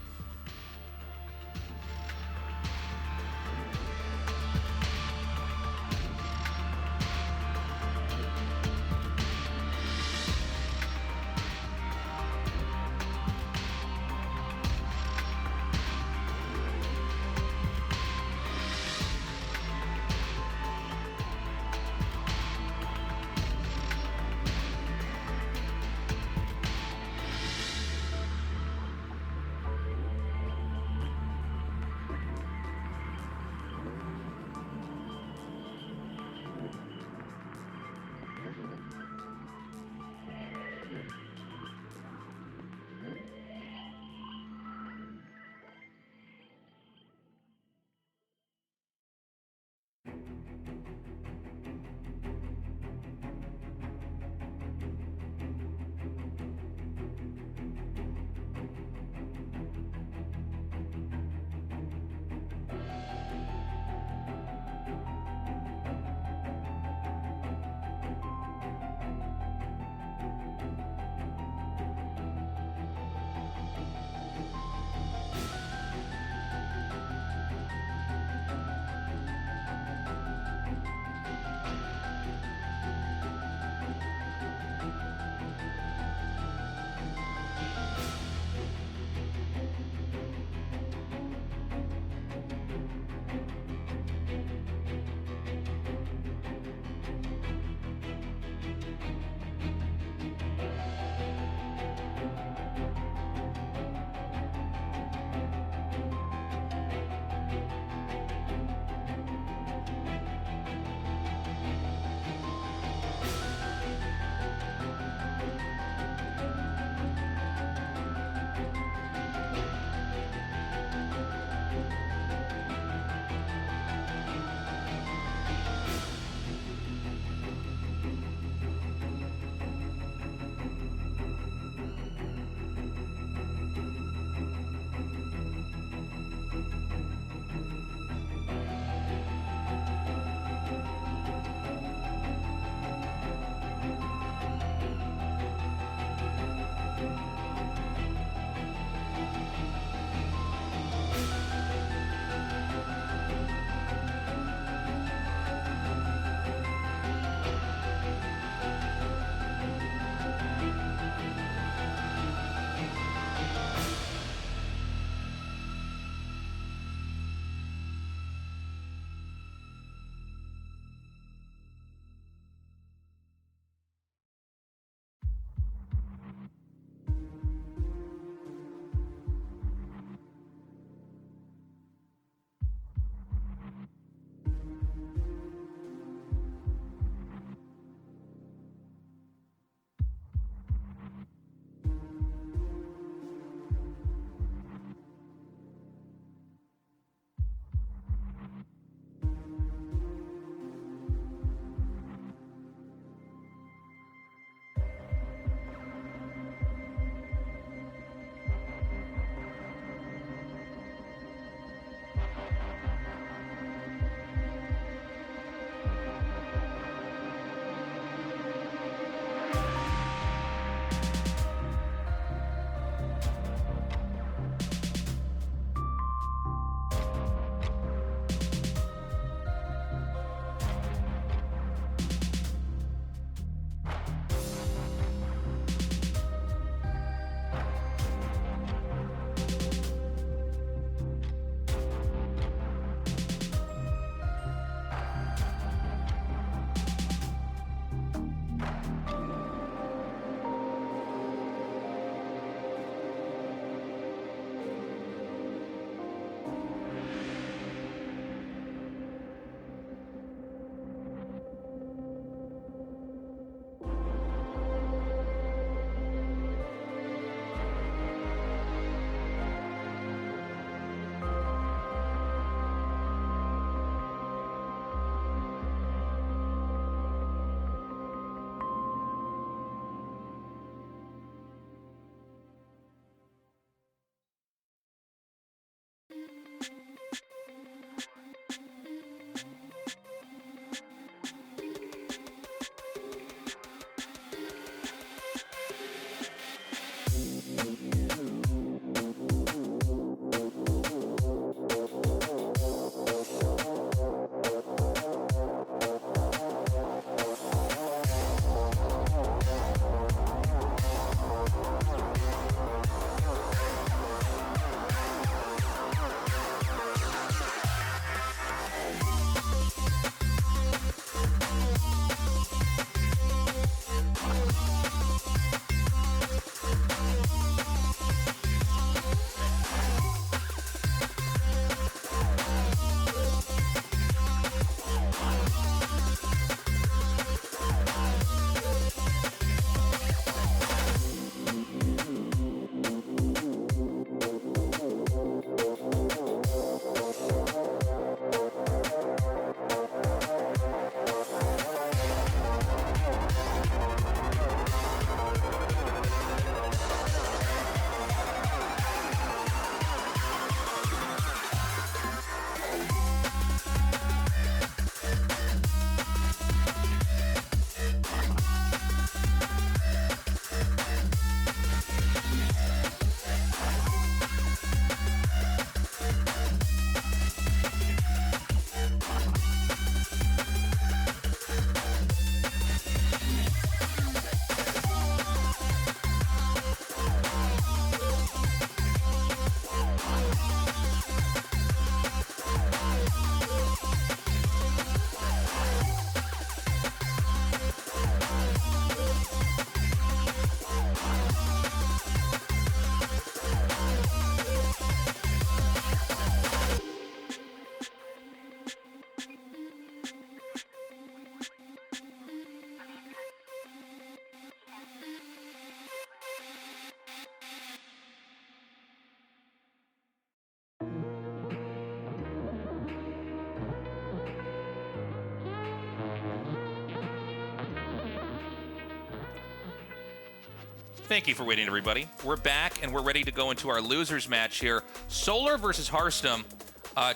Thank you for waiting, everybody. We're back, and we're ready to go into our losers match here. Solar versus Harstem.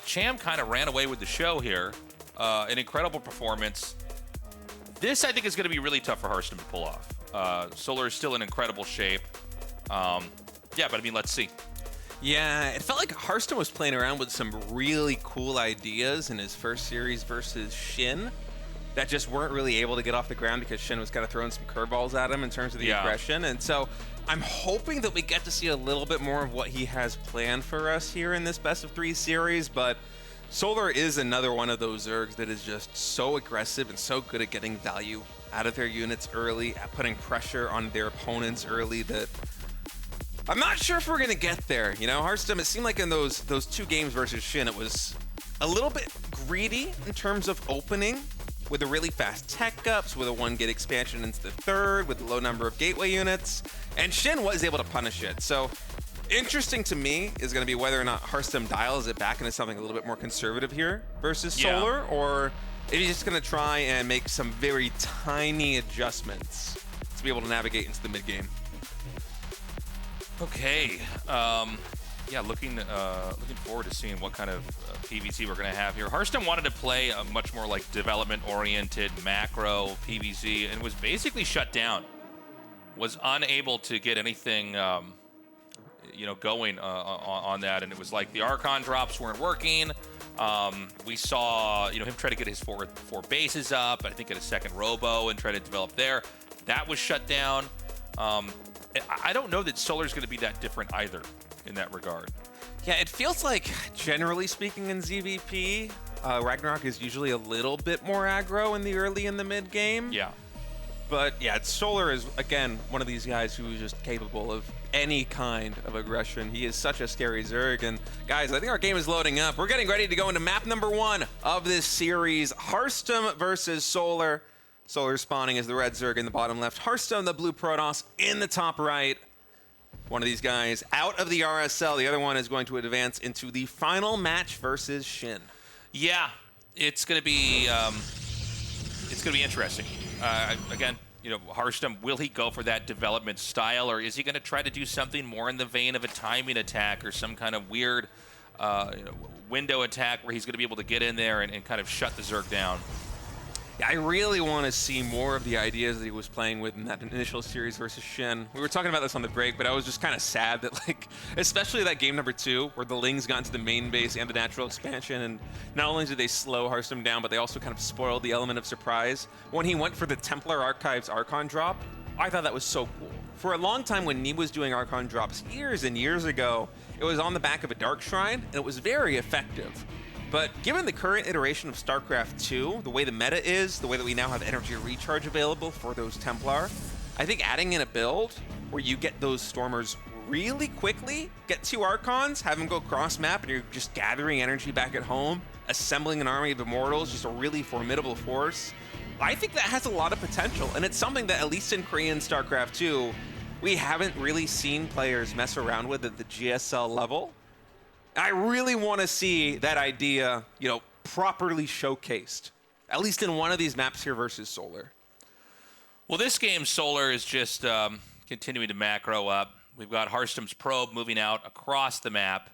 Cham kind of ran away with the show here. An incredible performance. This, I think, is going to be really tough for Harstem to pull off. Solar is still in incredible shape. Yeah, but I mean, let's see. Yeah, it felt like Harstem was playing around with some really cool ideas in his first series versus SHIN that just weren't really able to get off the ground because SHIN was kind of throwing some curveballs at him in terms of the aggression. And so I'm hoping that we get to see a little bit more of what he has planned for us here in this best of 3 series. But Solar is another one of those Zergs that is just so aggressive and so good at getting value out of their units early, at putting pressure on their opponents early, that I'm not sure if we're going to get there. You know, Harstem, it seemed like in those 2 games versus SHIN, it was a little bit greedy in terms of opening with the really fast tech ups, with a 1-gate expansion into the 3rd, with the low number of gateway units, and SHIN was able to punish it. So interesting to me is going to be whether or not Harstem dials it back into something a little bit more conservative here versus Solar, or if he's just going to try and make some very tiny adjustments to be able to navigate into the mid game. Okay. Yeah, looking forward to seeing what kind of PvZ we're going to have here. Harstem wanted to play a much more like development-oriented macro PvZ and was basically shut down. Was unable to get anything, going on that, and it was like the Archon drops weren't working. We saw, him try to get his four bases up, I think get a second robo and try to develop there. That was shut down. I don't know that Solar's going to be that different either in that regard. Yeah, it feels like, generally speaking in ZVP, Ragnarok is usually a little bit more aggro in the early and the mid game. Yeah. But yeah, Solar is, again, one of these guys who is just capable of any kind of aggression. He is such a scary Zerg. And guys, I think our game is loading up. We're getting ready to go into map number 1 of this series. Harstem versus Solar. Solar spawning as the red Zerg in the bottom left. Harstem, the blue Protoss, in the top right. One of these guys out of the RSL. The other one is going to advance into the final match versus SHIN. Yeah, it's going to be interesting. Again, Harstem, will he go for that development style, or is he going to try to do something more in the vein of a timing attack or some kind of weird window attack where he's going to be able to get in there and kind of shut the Zerg down? Yeah, I really want to see more of the ideas that he was playing with in that initial series versus SHIN. We were talking about this on the break, but I was just kind of sad that, especially that game number 2, where the Lings got into the main base and the natural expansion, and not only did they slow Harstem down, but they also kind of spoiled the element of surprise. When he went for the Templar Archives Archon drop, I thought that was so cool. For a long time when Nee was doing Archon drops years and years ago, it was on the back of a Dark Shrine, and it was very effective. But given the current iteration of StarCraft II, the way the meta is, the way that we now have energy recharge available for those Templar, I think adding in a build where you get those Stormers really quickly, get 2 Archons, have them go cross-map, and you're just gathering energy back at home, assembling an army of Immortals, just a really formidable force. I think that has a lot of potential, and it's something that, at least in Korean StarCraft II, we haven't really seen players mess around with at the GSL level. I really want to see that idea, properly showcased, at least in one of these maps here versus Solar. Well, this game, Solar is just continuing to macro up. We've got Harstem's probe moving out across the map.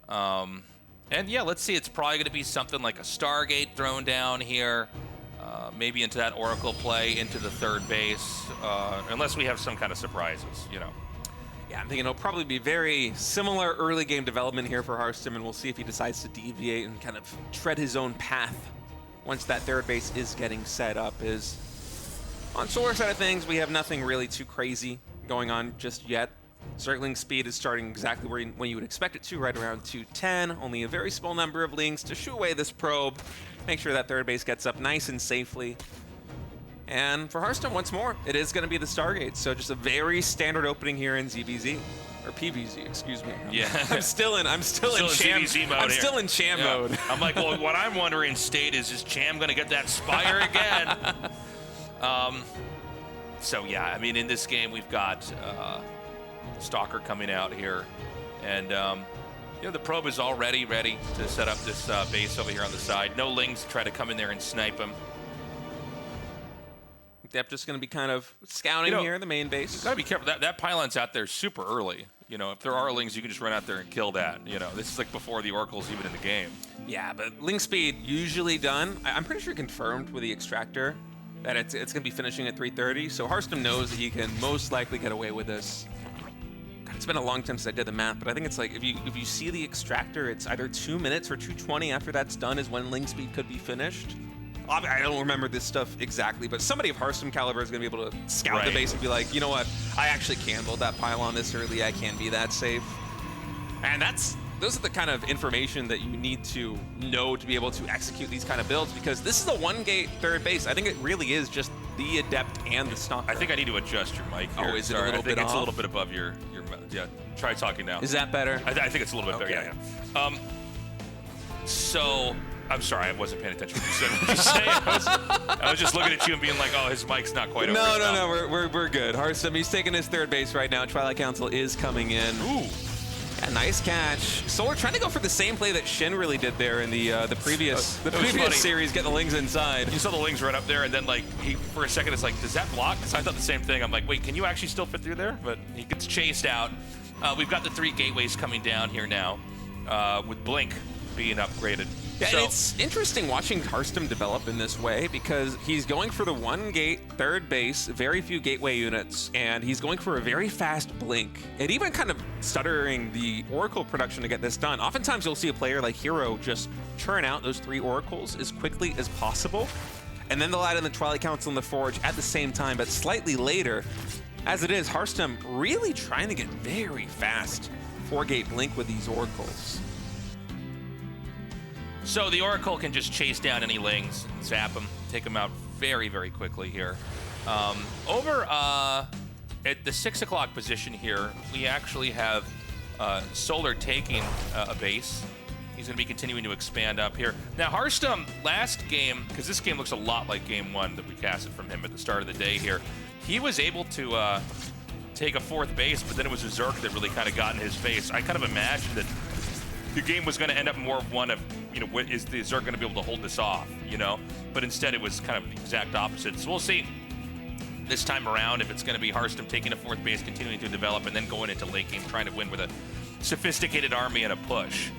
And yeah, let's see. It's probably going to be something like a Stargate thrown down here, maybe into that Oracle play, into the 3rd base, unless we have some kind of surprises, Yeah, I'm thinking it'll probably be very similar early game development here for Harstem, and we'll see if he decides to deviate and kind of tread his own path once that 3rd base is getting set up. On Solar side of things, we have nothing really too crazy going on just yet. Circling speed is starting exactly when you would expect it to, right around 210. Only a very small number of links to shoo away this probe, make sure that 3rd base gets up nice and safely. And for Harstem, once more, it is going to be the Stargate. So just a very standard opening here in ZVZ. Or PVZ, excuse me. Yeah. I'm still in Cham. ZVZ mode I'm here. still in Cham mode. I'm like, well, what I'm wondering, State, is Cham going to get that Spire again? So yeah, I mean, in this game, we've got Stalker coming out here. And, the probe is already ready to set up this base over here on the side. No Lings to try to come in there and snipe him. Yep, just going to be kind of scouting here in the main base. Gotta be careful. That pylon's out there super early. You know, if there are lings, you can just run out there and kill that. You know, this is like before the Oracle's even in the game. Yeah, but link speed usually done. I'm pretty sure confirmed with the extractor that it's going to be finishing at 3:30. So Harstem knows that he can most likely get away with this. God, it's been a long time since I did the math, but I think it's like if you see the extractor, it's either 2 minutes or 2:20 after that's done is when link speed could be finished. I don't remember this stuff exactly, but somebody of Harstem caliber is going to be able to scout the base and be like, you know what, I actually can build that pylon this early. I can be that safe. And those are the kind of information that you need to know to be able to execute these kind of builds, because this is a one-gate third base. I think it really is just the Adept and the Stalker. I think I need to adjust your mic here. Oh, is it a little bit off? It's a little bit above your yeah. Try talking now. Is that better? I think it's a little bit better, yeah. So, I'm sorry, I wasn't paying attention to what you said. I was just looking at you and being like, oh, his mic's not quite over. No, we're good. Harstem, he's taking his third base right now. Twilight Council is coming in. Ooh. Yeah, nice catch. Solar trying to go for the same play that Shin really did there in the previous series, get the lings inside. You saw the lings right up there, and then like for a second, it's like, does that block? So I thought the same thing. I'm like, wait, can you actually still fit through there? But he gets chased out. We've got the 3 gateways coming down here now, with Blink being upgraded. Yeah, and it's interesting watching Harstem develop in this way, because he's going for the 1-gate third base, very few gateway units, and he's going for a very fast blink, and even kind of stuttering the Oracle production to get this done. Oftentimes you'll see a player like Hero just churn out those 3 Oracles as quickly as possible, and then they'll add in the Twilight Council and the Forge at the same time, but slightly later. As it is, Harstem really trying to get very fast 4-gate blink with these Oracles. So the Oracle can just chase down any lings, zap them, take them out very, very quickly here. Over at the 6 o'clock position here, we actually have Solar taking a base. He's going to be continuing to expand up here. Now, Harstem, last game, because this game looks a lot like game 1 that we casted from him at the start of the day here, he was able to take a 4th base, but then it was a Zerk that really kind of got in his face. I kind of imagined that the game was going to end up more of one of, you know, is the Zerk going to be able to hold this off, you know? But instead it was kind of the exact opposite. So we'll see this time around if it's going to be Harstem taking a 4th base, continuing to develop, and then going into late game trying to win with a sophisticated army and a push.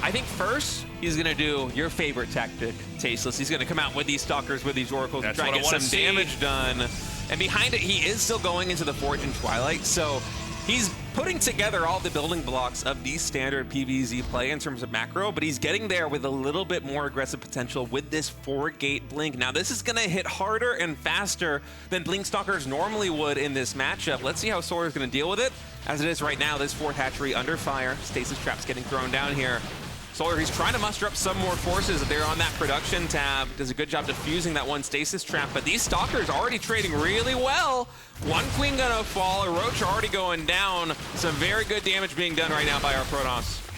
I think first he's going to do your favorite tactic, Tasteless. He's going to come out with these Stalkers, with these Oracles, and try and get some damage done. And behind it, he is still going into the Forge and Twilight, so he's putting together all the building blocks of the standard PvZ play in terms of macro, but he's getting there with a little bit more aggressive potential with this 4-gate blink. Now, this is going to hit harder and faster than Blink Stalkers normally would in this matchup. Let's see how Solar is going to deal with it. As it is right now, this 4th hatchery under fire. Stasis traps getting thrown down here. Solar, he's trying to muster up some more forces. They're on that production tab. Does a good job defusing that one stasis trap, but these Stalkers already trading really well. 1 queen gonna fall, a Roach already going down. Some very good damage being done right now by our Protoss.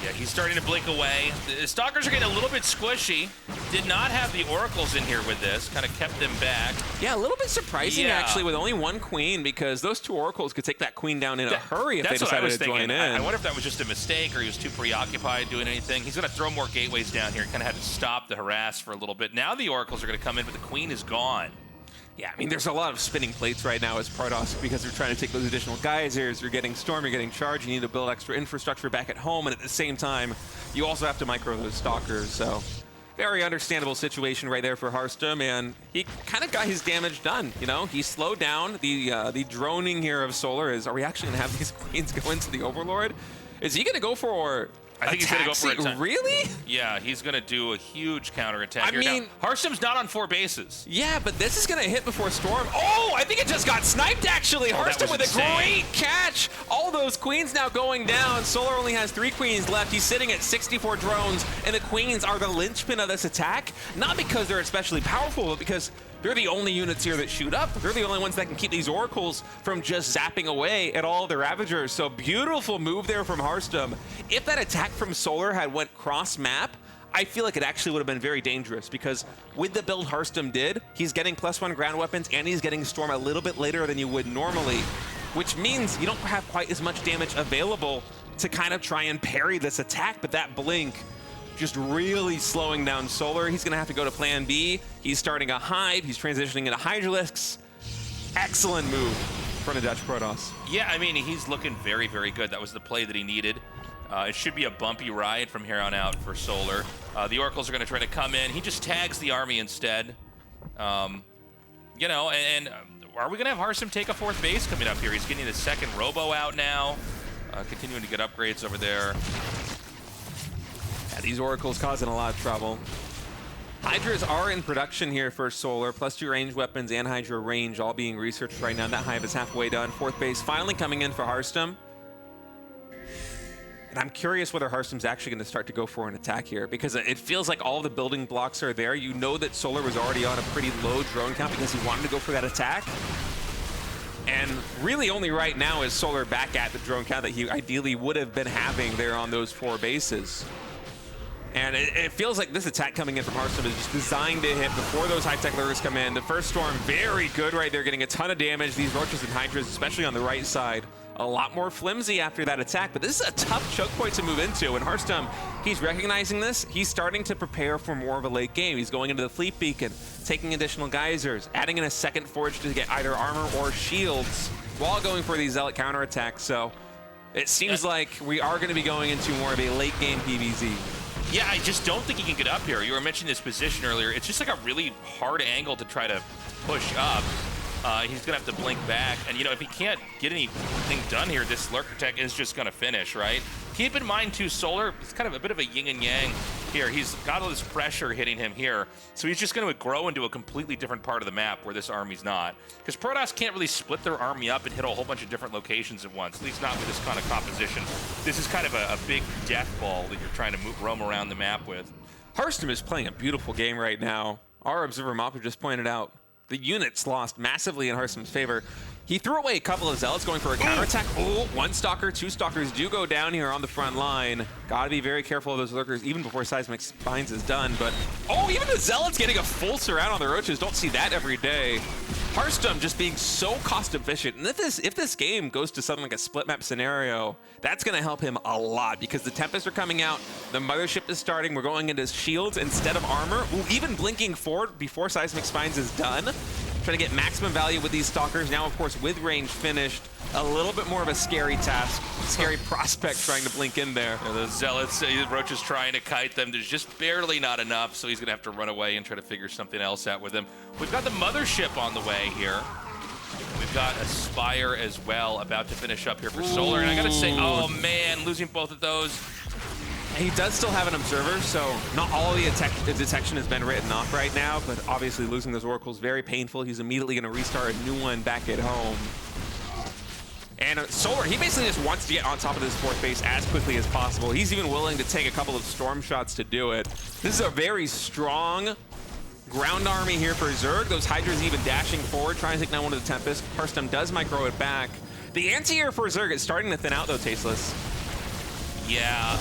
Yeah, he's starting to blink away. The Stalkers are getting a little bit squishy. Did not have the Oracles in here with this. Kind of kept them back. Yeah, a little bit surprising actually with only 1 queen, because those 2 Oracles could take that queen down in a hurry if they decided to join in. I wonder if that was just a mistake or he was too preoccupied doing anything. He's going to throw more gateways down here. He kind of had to stop the harass for a little bit. Now the Oracles are going to come in, but the queen is gone. Yeah, I mean, there's a lot of spinning plates right now as Protoss, because they're trying to take those additional geysers. You're getting Storm, you're getting Charge, you need to build extra infrastructure back at home, and at the same time, you also have to micro those Stalkers, so very understandable situation right there for Harstem, and he kind of got his damage done, you know? He slowed down. The droning here of Solar is, are we actually going to have these queens go into the Overlord? Is he going to go for I think he's going to go for a attack. Really? Yeah, he's going to do a huge counterattack here. mean, now, Harstem's not on 4 bases. Yeah, but this is going to hit before Storm. Oh, I think it just got sniped, actually. Harstem with a great catch. All those queens now going down. Solar only has 3 queens left. He's sitting at 64 drones, and the queens are the linchpin of this attack. Not because they're especially powerful, but because they're the only units here that shoot up. They're the only ones that can keep these Oracles from just zapping away at all the Ravagers. So beautiful move there from Harstem. If that attack from Solar had went cross-map, I feel like it actually would have been very dangerous, because with the build Harstem did, he's getting +1 ground weapons and he's getting Storm a little bit later than you would normally, which means you don't have quite as much damage available to kind of try and parry this attack. But that blink just really slowing down Solar. He's going to have to go to plan B. He's starting a Hive. He's transitioning into Hydralisks. Excellent move from the Dutch Protoss. Yeah, I mean, he's looking very, very good. That was the play that he needed. It should be a bumpy ride from here on out for Solar. The Oracles are going to try to come in. He just tags the army instead. You know, and are we going to have Harstem take a 4th base coming up here? He's getting his 2nd Robo out now. Continuing to get upgrades over there. Yeah, these Oracles causing a lot of trouble. Hydras are in production here for Solar. +2 range weapons and Hydra range all being researched right now. That Hive is halfway done. 4th base finally coming in for Harstem. And I'm curious whether Harstem's actually going to start to go for an attack here, because it feels like all the building blocks are there. You know that Solar was already on a pretty low drone count because he wanted to go for that attack. And really only right now is Solar back at the drone count that he ideally would have been having there on those 4 bases. And it feels like this attack coming in from Harstem is just designed to hit before those high-tech lurkers come in. The first storm, very good right there, getting a ton of damage. These Roaches and Hydras, especially on the right side, a lot more flimsy after that attack. But this is a tough choke point to move into. And Harstem, he's recognizing this. He's starting to prepare for more of a late game. He's going into the Fleet Beacon, taking additional geysers, adding in a 2nd Forge to get either armor or shields while going for these Zealot counterattacks. So it seems like we are going to be going into more of a late game PvZ. Yeah, I just don't think he can get up here. You were mentioning this position earlier. It's just like a really hard angle to try to push up. He's going to have to blink back. And, you know, if he can't get anything done here, this Lurker Tech is just going to finish, right? Keep in mind, too, Solar, it's kind of a bit of a yin and yang here. He's got all this pressure hitting him here. So he's just going to grow into a completely different part of the map where this army's not. Because Protoss can't really split their army up and hit a whole bunch of different locations at once, at least not with this kind of composition. This is kind of a big death ball that you're trying to roam around the map with. Harstem is playing a beautiful game right now. Our observer Mopper just pointed out the units lost massively in Harstem's favor. He threw away a couple of Zealots going for a counterattack. Oh, 1 Stalker, 2 Stalkers do go down here on the front line. Gotta be very careful of those Lurkers even before Seismic Spines is done. But, oh, even the Zealots getting a full surround on the Roaches. Don't see that every day. Harstem just being so cost efficient. And if this game goes to something like a split map scenario, that's gonna help him a lot because the Tempests are coming out, the Mothership is starting, we're going into shields instead of armor. Ooh, even blinking forward before Seismic Spines is done. Trying to get maximum value with these Stalkers. Now, of course, with range finished, a little bit more of a scary task, scary prospect trying to blink in there. Yeah, the Zealots, Roach is trying to kite them. There's just barely not enough, so he's going to have to run away and try to figure something else out with them. We've got the Mothership on the way here. We've got a Spire as well, about to finish up here for Solar. And I got to say, oh man, losing both of those. He does still have an observer, so not all the detection has been written off right now, but obviously losing those Oracles very painful. He's immediately going to restart a new one back at home. And Solar, he basically just wants to get on top of this 4th base as quickly as possible. He's even willing to take a couple of storm shots to do it. This is a very strong ground army here for Zerg. Those Hydras even dashing forward, trying to take down one of the Tempests. Harstem does micro it back. The anti-air for Zerg is starting to thin out though, Tasteless. Yeah,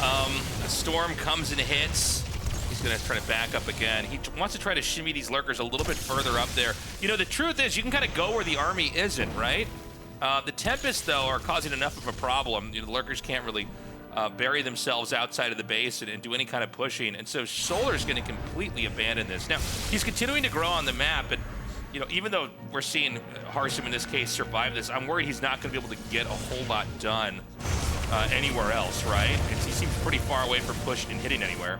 a storm comes and hits. He's going to try to back up again. He wants to try to shimmy these Lurkers a little bit further up there. You know, the truth is you can kind of go where the army isn't, right? The Tempests, though, are causing enough of a problem. You know, the Lurkers can't really bury themselves outside of the base and do any kind of pushing. And so Solar's going to completely abandon this. Now, he's continuing to grow on the map, but you know, even though we're seeing Harstem in this case survive this, I'm worried he's not going to be able to get a whole lot done anywhere else, right? He seems pretty far away from pushing and hitting anywhere.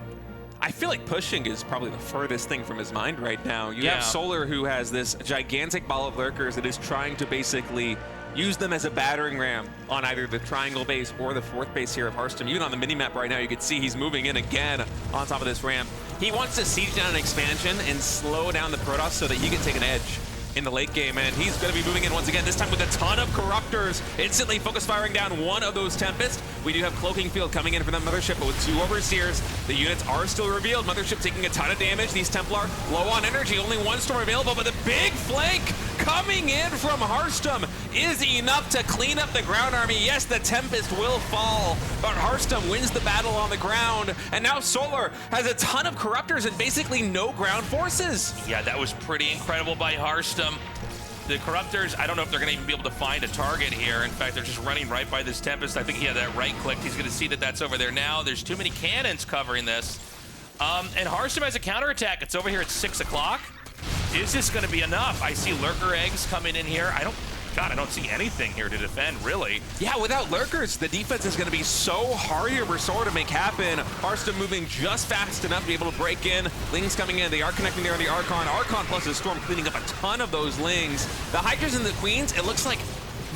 I feel like pushing is probably the furthest thing from his mind right now. You have Solar, who has this gigantic ball of Lurkers that is trying to basically use them as a battering ram on either the triangle base or the 4th base here of Harstem. Even on the mini-map right now, you can see he's moving in again on top of this ramp. He wants to siege down an expansion and slow down the Protoss so that he can take an edge in the late game, and he's going to be moving in once again, this time with a ton of Corruptors, instantly focus firing down one of those Tempests. We do have Cloaking Field coming in for the Mothership, but with 2 Overseers, the units are still revealed. Mothership taking a ton of damage. These Templar low on energy, only 1 storm available, but the big flank coming in from Harstem is enough to clean up the ground army. Yes, the Tempest will fall, but Harstem wins the battle on the ground, and now Solar has a ton of Corruptors and basically no ground forces. Yeah, that was pretty incredible by Harstem. The Corruptors, I don't know if they're going to even be able to find a target here. In fact, they're just running right by this Tempest. I think he had that right click. He's going to see that that's over there now. There's too many cannons covering this. And Harstem has a counterattack. It's over here at 6 o'clock. Is this going to be enough? I see lurker eggs coming in here. I don't see anything here to defend, really. Yeah, without lurkers, the defense is going to be so hard here for Solar to make happen. Harstem moving just fast enough to be able to break in. Lings coming in. They are connecting there on the Archon. Archon plus the Storm cleaning up a ton of those Lings. The Hydras and the Queens, it looks like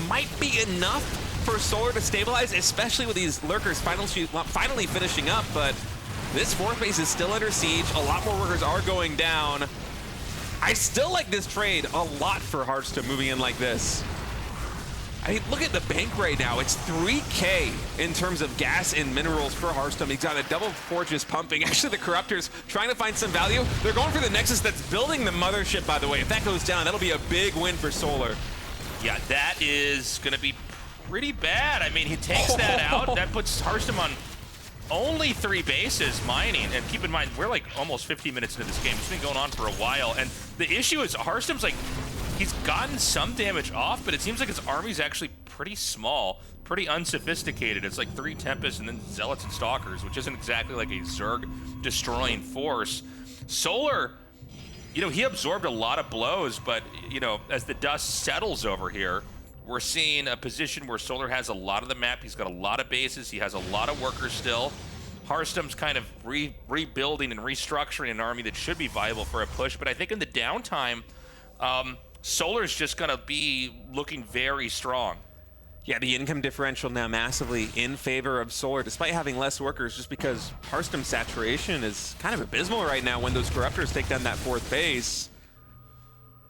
might be enough for Solar to stabilize, especially with these lurkers finally finishing up. But this fourth base is still under siege. A lot more workers are going down. I still like this trade a lot for Harstem moving in like this. I mean, look at the bank right now. It's 3K in terms of gas and minerals for Harstem. He's got a double forges pumping. Actually, the Corruptors trying to find some value. They're going for the Nexus that's building the mothership, by the way. If that goes down, that'll be a big win for Solar. Yeah, that is going to be pretty bad. I mean, he takes that out. That puts Harstem on only 3 bases mining. And keep in mind, we're like almost 15 minutes into this game. It's been going on for a while. And the issue is Harstem's like, he's gotten some damage off, but it seems like his army's actually pretty small, pretty unsophisticated. It's like 3 Tempests and then Zealots and Stalkers, which isn't exactly like a Zerg destroying force. Solar, you know, he absorbed a lot of blows, but, you know, as the dust settles over here, we're seeing a position where Solar has a lot of the map. He's got a lot of bases. He has a lot of workers still. Harstem's kind of rebuilding and restructuring an army that should be viable for a push, but I think in the downtime, Solar's just going to be looking very strong. Yeah, the income differential now massively in favor of Solar, despite having less workers, just because Harstem's saturation is kind of abysmal right now when those Corruptors take down that fourth base.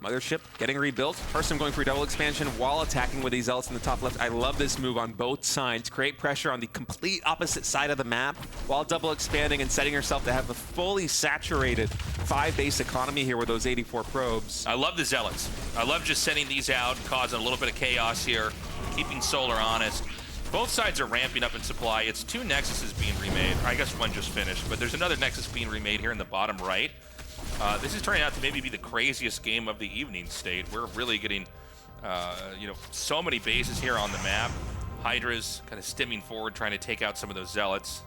Mothership getting rebuilt. Harstem going for a double expansion while attacking with these Zealots in the top left. I love this move on both sides. Create pressure on the complete opposite side of the map while double expanding and setting yourself to have a fully saturated 5-base economy here with those 84 probes. I love the Zealots. I love just sending these out, causing a little bit of chaos here, keeping Solar honest. Both sides are ramping up in supply. It's 2 Nexuses being remade. I guess one just finished, but there's another Nexus being remade here in the bottom right. This is turning out to maybe be the craziest game of the evening, State. We're really getting, you know, so many bases here on the map. Hydras kind of stimming forward, trying to take out some of those Zealots.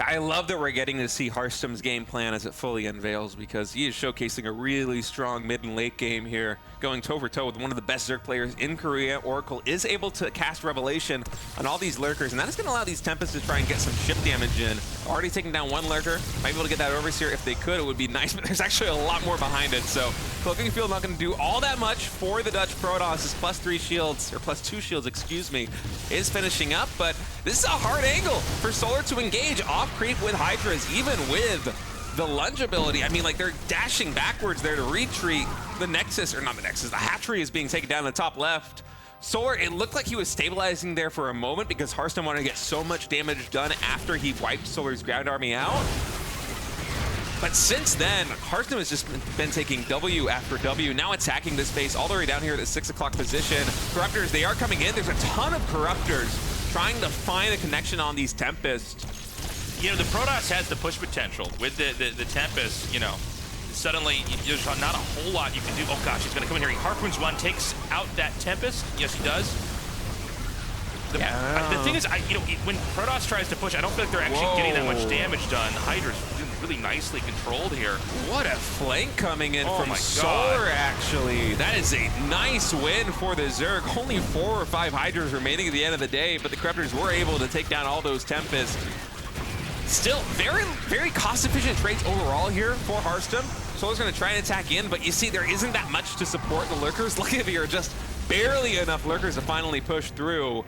I love that we're getting to see Harstem's game plan as it fully unveils, because he is showcasing a really strong mid and late game here, going toe-for-toe with one of the best Zerg players in Korea. Oracle is able to cast Revelation on all these lurkers, and that is going to allow these Tempests to try and get some ship damage in. Already taking down 1 lurker. Might be able to get that Overseer if they could. It would be nice, but there's actually a lot more behind it. So Cloaking Field not going to do all that much for the Dutch Protoss. His +3 shields, or +2 shields, excuse me, is finishing up, but this is a hard angle for Solar to engage off creep with Hydras, even with the lunge ability. I mean, like, they're dashing backwards there to retreat. The Nexus, or not the Nexus, the Hatchery is being taken down in the top left. Solar, it looked like he was stabilizing there for a moment because Harstem wanted to get so much damage done after he wiped Solar's ground army out. But since then, Harstem has just been taking W after W, now attacking this base all the way down here at the 6 o'clock position. Corruptors, they are coming in. There's a ton of Corruptors trying to find a connection on these Tempests. You know, the Protoss has the push potential. With the Tempest, you know, suddenly there's not a whole lot you can do. Oh gosh, he's going to come in here. He harpoons one, takes out that Tempest. Yes, he does. The thing is, you know, when Protoss tries to push, I don't feel like they're actually getting that much damage done. Hydra's really nicely controlled here. What a flank coming in from Solar, actually. That is a nice win for the Zerg. Only 4 or 5 Hydras remaining at the end of the day, but the Corruptors were able to take down all those Tempests. Still, very, very cost-efficient trades overall here for Harstem. Solar's going to try and attack in, but you see there isn't that much to support the Lurkers. Look at here, just barely enough Lurkers to finally push through.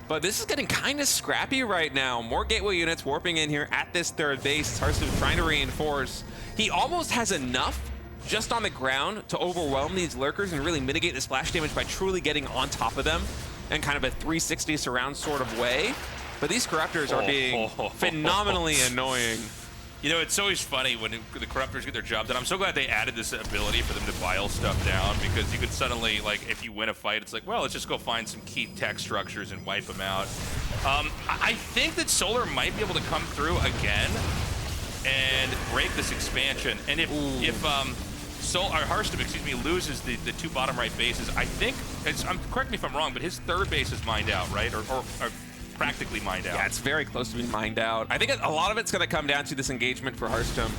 But this is getting kind of scrappy right now. More gateway units warping in here at this third base. Harstem trying to reinforce. He almost has enough just on the ground to overwhelm these Lurkers and really mitigate the splash damage by truly getting on top of them in kind of a 360 surround sort of way. But these Corruptors are being phenomenally annoying. You know, it's always funny when the Corruptors get their job done. I'm so glad they added this ability for them to bile stuff down, because you could suddenly, like, if you win a fight, it's like, well, let's just go find some key tech structures and wipe them out. I think that Solar might be able to come through again and break this expansion. And if Harstem, excuse me, loses the 2 bottom right bases, I think, correct me if I'm wrong, but his third base is mined out, right? Or practically mined out. Yeah, it's very close to being mined out. I think a lot of it's going to come down to this engagement for Harstem.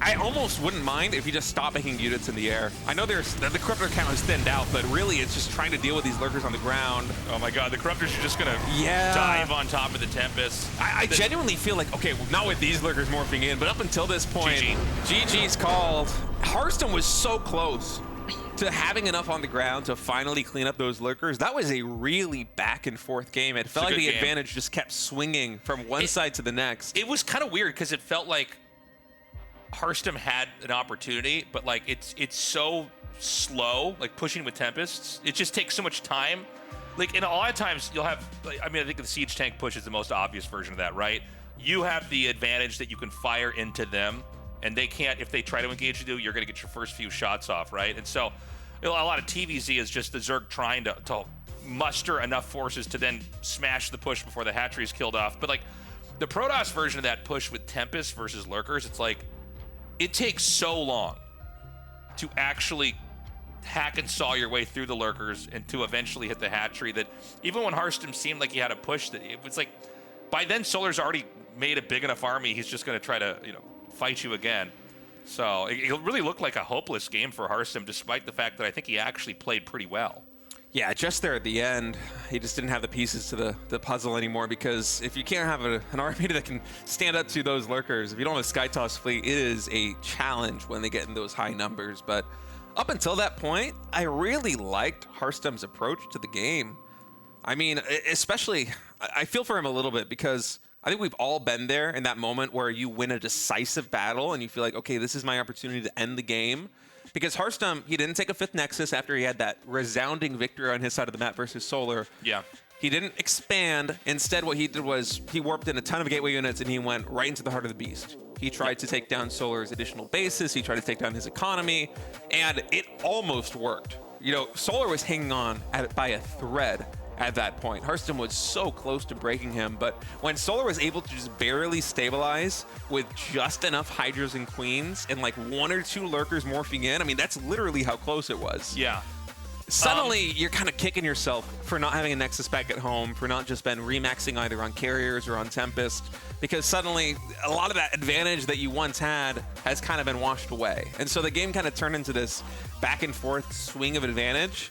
I almost wouldn't mind if you just stop making units in the air. I know the corruptor count is thinned out, but really it's just trying to deal with these lurkers on the ground. Oh my god, the corruptors are just going to dive on top of the Tempest. I genuinely feel like, okay, well, not with these lurkers morphing in, but up until this point, GG's called. Harstem was so close to having enough on the ground to finally clean up those lurkers. That was a really back and forth game. It felt like the advantage just kept swinging from one side to the next. It was kind of weird because it felt like Harstem had an opportunity, but like it's so slow, like pushing with Tempests. It just takes so much time. Like, and a lot of times you'll have, like, I mean, I think the siege tank push is the most obvious version of that, right? You have the advantage that you can fire into them, and they can't, if they try to engage you, you're going to get your first few shots off, right? And so a lot of TVZ is just the Zerg trying to muster enough forces to then smash the push before the hatchery is killed off. But like the Protoss version of that push with Tempest versus Lurkers, it's like, it takes so long to actually hack and saw your way through the Lurkers and to eventually hit the hatchery that even when Harstem seemed like he had a push, that it was like, by then Solar's already made a big enough army, he's just going to try to, fight you again. So it really looked like a hopeless game for Harstem, despite the fact that I think he actually played pretty well. Yeah, just there at the end, he just didn't have the pieces to the puzzle anymore, because if you can't have an army that can stand up to those lurkers, if you don't have a Skytoss fleet, it is a challenge when they get in those high numbers. But up until that point, I really liked Harstem's approach to the game. I mean, especially, I feel for him a little bit, because I think we've all been there in that moment where you win a decisive battle and you feel like, okay, this is my opportunity to end the game. Because Harstem, he didn't take a 5th Nexus after he had that resounding victory on his side of the map versus Solar. Yeah. He didn't expand. Instead, what he did was he warped in a ton of gateway units and he went right into the heart of the beast. He tried to take down Solar's additional bases. He tried to take down his economy, and it almost worked. Solar was hanging on by a thread at that point. Harstem was so close to breaking him, but when Solar was able to just barely stabilize with just enough Hydras and Queens and like 1 or 2 lurkers morphing in, I mean, that's literally how close it was. Yeah. Suddenly, you're kind of kicking yourself for not having a Nexus back at home, for not just been remaxing either on carriers or on Tempest, because suddenly a lot of that advantage that you once had has kind of been washed away. And so the game kind of turned into this back and forth swing of advantage.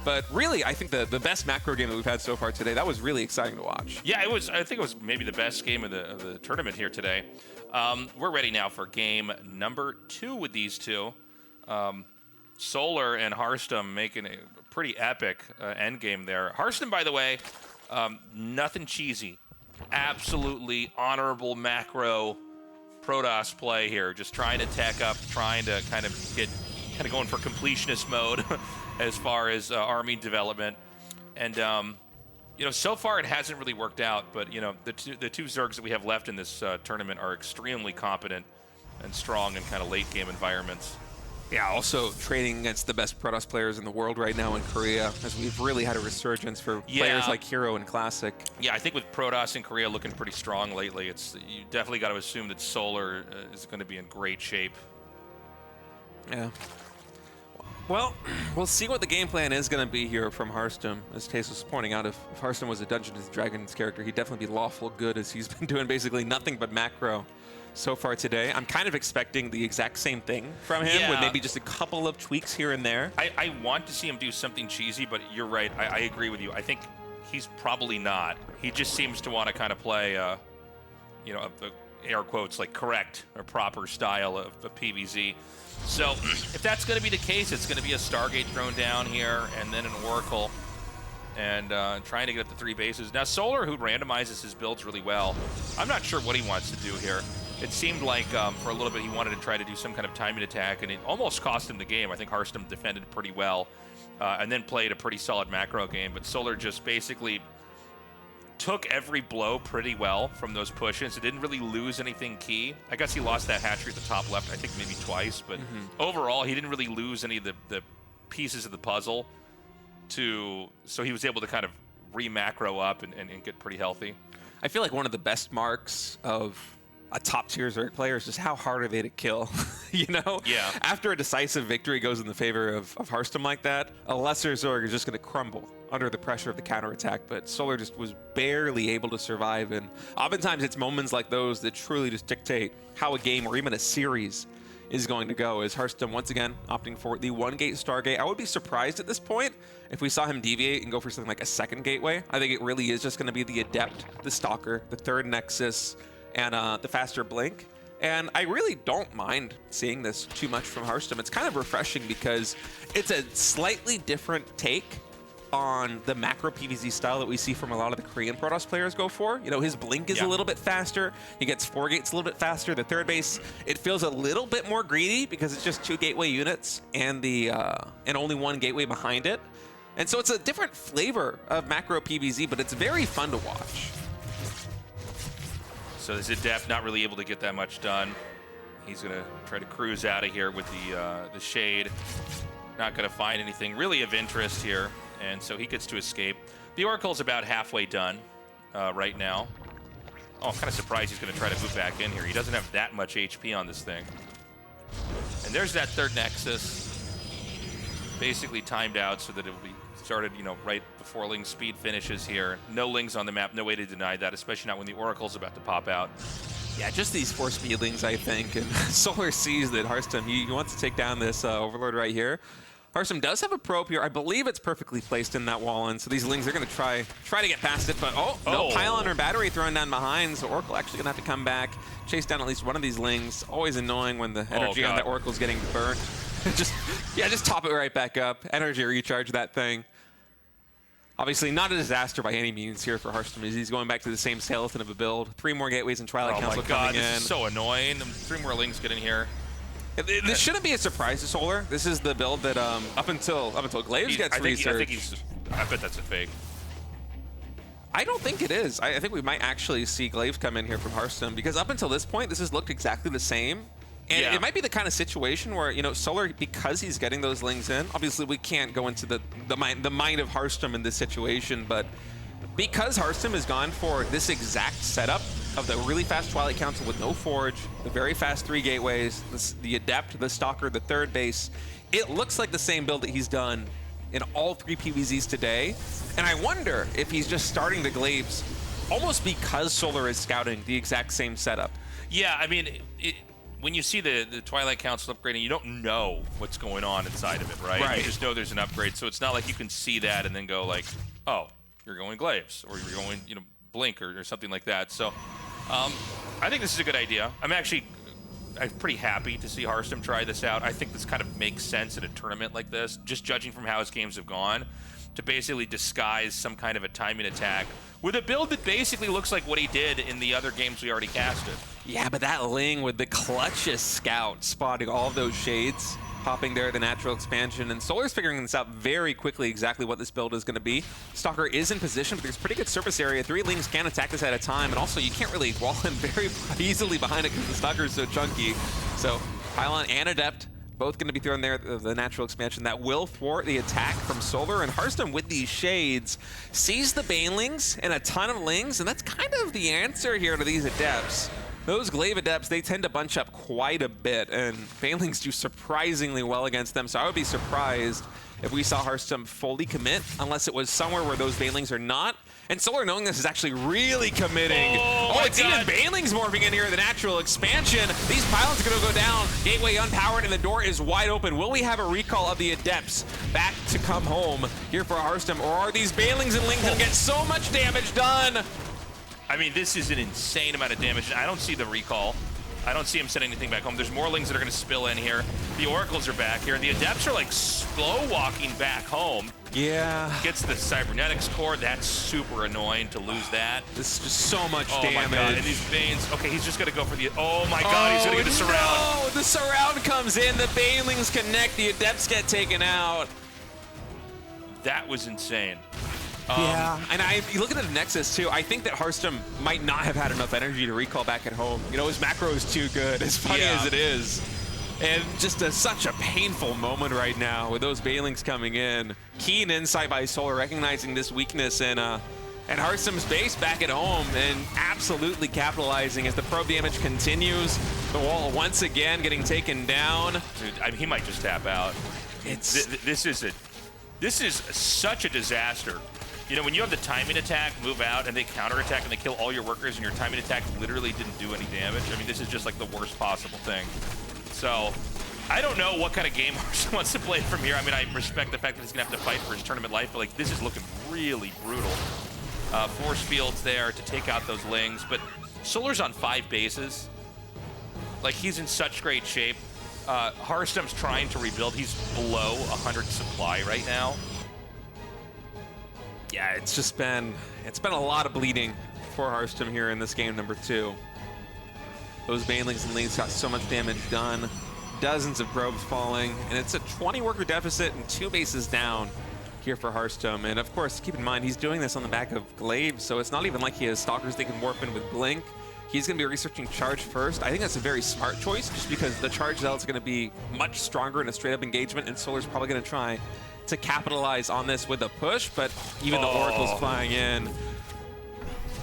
But really, I think the best macro game that we've had so far today, that was really exciting to watch. Yeah, it was. I think it was maybe the best game of the tournament here today. We're ready now for game number 2 with these two. Solar and Harstem making a pretty epic end game there. Harstem, by the way, nothing cheesy. Absolutely honorable macro Protoss play here. Just trying to tech up, trying to kind of going for completionist mode as far as army development. And, so far it hasn't really worked out, but, the two Zergs that we have left in this tournament are extremely competent and strong in kind of late game environments. Yeah, also trading against the best Protoss players in the world right now in Korea, as we've really had a resurgence for players like Hero and Classic. Yeah, I think with Protoss in Korea looking pretty strong lately, you definitely got to assume that Solar is going to be in great shape. Yeah. Well, we'll see what the game plan is going to be here from Harstem. As Tace was pointing out, if Harstem was a Dungeons & Dragons character, he'd definitely be lawful good, as he's been doing basically nothing but macro so far today. I'm kind of expecting the exact same thing from him, with maybe just a couple of tweaks here and there. I want to see him do something cheesy, but you're right. I agree with you. I think he's probably not. He just seems to want to kind of play, air quotes, like correct or proper style of PvZ. So if that's going to be the case, it's going to be a Stargate thrown down here and then an Oracle, and trying to get up to 3 bases. Now Solar, who randomizes his builds really well, I'm not sure what he wants to do here. It seemed like for a little bit he wanted to try to do some kind of timing attack, and it almost cost him the game. I think Harstem defended pretty well and then played a pretty solid macro game, but Solar just basically took every blow pretty well from those pushes. It didn't really lose anything key. I guess he lost that hatchery at the top left, I think maybe twice, but overall he didn't really lose any of the pieces of the puzzle so he was able to kind of re-macro up and get pretty healthy. I feel like one of the best marks of a top-tier Zerg player is just how hard are they to kill, Yeah. After a decisive victory goes in the favor of Harstem like that, a lesser Zerg is just going to crumble under the pressure of the counterattack, but Solar just was barely able to survive. And oftentimes it's moments like those that truly just dictate how a game or even a series is going to go. As Harstem once again opting for the 1-gate Stargate. I would be surprised at this point if we saw him deviate and go for something like a second gateway. I think it really is just going to be the Adept, the Stalker, the third Nexus, and the faster Blink. And I really don't mind seeing this too much from Harstem. It's kind of refreshing because it's a slightly different take on the macro PvZ style that we see from a lot of the Korean Protoss players go for. You know, his Blink is a little bit faster. He gets 4 gates a little bit faster. The third base, it feels a little bit more greedy because it's just 2 gateway units and the and only 1 gateway behind it. And so it's a different flavor of macro PvZ, but it's very fun to watch. So this Adept not really able to get that much done. He's gonna try to cruise out of here with the Shade. Not gonna find anything really of interest here. And so he gets to escape. The Oracle's about halfway done right now. Oh, I'm kind of surprised he's going to try to move back in here. He doesn't have that much HP on this thing. And there's that third Nexus. Basically timed out so that it will be started, you know, right before Ling's speed finishes here. No Lings on the map, no way to deny that, especially not when the Oracle's about to pop out. Yeah, just these 4 speedlings, I think. And Solar sees that Harstem, he wants to take down this Overlord right here. Harstem does have a probe here. I believe it's perfectly placed in that wall, and so these Lings are going to try to get past it, but no pylon or battery thrown down behind, so Oracle actually going to have to come back, chase down at least one of these Lings. Always annoying when the energy on that Oracle's getting burnt. just top it right back up. Energy recharge that thing. Obviously not a disaster by any means here for Harstem, as he's going back to the same skeleton of a build. 3 more gateways and Twilight Council coming in. This is so annoying. 3 more Lings get in here. This shouldn't be a surprise to Solar. This is the build that up until Glaives gets researched. I bet that's a fake. I don't think it is. I think we might actually see Glaives come in here from Harstem, because up until this point, this has looked exactly the same. And it might be the kind of situation where, you know, Solar, because he's getting those Lings in, obviously we can't go into the mind of Harstem in this situation, but because Harstem has gone for this exact setup of the really fast Twilight Council with no Forge, the very fast 3 gateways, the Adept, the Stalker, the third base, it looks like the same build that he's done in all 3 PvZs today. And I wonder if he's just starting the Glaives almost because Solar is scouting the exact same setup. Yeah, I mean, when you see the Twilight Council upgrading, you don't know what's going on inside of it, right? You just know there's an upgrade, so it's not like you can see that and then go like, oh, you're going Glaives, or you're going, you know, Blink or something like that. So I think this is a good idea. I'm pretty happy to see Harstem try this out. I think this kind of makes sense in a tournament like this, just judging from how his games have gone, to basically disguise some kind of a timing attack with a build that basically looks like what he did in the other games we already casted. Yeah, but that Ling with the clutchest scout spotting all of those shades, popping there, the natural expansion, and Solar's figuring this out very quickly exactly what this build is going to be. Stalker is in position, but there's pretty good surface area. 3 Lings can attack this at a time, and also you can't really wall in very easily behind it because the Stalker is so chunky. So Pylon and Adept both going to be thrown there, the natural expansion that will thwart the attack from Solar. And Harstem with these shades sees the Banelings and a ton of Lings, and that's kind of the answer here to these Adepts. Those Glaive Adepts, they tend to bunch up quite a bit, and Banelings do surprisingly well against them, so I would be surprised if we saw Harstem fully commit, unless it was somewhere where those Banelings are not. And Solar, knowing this, is actually really committing. Oh it's even Banelings morphing in here, the natural expansion. These pylons are going to go down. Gateway unpowered, and the door is wide open. Will we have a recall of the Adepts back to come home here for Harstem, or are these Banelings and Lings going to get so much damage done? I mean, this is an insane amount of damage. I don't see the recall. I don't see him sending anything back home. There's more Lings that are going to spill in here. The Oracles are back here. The Adepts are like slow walking back home. Yeah. Gets the Cybernetics core. That's super annoying to lose that. This is just so much damage. Oh my god, and these Banes. Okay, he's just going to go for the... Oh my god, he's going to get the surround. No, the surround comes in. The Banelings connect. The Adepts get taken out. That was insane. Yeah, and you look at the Nexus too, I think that Harstem might not have had enough energy to recall back at home. You know, his macro is too good, as funny as it is. And just such a painful moment right now with those Banelings coming in. Keen insight by Solar, recognizing this weakness, and Harstem's base back at home, and absolutely capitalizing as the probe damage continues. The wall once again getting taken down. Dude, I mean, he might just tap out. This is a This is such a disaster. You know, when you have the timing attack move out and they counterattack and they kill all your workers and your timing attack literally didn't do any damage, I mean, this is just like the worst possible thing. So, I don't know what kind of game Harstem wants to play from here. I mean, I respect the fact that he's going to have to fight for his tournament life, but like, this is looking really brutal. Force fields there to take out those Lings, but Solar's on 5 bases. Like, he's in such great shape. Harstem's trying to rebuild. He's below 100 supply right now. Yeah, it's been a lot of bleeding for Harstem here in this game number 2. Those Banelings and Lings got so much damage done. Dozens of probes falling, and it's a 20 worker deficit and 2 bases down here for Harstem. And of course, keep in mind, he's doing this on the back of Glaive, so it's not even like he has Stalkers they can warp in with Blink. He's going to be researching Charge first. I think that's a very smart choice, just because the Charge Zealot's going to be much stronger in a straight-up engagement, and Solar's probably going to try to capitalize on this with a push, but even the Oracle's flying in.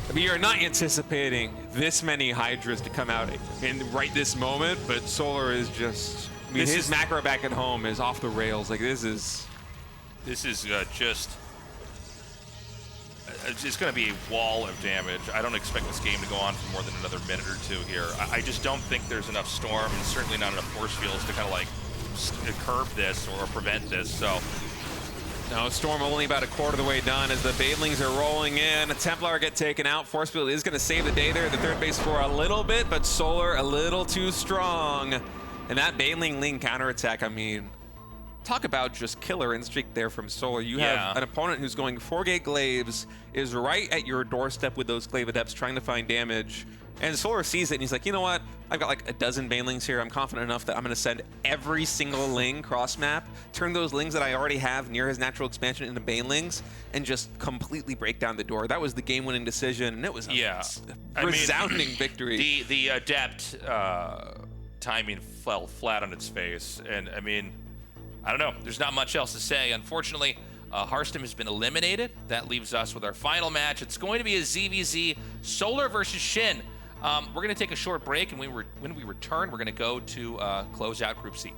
I mean, you're not anticipating this many Hydras to come out in right this moment, but Solar is just, I mean, his macro back at home is off the rails. Like, this is just, it's going to be a wall of damage. I don't expect this game to go on for more than another minute or 2 here. I just don't think there's enough Storm, and certainly not enough Force Fields to kind of like curb this or prevent this, so. No, Storm only about a quarter of the way done as the Banelings are rolling in. A Templar get taken out. Force Field is going to save the day there at the third base for a little bit, but Solar a little too strong. And that Baneling Ling counterattack, I mean, talk about just killer instinct there from Solar. You have an opponent who's going 4-gate Glaives, is right at your doorstep with those Glaive Adepts trying to find damage. And Solar sees it and he's like, you know what? I've got like a dozen Banelings here. I'm confident enough that I'm going to send every single Ling cross map, turn those Lings that I already have near his natural expansion into Banelings, and just completely break down the door. That was the game-winning decision, and it was a resounding victory. The Adept timing fell flat on its face, and I mean, I don't know. There's not much else to say. Unfortunately, Harstem has been eliminated. That leaves us with our final match. It's going to be a ZVZ Solar versus SHIN. We're going to take a short break, and when we return, we're going to go to close out Group C.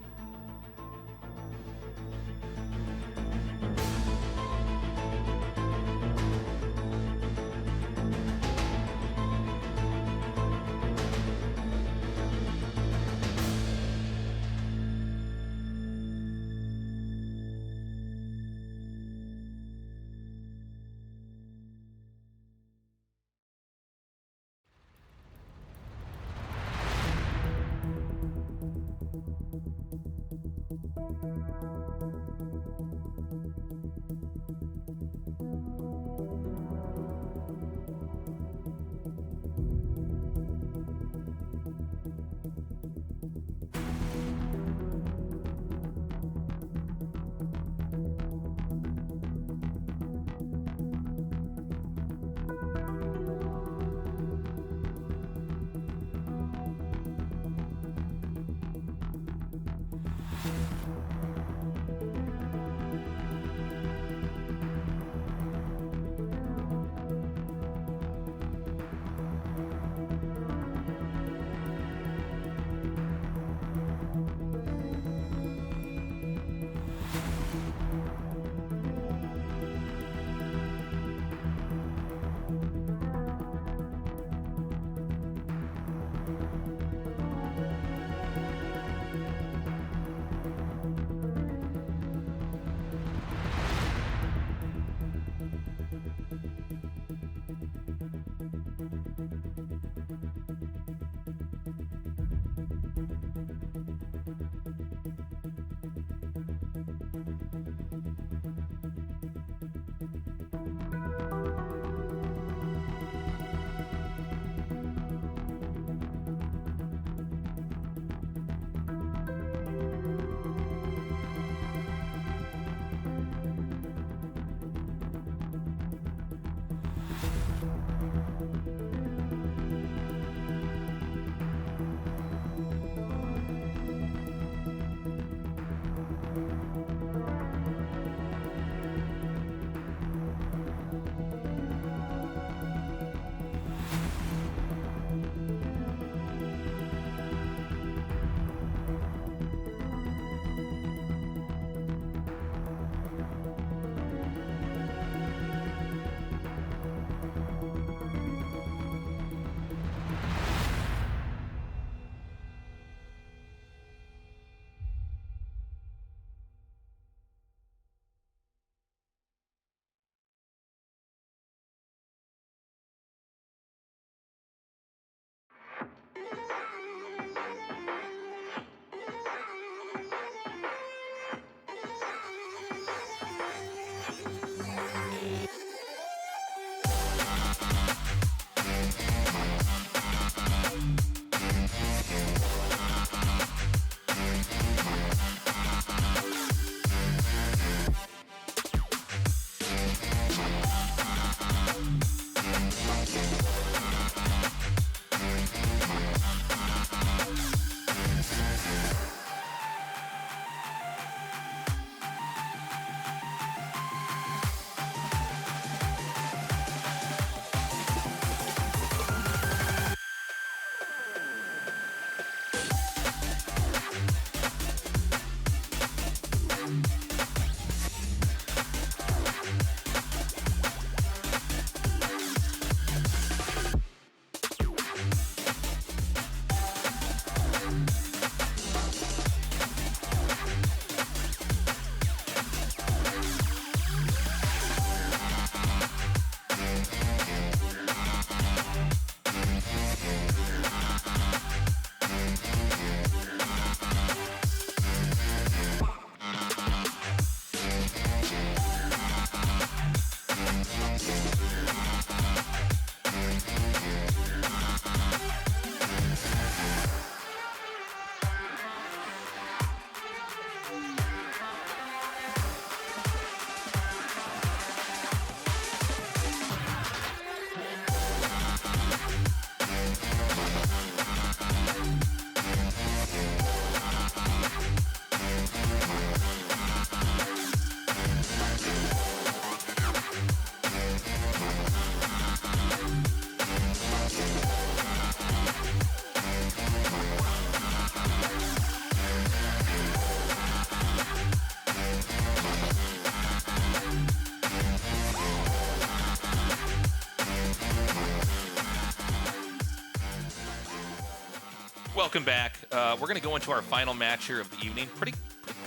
welcome back. We're going to go into our final match here of the evening. Pretty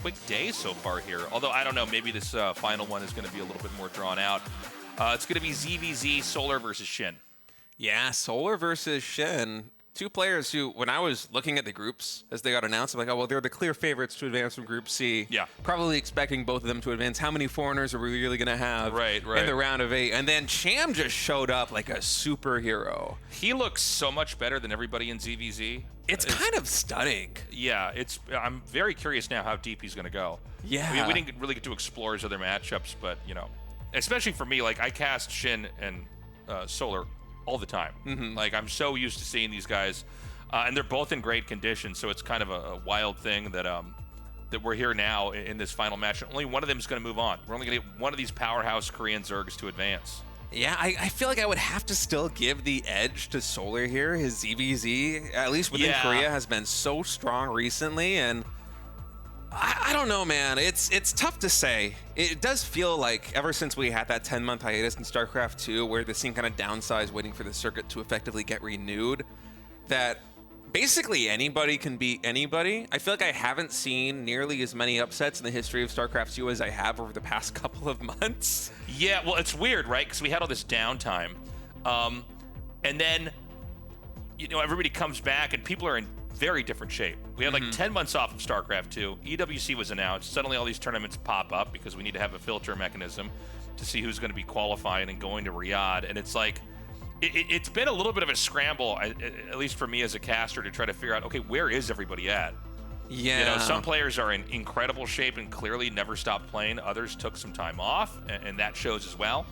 quick day so far here. Although, I don't know, maybe this final one is going to be a little bit more drawn out. It's going to be ZVZ, Solar versus SHIN. Yeah, Solar versus SHIN. Two players who, when I was looking at the groups as they got announced, I'm like, oh, well, they're the clear favorites to advance from Group C. Yeah. Probably expecting both of them to advance. How many foreigners are we really going to have in the round of 8? And then Cham just showed up like a superhero. He looks so much better than everybody in ZVZ. It's kind of stunning. Yeah, I'm very curious now how deep he's going to go. Yeah. We didn't really get to explore his other matchups, but, you know, especially for me, like, I cast SHIN and Solar all the time. Like, I'm so used to seeing these guys, and they're both in great condition, so it's kind of a wild thing that that we're here now in this final match. Only one of them is going to move on. We're only going to get one of these powerhouse Korean Zergs to advance. Yeah, I feel like I would have to still give the edge to Solar here. His ZVZ, at least within Korea, has been so strong recently, and I don't know, man. It's tough to say. It does feel like ever since we had that 10-month hiatus in StarCraft II, where the scene kind of downsized, waiting for the circuit to effectively get renewed, that basically anybody can beat anybody. I feel like I haven't seen nearly as many upsets in the history of StarCraft II as I have over the past couple of months. Yeah, well, it's weird, right? Because we had all this downtime, and then, you know, everybody comes back and people are in very different shape. We had like 10 months off of StarCraft II. EWC was announced. Suddenly all these tournaments pop up because we need to have a filter mechanism to see who's going to be qualifying and going to Riyadh. And it's like, it's been a little bit of a scramble, at least for me as a caster, to try to figure out, okay, where is everybody at? Yeah. You know, some players are in incredible shape and clearly never stopped playing. Others took some time off, and that shows as well.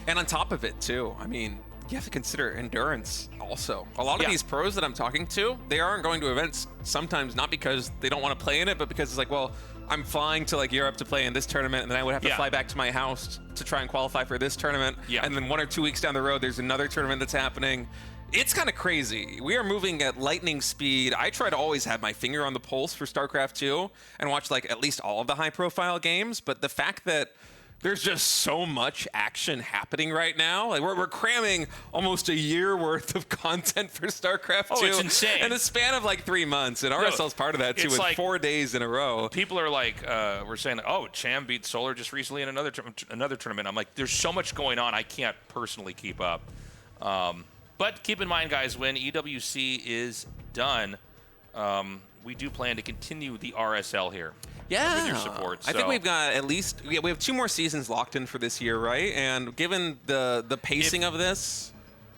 And on top of it, too, I mean, you have to consider endurance also. A lot of these pros that I'm talking to, they aren't going to events sometimes not because they don't want to play in it, but because it's like, well, I'm flying to like Europe to play in this tournament, and then I would have to fly back to my house to try and qualify for this tournament. And then 1 or 2 weeks down the road, there's another tournament that's happening. It's kind of crazy. We are moving at lightning speed. I try to always have my finger on the pulse for StarCraft II and watch like at least all of the high-profile games, but the fact that there's just so much action happening right now. Like we're cramming almost a year worth of content for StarCraft II. Oh, it's insane. In the span of like 3 months. And RSL's part of that too, with like 4 days in a row. People are like, we're saying, oh, Cham beat Solar just recently in another tournament. I'm like, there's so much going on, I can't personally keep up. But keep in mind, guys, when EWC is done, we do plan to continue the RSL here. Yeah, with your support. So. I think we've got at least we have 2 more seasons locked in for this year, right? And given the pacing of this,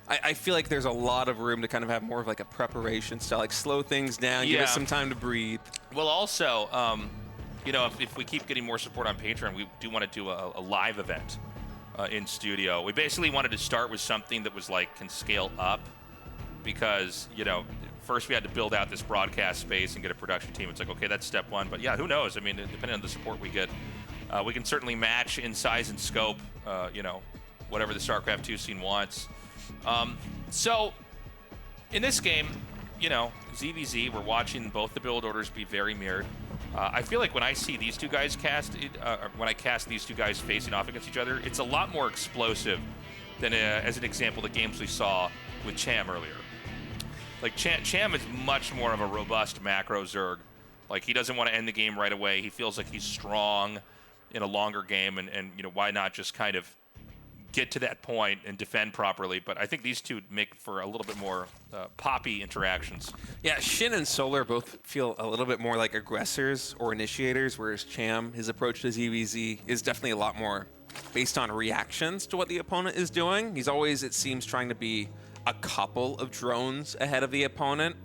I feel like there's a lot of room to kind of have more of like a preparation style, like slow things down, give us some time to breathe. Well, also, you know, if we keep getting more support on Patreon, we do want to do a live event in studio. We basically wanted to start with something that was like can scale up, because, you know, first we had to build out this broadcast space and get a production team. It's like, okay, that's step 1. But yeah, who knows? I mean, depending on the support we get, we can certainly match in size and scope, you know, whatever the StarCraft II scene wants. So in this game, you know, ZVZ, we're watching both the build orders be very mirrored. I feel like when I see these two guys when I cast these two guys facing off against each other, it's a lot more explosive than, as an example, the games we saw with Cham earlier. Like, Cham is much more of a robust macro Zerg. Like, he doesn't want to end the game right away. He feels like he's strong in a longer game, and you know, why not just kind of get to that point and defend properly? But I think these two make for a little bit more poppy interactions. Yeah, SHIN and Solar both feel a little bit more like aggressors or initiators, whereas Cham, his approach to ZVZ is definitely a lot more based on reactions to what the opponent is doing. He's always, it seems, trying to be a couple of drones ahead of the opponent,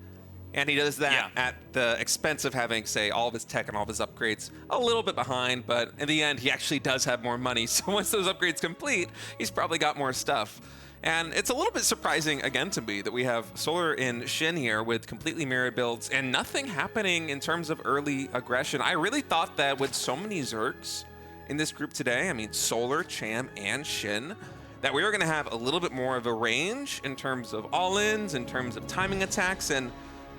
and he does that at the expense of having, say, all of his tech and all of his upgrades a little bit behind, but in the end, he actually does have more money. So once those upgrades complete, he's probably got more stuff. And it's a little bit surprising, again, to me, that we have Solar and SHIN here with completely mirrored builds and nothing happening in terms of early aggression. I really thought that with so many Zergs in this group today, I mean, Solar, Cham, and SHIN, that we were going to have a little bit more of a range in terms of all-ins, in terms of timing attacks, and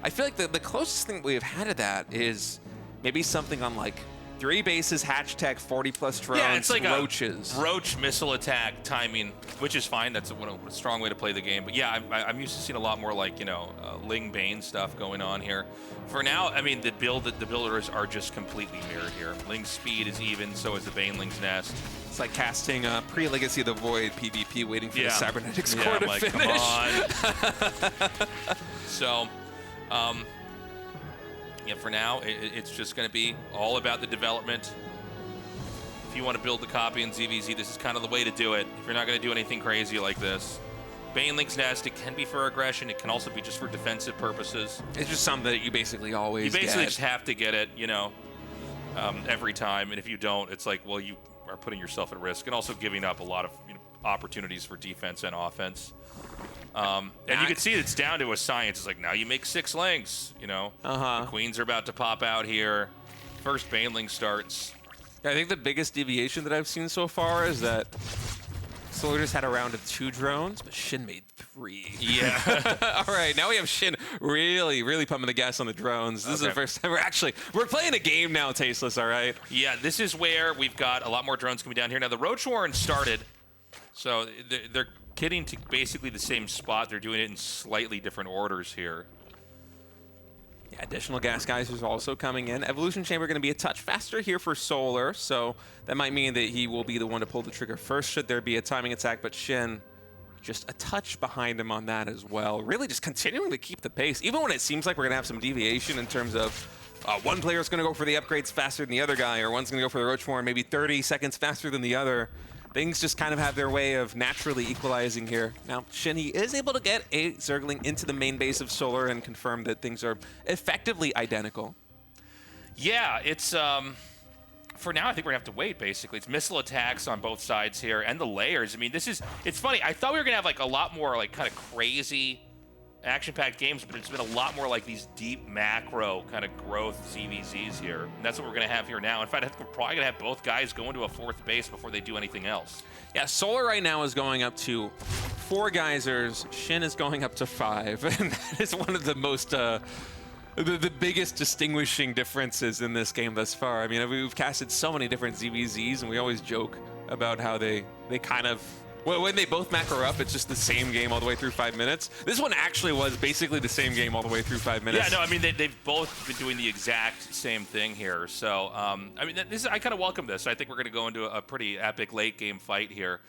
I feel like the closest thing we've had to that is maybe something on like 3 bases, hatch tech, 40+ drones, Yeah, it's like roaches. a roach missile attack timing, which is fine. That's a strong way to play the game. But yeah, I'm used to seeing a lot more like, you know, Ling Bane stuff going on here. For now, I mean, the builders are just completely mirrored here. Ling's speed is even, so is the Baneling's Nest. It's like casting pre-Legacy of the Void PvP, waiting for the Cybernetics Core to like, finish. Come on. So, yeah, for now, it's just going to be all about the development. If you want to build the copy in ZVZ, this is kind of the way to do it. If you're not going to do anything crazy like this. Baneling's Nest, it can be for aggression. It can also be just for defensive purposes. It's just something that you basically always just have to get it, you know, every time. And if you don't, it's like, well, you are putting yourself at risk and also giving up a lot of, you know, opportunities for defense and offense. And you can see it's down to a science. It's like, now you make 6 links, you know. The queens are about to pop out here. First Baneling starts. I think the biggest deviation that I've seen so far is that Solar just had a round of 2 drones, but Shin made 3. Yeah. All right, now we have Shin really pumping the gas on the drones. This is the first time we're playing a game now, Tasteless, all right? Yeah, this is where we've got a lot more drones coming down here. Now, the Roach Warren started, so they're getting to basically the same spot. They're doing it in slightly different orders here. Yeah, additional gas geysers also coming in. Evolution Chamber going to be a touch faster here for Solar, so that might mean that he will be the one to pull the trigger first should there be a timing attack, but Shin just a touch behind him on that as well. Really just continuing to keep the pace, even when it seems like we're going to have some deviation in terms of one player is going to go for the upgrades faster than the other guy, or one's going to go for the Roach Warren maybe 30 seconds faster than the other. Things just kind of have their way of naturally equalizing here. Now, Shin, he is able to get a Zergling into the main base of Solar and confirm that things are effectively identical. Yeah, it's, for now, I think we're gonna have to wait, basically. It's missile attacks on both sides here, and the layers. I mean, it's funny. I thought we were gonna have, like, a lot more, like, kind of crazy action-packed games, but it's been a lot more like these deep macro kind of growth ZVZs here. And that's what we're going to have here now. In fact, I think we're probably going to have both guys going to a 4th base before they do anything else. Yeah, Solar right now is going up to 4 geysers. Shin is going up to 5. And that is one of the most, the biggest distinguishing differences in this game thus far. I mean, we've casted so many different ZVZs, and we always joke about how they kind of, well, when they both macro up, it's just the same game all the way through 5 minutes. This one actually was basically the same game all the way through 5 minutes. Yeah, no, I mean, they've both been doing the exact same thing here. So, I mean, I kind of welcome this. I think we're going to go into a pretty epic late game fight here.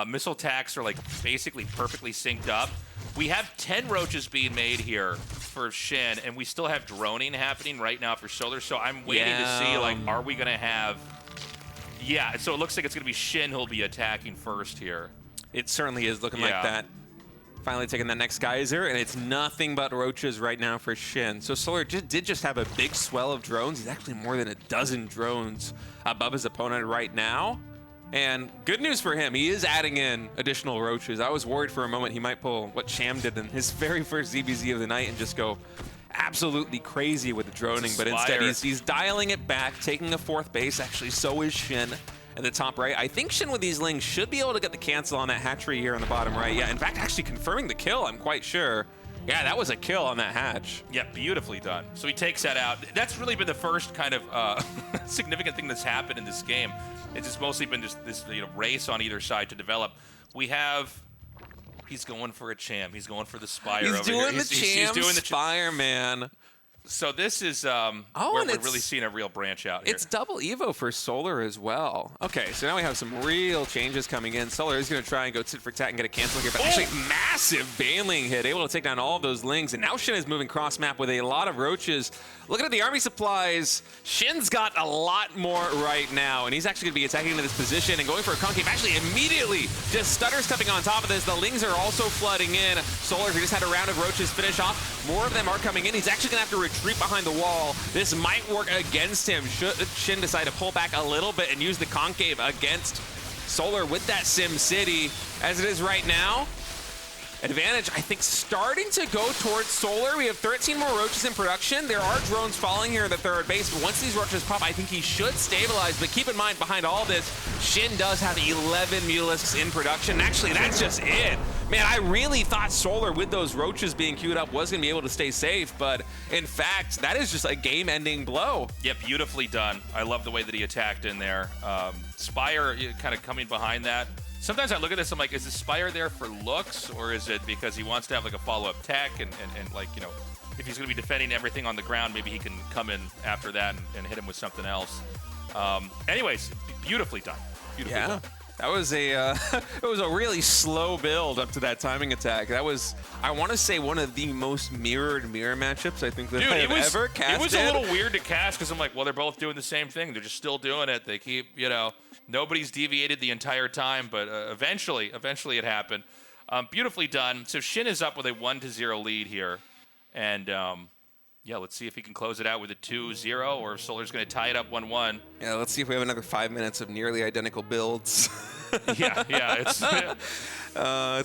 Missile attacks are, like, basically perfectly synced up. We have 10 roaches being made here for Shin, and we still have droning happening right now for Solar. So I'm waiting to see, like, are we going to have... Yeah, so it looks like it's going to be Shin who'll be attacking first here. It certainly is looking like that. Finally taking that next geyser, and it's nothing but roaches right now for Shin. So Solar did just have a big swell of drones. He's actually more than a dozen drones above his opponent right now. And good news for him, he is adding in additional roaches. I was worried for a moment he might pull what Cham did in his very first ZVZ of the night and just go absolutely crazy with the droning, but instead he's dialing it back, taking a 4th base. Actually, so is Shin. In the top right, I think Shin with these lings should be able to get the cancel on that hatchery here in the bottom right. Yeah, in fact, actually confirming the kill, I'm quite sure. Yeah, that was a kill on that hatch. Yeah, beautifully done. So he takes that out. That's really been the first kind of significant thing that's happened in this game. It's just mostly been just this race on either side to develop. We have... He's going for a Cham. He's going for the Spire over here. He's doing the Spire, man. So this is where we're really seeing a real branch out here. It's double Evo for Solar as well. Okay, so now we have some real changes coming in. Solar is going to try and go tit for tat and get a cancel here, but actually massive Baneling hit, able to take down all of those lings. And now Shin is moving cross map with a lot of roaches. Looking at the army supplies, Shin's got a lot more right now, and he's actually going to be attacking into this position and going for a concave. Actually, immediately, just stutter stepping on top of this. The lings are also flooding in. Solar, who just had a round of roaches finish off, more of them are coming in. He's actually going to have to retreat behind the wall. This might work against him. Should Shin decide to pull back a little bit and use the concave against Solar with that Sim City. As it is right now, advantage, I think, starting to go towards Solar. We have 13 more roaches in production. There are drones falling here in the 3rd base, but once these roaches pop, I think he should stabilize. But keep in mind, behind all this, Shin does have 11 Mutalisks in production. Actually, that's just it. Man, I really thought Solar, with those roaches being queued up, was going to be able to stay safe, but in fact, that is just a game-ending blow. Yeah, beautifully done. I love the way that he attacked in there. Spire kind of coming behind that. Sometimes I look at this, I'm like, is the Spire there for looks, or is it because he wants to have like a follow-up tech and like, you know, if he's going to be defending everything on the ground, maybe he can come in after that and hit him with something else. Anyways, beautifully done. Beautifully done. That was a it was a really slow build up to that timing attack. That was, I want to say, one of the most mirror matchups I think that I have ever casted. It was a little weird to cast because I'm like, well, they're both doing the same thing. They're just still doing it. They keep, you know, nobody's deviated the entire time, but eventually it happened. Beautifully done. So SHIN is up with a 1-0 lead here, and yeah, let's see if he can close it out with a 2-0, or if Solar's going to tie it up 1-1. Yeah, let's see if we have another 5 minutes of nearly identical builds. yeah, it's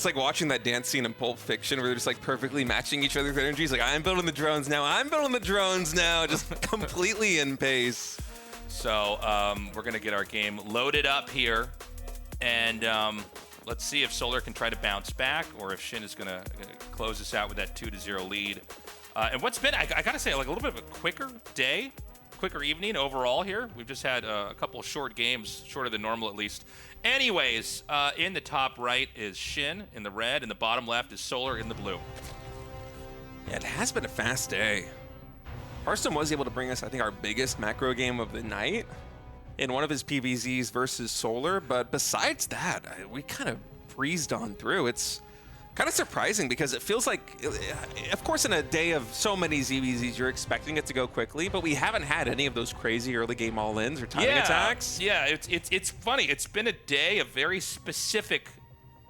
like watching that dance scene in Pulp Fiction where they're just like perfectly matching each other's energies. Like, I'm building the drones now, I'm building the drones now, just completely in pace. So we're going to get our game loaded up here, and let's see if Solar can try to bounce back, or if SHIN is going to close us out with that 2-0 lead. And what's been, I got to say, like a little bit of a quicker day, quicker evening overall here. We've just had a couple of short games, shorter than normal at least. Anyways, in the top right is SHIN in the red, and the bottom left is Solar in the blue. Yeah, it has been a fast day. Harstem was able to bring us, I think, our biggest macro game of the night in one of his PVZs versus Solar, but besides that, we kind of breezed on through. It's kind of surprising because it feels like, of course, in a day of so many ZVZs, you're expecting it to go quickly, but we haven't had any of those crazy early game all-ins or timing attacks. Yeah, it's funny. It's been a day of very specific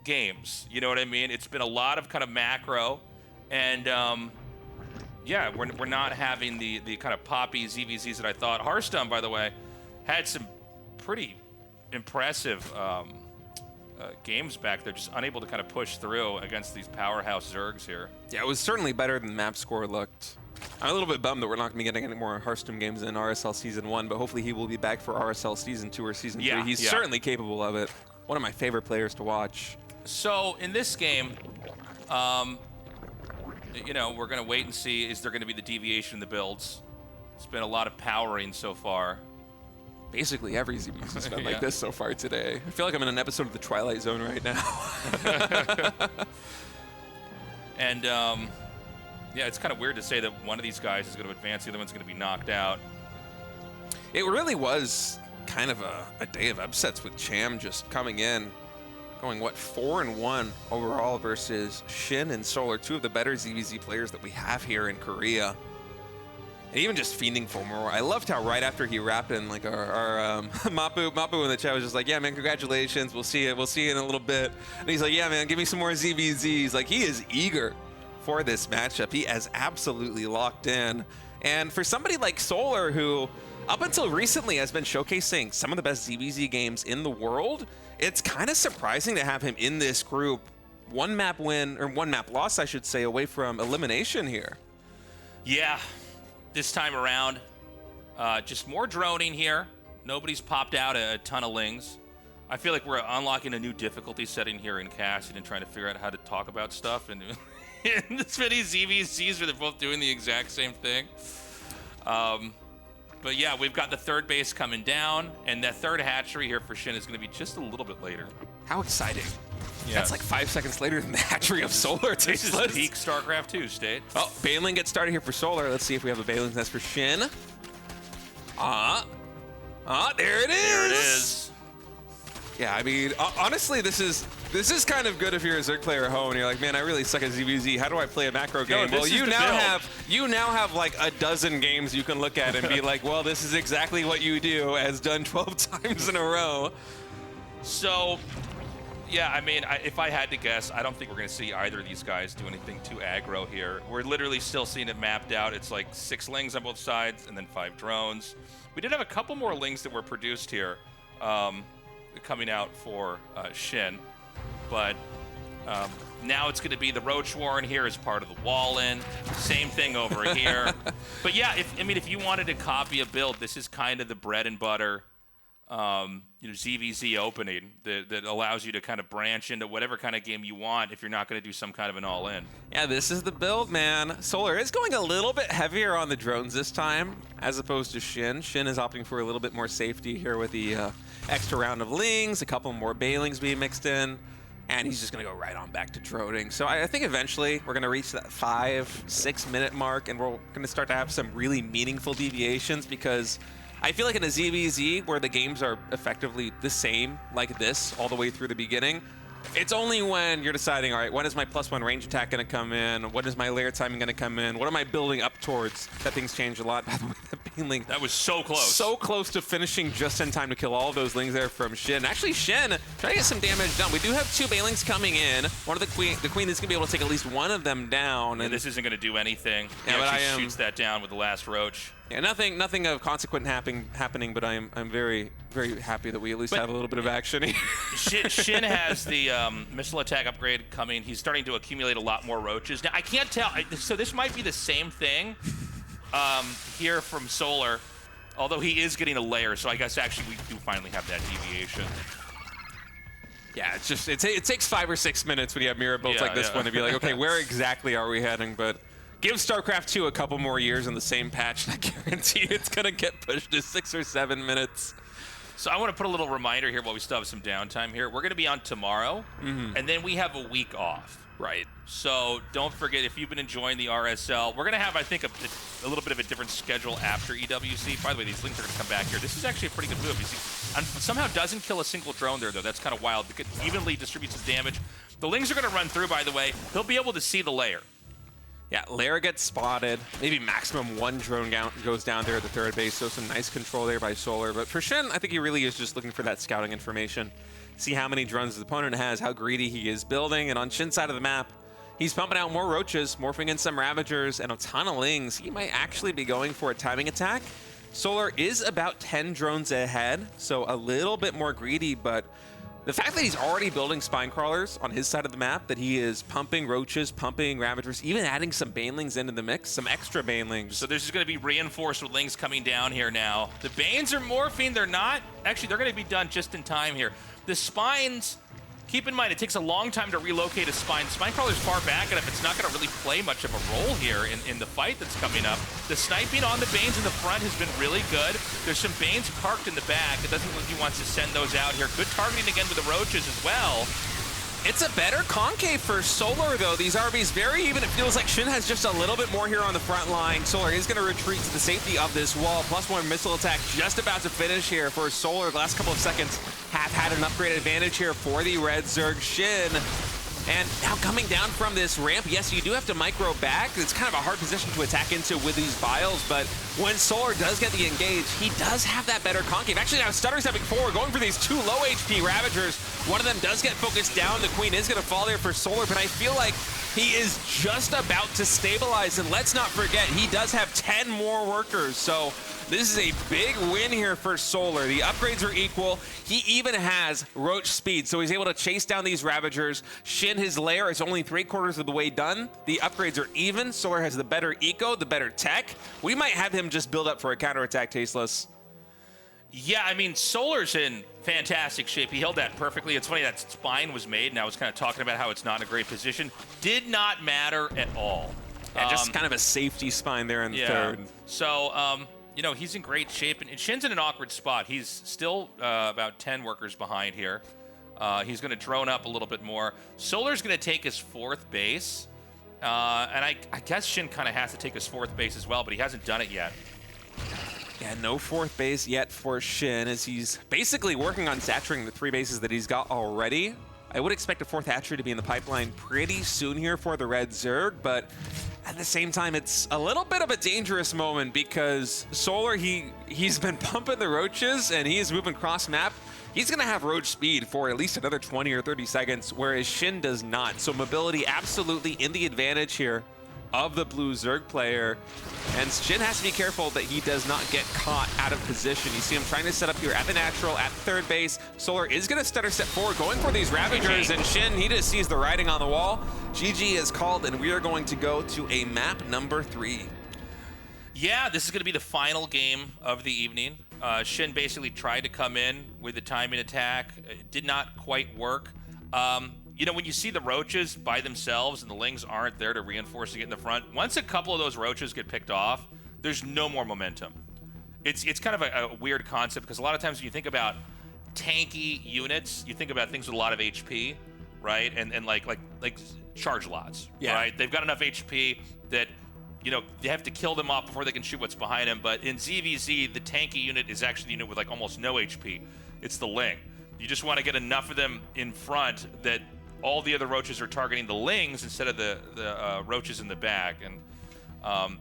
games. You know what I mean? It's been a lot of kind of macro, and yeah, we're not having the kind of poppy ZVZs that I thought. Harstem, by the way, had some pretty impressive games back there, just unable to kind of push through against these powerhouse Zergs here. Yeah, it was certainly better than the map score looked. I'm a little bit bummed that we're not going to be getting any more Harstem games in RSL Season 1, but hopefully he will be back for RSL Season 2 or Season 3. He's certainly capable of it. One of my favorite players to watch. So in this game, you know, we're going to wait and see, is there going to be the deviation in the builds? It's been a lot of powering so far. Basically every ZBZ has been like this so far today. I feel like I'm in an episode of The Twilight Zone right now. And yeah, it's kind of weird to say that one of these guys is going to advance, the other one's going to be knocked out. It really was kind of a day of upsets with Cham just coming in, going, what, 4-1 overall versus SHIN and Solar, two of the better ZVZ players that we have here in Korea. And even just fiending for more. I loved how right after he wrapped in, like our Mapu in the chat was just like, yeah, man, congratulations. We'll see you in a little bit. And he's like, yeah, man, give me some more ZVZs. Like, he is eager for this matchup. He has absolutely locked in. And for somebody like Solar, who up until recently has been showcasing some of the best ZVZ games in the world, it's kind of surprising to have him in this group. One map win, or one map loss, I should say, away from elimination here. Yeah. This time around, just more droning here. Nobody's popped out a ton of lings. I feel like we're unlocking a new difficulty setting here in Cassidy and trying to figure out how to talk about stuff. And this many ZVZs where they're both doing the exact same thing. But yeah, we've got the third base coming down, and that third hatchery here for SHIN is going to be just a little bit later. How exciting. Yeah. That's like 5 seconds later than the hatchery of Solar takes place. This is peak StarCraft II state. Oh, Baneling gets started here for Solar. Let's see if we have a Baneling nest for SHIN. There it is. There it is. Yeah, I mean, honestly, this is kind of good if you're a Zerg player at home and you're like, man, I really suck at ZVZ. How do I play a macro game? Well, you now have like a dozen games you can look at and be like, well, this is exactly what you do, as done 12 times in a row. So, yeah, I mean, if I had to guess, I don't think we're going to see either of these guys do anything too aggro here. We're literally still seeing it mapped out. It's like 6 lings on both sides and then 5 drones. We did have a couple more lings that were produced here coming out for SHIN, but now it's going to be the Roach Warren here as part of the wall-in. Same thing over here. But yeah, if you wanted to copy a build, this is kind of the bread and butter ZVZ opening that allows you to kind of branch into whatever kind of game you want if you're not going to do some kind of an all-in. Yeah, this is the build, man. Solar is going a little bit heavier on the drones this time, as opposed to SHIN. SHIN is opting for a little bit more safety here with the extra round of Lings, a couple more Bailings being mixed in, and he's just going to go right on back to droning. So I think eventually we're going to reach that 5-6 minute mark, and we're going to start to have some really meaningful deviations, because I feel like in a ZVZ, where the games are effectively the same like this all the way through the beginning, it's only when you're deciding, all right, when is my +1 range attack going to come in? When is my layer timing going to come in? What am I building up towards? That things change a lot. By the way, the Baneling, that was so close. So close to finishing just in time to kill all of those Lings there from SHIN. Actually, SHIN trying to get some damage done. We do have 2 Banelings coming in. One of the Queen is going to be able to take at least one of them down. And this isn't going to do anything. He but actually shoots that down with the last Roach. Yeah, nothing of consequent happening, but I'm very, very happy that we at least have a little bit of action here. SHIN has the missile attack upgrade coming. He's starting to accumulate a lot more Roaches. Now, I can't tell. So this might be the same thing here from Solar, although he is getting a layer. So I guess actually we do finally have that deviation. Yeah, it's just it takes 5 or 6 minutes when you have mirror builds like this one to be like, okay, where exactly are we heading? But give StarCraft II a couple more years in the same patch, and I guarantee it's going to get pushed to 6 or 7 minutes. So I want to put a little reminder here while we still have some downtime here. We're going to be on tomorrow, and then we have a week off. Right. So don't forget, if you've been enjoying the RSL, we're going to have, I think, a little bit of a different schedule after EWC. By the way, these Lings are going to come back here. This is actually a pretty good move. You see, somehow doesn't kill a single drone there, though. That's kind of wild. It evenly distributes his damage. The Lings are going to run through, by the way. He'll be able to see the layer. Yeah, layer gets spotted. Maybe maximum 1 drone goes down there at the 3rd base, so some nice control there by Solar. But for SHIN, I think he really is just looking for that scouting information. See how many drones his opponent has, how greedy he is building. And on SHIN's side of the map, he's pumping out more Roaches, morphing in some Ravagers, and a ton of Lings. He might actually be going for a timing attack. Solar is about 10 drones ahead, so a little bit more greedy, but the fact that he's already building Spine Crawlers on his side of the map, that he is pumping Roaches, pumping Ravagers, even adding some Banelings into the mix, some extra Banelings. So this is going to be reinforced with Lings coming down here now. The Banes are morphing. They're not. Actually, they're going to be done just in time here. The Spines, keep in mind, it takes a long time to relocate a Spine. Spine Crawler's far back enough. It's not going to really play much of a role here in the fight that's coming up. The sniping on the Banes in the front has been really good. There's some Banes parked in the back. It doesn't look like he wants to send those out here. Good targeting again with the Roaches as well. It's a better concave for Solar, though. These RBs very even. It feels like SHIN has just a little bit more here on the front line. Solar is going to retreat to the safety of this wall. +1 missile attack just about to finish here for Solar. The last couple of seconds have had an upgrade advantage here for the Red Zerg SHIN. And now coming down from this ramp, yes, you do have to micro back. It's kind of a hard position to attack into with these Biles, but when Solar does get the engage, he does have that better concave. Actually, now Stutter stepping forward, going for these 2 low HP Ravagers. One of them does get focused down. The Queen is going to fall there for Solar, but I feel like he is just about to stabilize. And let's not forget, he does have 10 more workers, so this is a big win here for Solar. The upgrades are equal. He even has Roach speed, so he's able to chase down these Ravagers. SHIN, his lair is only 3/4 of the way done. The upgrades are even. Solar has the better eco, the better tech. We might have him just build up for a counterattack, Tasteless. Yeah, I mean, Solar's in fantastic shape. He held that perfectly. It's funny that Spine was made, and I was kind of talking about how it's not in a great position. Did not matter at all. Yeah, just kind of a safety Spine there in the 3rd. So, you know, he's in great shape, and SHIN's in an awkward spot. He's still about 10 workers behind here. He's going to drone up a little bit more. Solar's going to take his 4th base, and I guess SHIN kind of has to take his 4th base as well, but he hasn't done it yet. Yeah, no 4th base yet for SHIN, as he's basically working on saturating the 3 bases that he's got already. I would expect a 4th hatchery to be in the pipeline pretty soon here for the Red Zerg, but at the same time, it's a little bit of a dangerous moment because Solar, he's been pumping the Roaches and he is moving cross-map. He's going to have Roach speed for at least another 20 or 30 seconds, whereas SHIN does not. So mobility absolutely in the advantage here of the blue Zerg player. And SHIN has to be careful that he does not get caught out of position. You see him trying to set up here at the natural, at the 3rd base. Solar is going to stutter step forward, going for these Ravagers, and SHIN, he just sees the writing on the wall. GG is called, and we are going to go to a map number 3. Yeah, this is going to be the final game of the evening. SHIN basically tried to come in with the timing attack. It did not quite work. You know, when you see the roaches by themselves and the lings aren't there to reinforce to get in the front, once a couple of those roaches get picked off, there's no more momentum. It's kind of a weird concept because a lot of times when you think about tanky units, you think about things with a lot of HP, right? And like charge lots, right? They've got enough HP that, you know, they have to kill them off before they can shoot what's behind them. But in ZVZ, the tanky unit is actually the unit with like almost no HP. It's the Ling. You just want to get enough of them in front that all the other roaches are targeting the Lings instead of the roaches in the back. And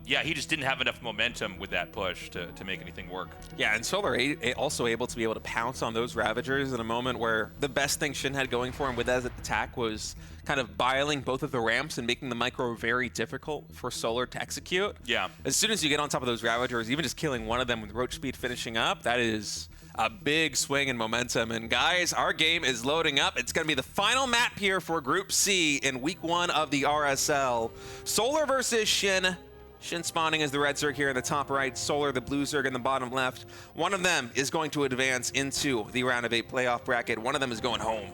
yeah, he just didn't have enough momentum with that push to make anything work. Yeah, and Solar also able to be able to pounce on those Ravagers in a moment where the best thing SHIN had going for him with that attack was kind of biling both of the ramps and making the micro very difficult for Solar to execute. Yeah. As soon as you get on top of those Ravagers, even just killing one of them with Roach Speed finishing up, that is a big swing in momentum. And guys, our game is loading up. It's going to be the final map here for Group C in Week 1 of the RSL. Solar versus SHIN. SHIN spawning as the red Zerg here in the top right, Solar the blue Zerg in the bottom left. One of them is going to advance into the round of 8 playoff bracket. One of them is going home.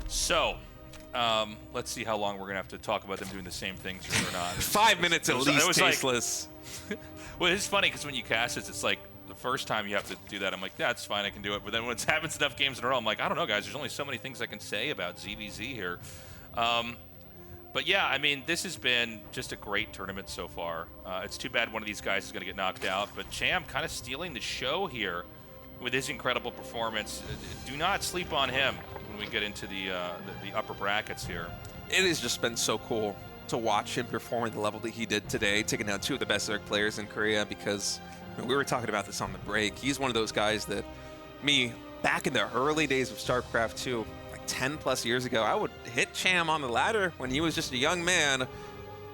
So, let's see how long we're going to have to talk about them doing the same things or not. 5 minutes at least, tasteless. Like, well, it's funny because when you cast it, it's like the first time you have to do that, I'm like, that's fine, I can do it. But then when it happens enough games in a row, I'm like, I don't know, guys. There's only so many things I can say about ZVZ here. But yeah, I mean, this has been just a great tournament so far. It's too bad one of these guys is going to get knocked out, but Cham kind of stealing the show here with his incredible performance. Do not sleep on him when we get into the upper brackets here. It has just been so cool to watch him perform at the level that he did today, taking down 2 of the best Zerg players in Korea, because I mean, we were talking about this on the break. He's one of those guys that back in the early days of StarCraft II, 10 plus years ago, I would hit Cham on the ladder when he was just a young man,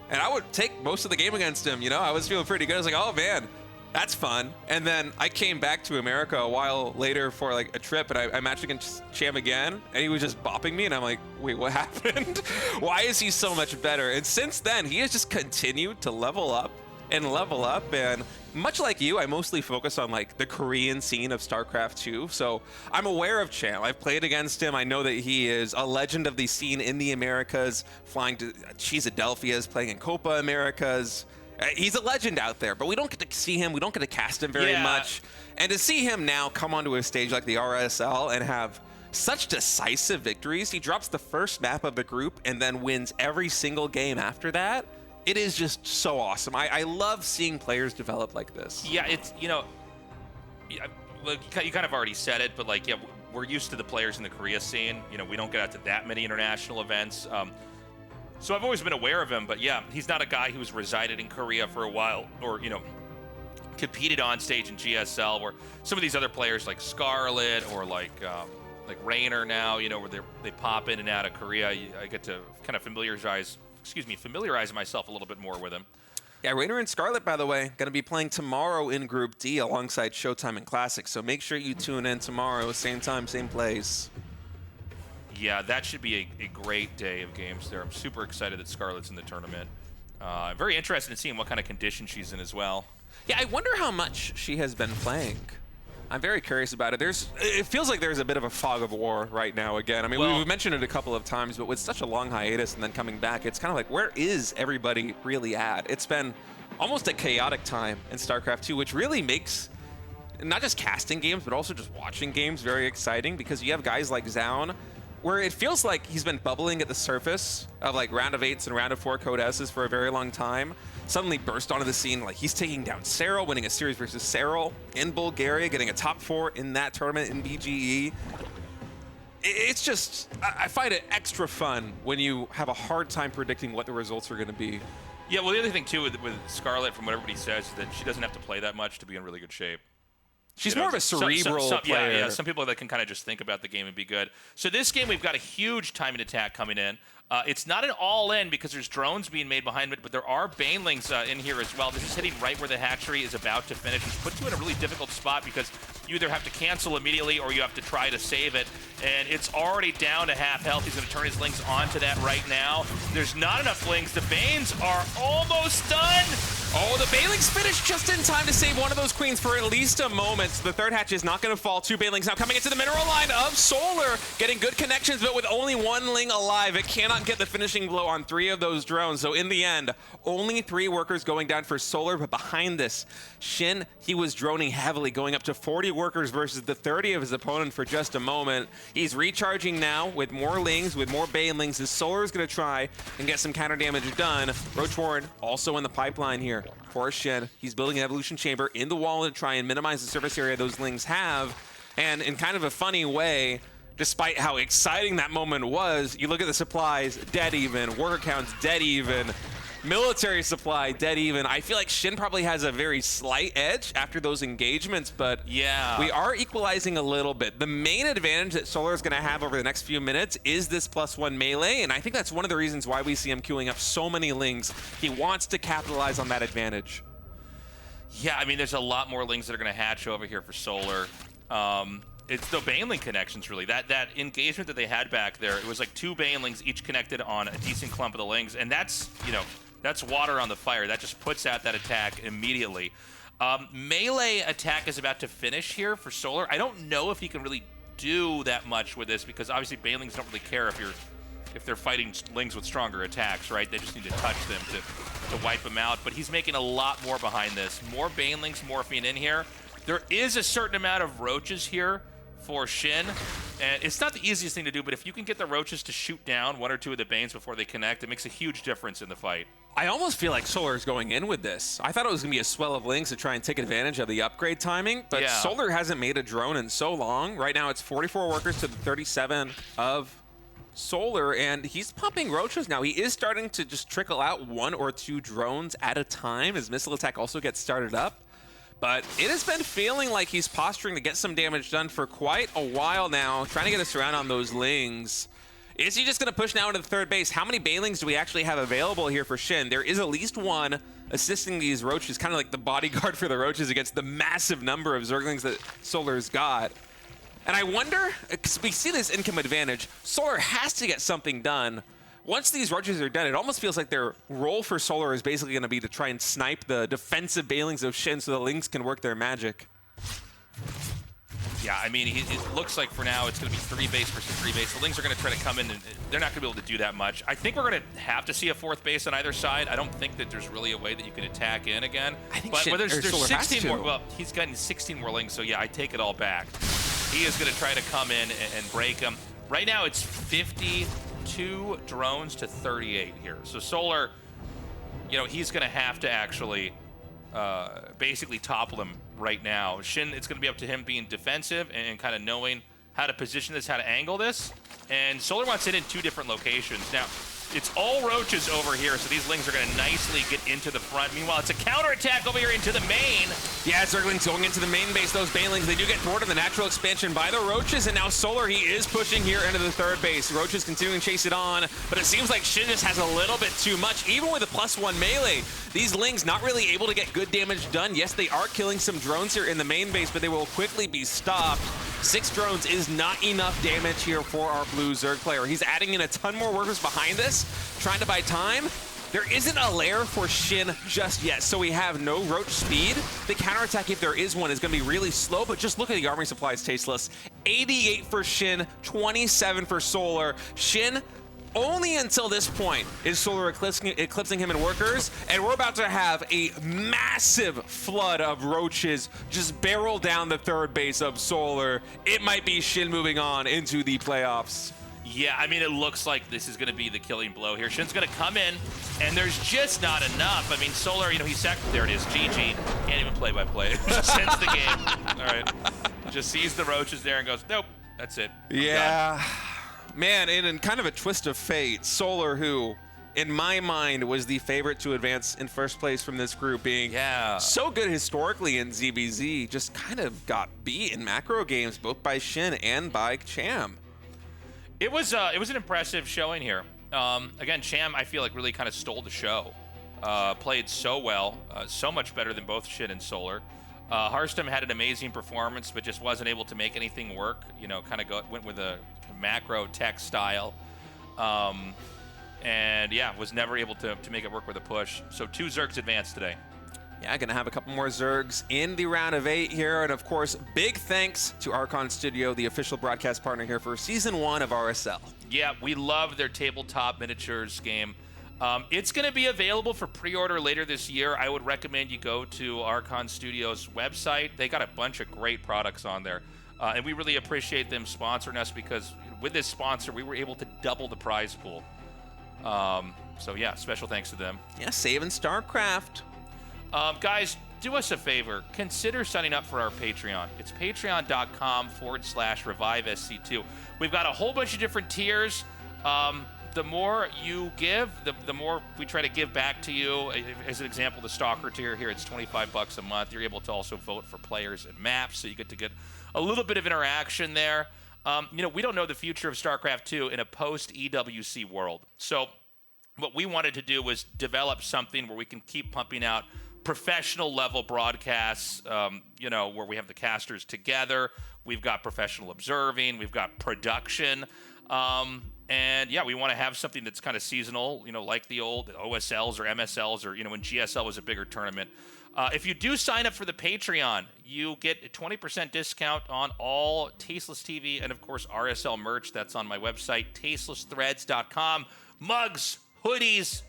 and I would take most of the game against him. You know, I was feeling pretty good. I was like, oh man, that's fun. And then I came back to America a while later for like a trip, and I matched against Cham again, and he was just bopping me, and I'm like, wait, what happened? Why is he so much better? And since then, he has just continued to level up. And much like you, I mostly focus on like the Korean scene of StarCraft II. So I'm aware of Cham. I've played against him. I know that he is a legend of the scene in the Americas, flying to Cheesadelphia's, playing in Copa Americas. He's a legend out there, but we don't get to see him. We don't get to cast him very much. And to see him now come onto a stage like the RSL and have such decisive victories, he drops the first map of the group and then wins every single game after that. It is just so awesome. I love seeing players develop like this. Yeah, it's, you know, you kind of already said it, but like, yeah, we're used to the players in the Korea scene. You know, we don't get out to that many international events. So I've always been aware of him, but yeah, he's not a guy who's resided in Korea for a while or, you know, competed on stage in GSL, where some of these other players like Scarlet or like Raynor now, you know, where they pop in and out of Korea. I get to kind of familiarize myself a little bit more with him. Yeah, Raynor and Scarlet, by the way, going to be playing tomorrow in Group D alongside Showtime and Classic. So make sure you tune in tomorrow, same time, same place. Yeah, that should be a great day of games there. I'm super excited that Scarlet's in the tournament. I'm very interested in seeing what kind of condition she's in as well. Yeah, I wonder how much she has been playing. I'm very curious about it. It feels like there's a bit of a fog of war right now again. I mean, we've mentioned it a couple of times, but with such a long hiatus and then coming back, it's kind of like, where is everybody really at? It's been almost a chaotic time in StarCraft II, which really makes not just casting games, but also just watching games very exciting, because you have guys like Zaun, where it feels like he's been bubbling at the surface of like round of 8s and round of 4 Code S's for a very long time. Suddenly burst onto the scene, like he's taking down Serral, winning a series versus Serral in Bulgaria, getting a top 4 in that tournament in BGE. It's just, I find it extra fun when you have a hard time predicting what the results are going to be. Yeah, well, the other thing too with Scarlet, from what everybody says, is that she doesn't have to play that much to be in really good shape. She's more of a cerebral player. Yeah, some people that can kind of just think about the game and be good. So this game, we've got a huge timing attack coming in. It's not an all-in because there's drones being made behind it, but there are Banelings in here as well. This is hitting right where the hatchery is about to finish, which puts you in a really difficult spot because you either have to cancel immediately or you have to try to save it. And it's already down to half health. He's going to turn his Lings onto that right now. There's not enough Lings. The Banes are almost done. Oh, the Banelings finished just in time to save one of those queens for at least a moment. So the third hatch is not going to fall. Two Banelings now coming into the mineral line of Solar, getting good connections, but with only one Ling alive, it cannot get the finishing blow on 3 of those drones. So in the end, only 3 workers going down for Solar, but behind this, SHIN, he was droning heavily, going up to 40 workers versus the 30 of his opponent for just a moment. He's recharging now with more Lings, with more Banelings, as Solar is going to try and get some counter damage done. Roach Warren also in the pipeline here for SHIN. He's building an evolution chamber in the wall to try and minimize the surface area those Lings have. And in kind of a funny way, despite how exciting that moment was, you look at the supplies, dead even, worker counts, dead even, military supply, dead even. I feel like SHIN probably has a very slight edge after those engagements, but yeah, we are equalizing a little bit. The main advantage that Solar is going to have over the next few minutes is this +1 melee, and I think that's one of the reasons why we see him queuing up so many Lings. He wants to capitalize on that advantage. Yeah, I mean, there's a lot more Lings that are going to hatch over here for Solar. It's the Baneling connections, really. That engagement that they had back there, it was like 2 Banelings each connected on a decent clump of the Lings, and that's, you know, that's water on the fire. That just puts out that attack immediately. Melee attack is about to finish here for Solar. I don't know if he can really do that much with this, because obviously Banelings don't really care if they're fighting Lings with stronger attacks, right? They just need to touch them to wipe them out. But he's making a lot more behind this. More Banelings morphing in here. There is a certain amount of roaches here for SHIN, and it's not the easiest thing to do, but if you can get the roaches to shoot down 1 or 2 of the Banes before they connect, it makes a huge difference in the fight. I almost feel like Solar is going in with this. I thought it was going to be a swell of Lings to try and take advantage of the upgrade timing, but yeah, Solar hasn't made a drone in so long. Right now it's 44 workers to the 37 of Solar, and he's pumping roaches now. He is starting to just trickle out 1 or 2 drones at a time as missile attack also gets started up. But it has been feeling like he's posturing to get some damage done for quite a while now, trying to get us around on those Lings. Is he just going to push now into the third base? How many Banelings do we actually have available here for SHIN? There is at least 1 assisting these roaches, kind of like the bodyguard for the roaches against the massive number of Zerglings that Solar's got. And I wonder, because we see this income advantage, Solar has to get something done. Once these roaches are done, it almost feels like their role for Solar is basically going to be to try and snipe the defensive Banelings of SHIN so the Lings can work their magic. Yeah, I mean, it looks like for now it's going to be 3 base versus 3 base. The Lings are going to try to come in, and they're not going to be able to do that much. I think we're going to have to see a 4th base on either side. I don't think that there's really a way that you can attack in again. I think but there's Solar 16 more. Well, he's gotten 16 more Lings, so yeah, I take it all back. He is going to try to come in and break them. Right now it's 52 drones to 38 here. So Solar, you know, he's going to have to actually basically topple him right now. SHIN, it's going to be up to him being defensive and kind of knowing how to position this, how to angle this. And Solar wants it in 2 different locations. Now, it's all roaches over here, so these Lings are going to nicely get into the front. Meanwhile, it's a counterattack over here into the main. Yeah, Zerglings going into the main base. Those Banelings, they do get thwarted in the natural expansion by the roaches, and now Solar, he is pushing here into the third base. Roaches continuing to chase it on, but it seems like SHIN just has a little bit too much, even with a +1 melee. These Lings not really able to get good damage done. Yes, they are killing some drones here in the main base, but they will quickly be stopped. 6 drones is not enough damage here for our blue Zerg player. He's adding in a ton more workers behind this, trying to buy time. There isn't a lair for SHIN just yet, so we have no roach speed. The counterattack, if there is one, is going to be really slow, but just look at the armory supplies tasteless. 88 for SHIN, 27 for Solar. SHIN, only until this point is Solar eclipsing him in workers, and we're about to have a massive flood of roaches just barrel down the third base of Solar. It might be SHIN moving on into the playoffs. Yeah, I mean, it looks like this is going to be the killing blow here. SHIN's going to come in, and there's just not enough. I mean, Solar, you know, there it is, GG. Can't even play-by-play. Just ends the game. All right. Just sees the roaches there and goes, nope, that's it. Yeah. Man, in kind of a twist of fate, Solar, who, in my mind, was the favorite to advance in first place from this group, being so good historically in ZBZ, just kind of got beat in macro games, both by SHIN and by Cham. It was an impressive showing here. Again, Cham, I feel like, really kind of stole the show. Played so well, so much better than both SHIN and Solar. Harstem had an amazing performance, but just wasn't able to make anything work. You know, kind of went with a macro tech style. And yeah, was never able to make it work with a push. So 2 Zergs advanced today. Yeah, going to have a couple more Zergs in the round of 8 here. And of course, big thanks to Archon Studio, the official broadcast partner here for Season 1 of RSL. Yeah, we love their tabletop miniatures game. It's going to be available for pre-order later this year. I would recommend you go to Archon Studios' website. They got a bunch of great products on there. And we really appreciate them sponsoring us because with this sponsor, we were able to double the prize pool. So yeah, special thanks to them. Yeah, saving StarCraft. Guys, do us a favor. Consider signing up for our Patreon. It's patreon.com/ReviveSC2. We've got a whole bunch of different tiers. The more you give, the more we try to give back to you. As an example, the Stalker tier here, it's $25 a month. You're able to also vote for players and maps, so you get a little bit of interaction there. We don't know the future of StarCraft II in a post-EWC world. So what we wanted to do was develop something where we can keep pumping out professional level broadcasts, where we have the casters together. We've got professional observing. We've got production. And yeah, we want to have something that's kind of seasonal, like the old OSLs or MSLs or, when GSL was a bigger tournament. If you do sign up for the Patreon, you get a 20% discount on all Tasteless TV and, of course, RSL merch. That's on my website, tastelessthreads.com. Mugs, hoodies,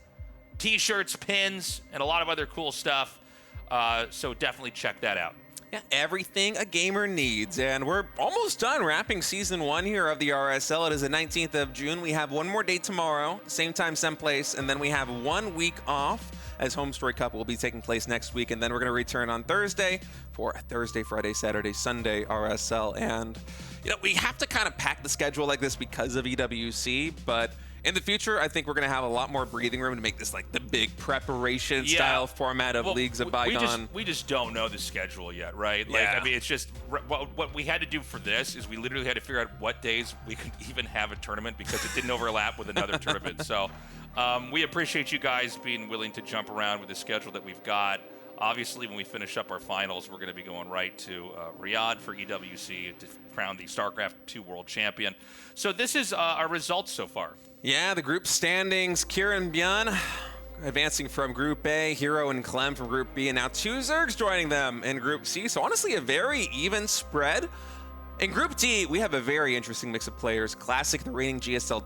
T-shirts, pins, and a lot of other cool stuff. So definitely check that out. Yeah, everything a gamer needs. And we're almost done wrapping Season 1 here of the RSL. It is the 19th of June. We have one more day tomorrow, same time, same place, and then we have 1 week off as Home Story Cup will be taking place next week. And then we're going to return on Thursday for Thursday, Friday, Saturday, Sunday RSL. And, we have to kind of pack the schedule like this because of EWC, but in the future, I think we're going to have a lot more breathing room to make this like the big preparation style format of Leagues of Bygone. We just don't know the schedule yet, right? Yeah. It's just what we had to do for this is we literally had to figure out what days we could even have a tournament because it didn't overlap with another tournament. So we appreciate you guys being willing to jump around with the schedule that we've got. Obviously, when we finish up our finals, we're going to be going right to Riyadh for EWC to crown the StarCraft II World Champion. So this is our results so far. Yeah, the group standings, Kieran Björn advancing from Group A, Hero and Clem from Group B, and now 2 Zergs joining them in Group C. So honestly, a very even spread. In Group D, we have a very interesting mix of players. Classic, the reigning GSL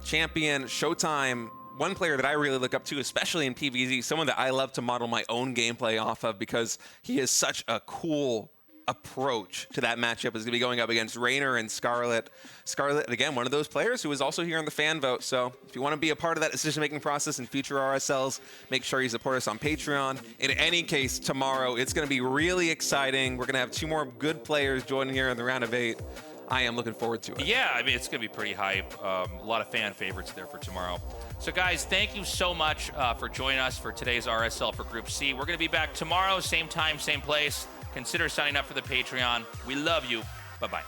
champion, Showtime, one player that I really look up to, especially in PvZ, someone that I love to model my own gameplay off of because he has such a cool approach to that matchup. Is going to be going up against Raynor and Scarlet. Scarlet, again, one of those players who is also here on the fan vote. So if you want to be a part of that decision-making process in future RSLs, make sure you support us on Patreon. In any case, tomorrow, it's going to be really exciting. We're going to have 2 more good players joining here in the round of 8. I am looking forward to it. Yeah, it's going to be pretty hype. A lot of fan favorites there for tomorrow. So, guys, thank you so much for joining us for today's RSL for Group C. We're going to be back tomorrow, same time, same place. Consider signing up for the Patreon. We love you. Bye-bye.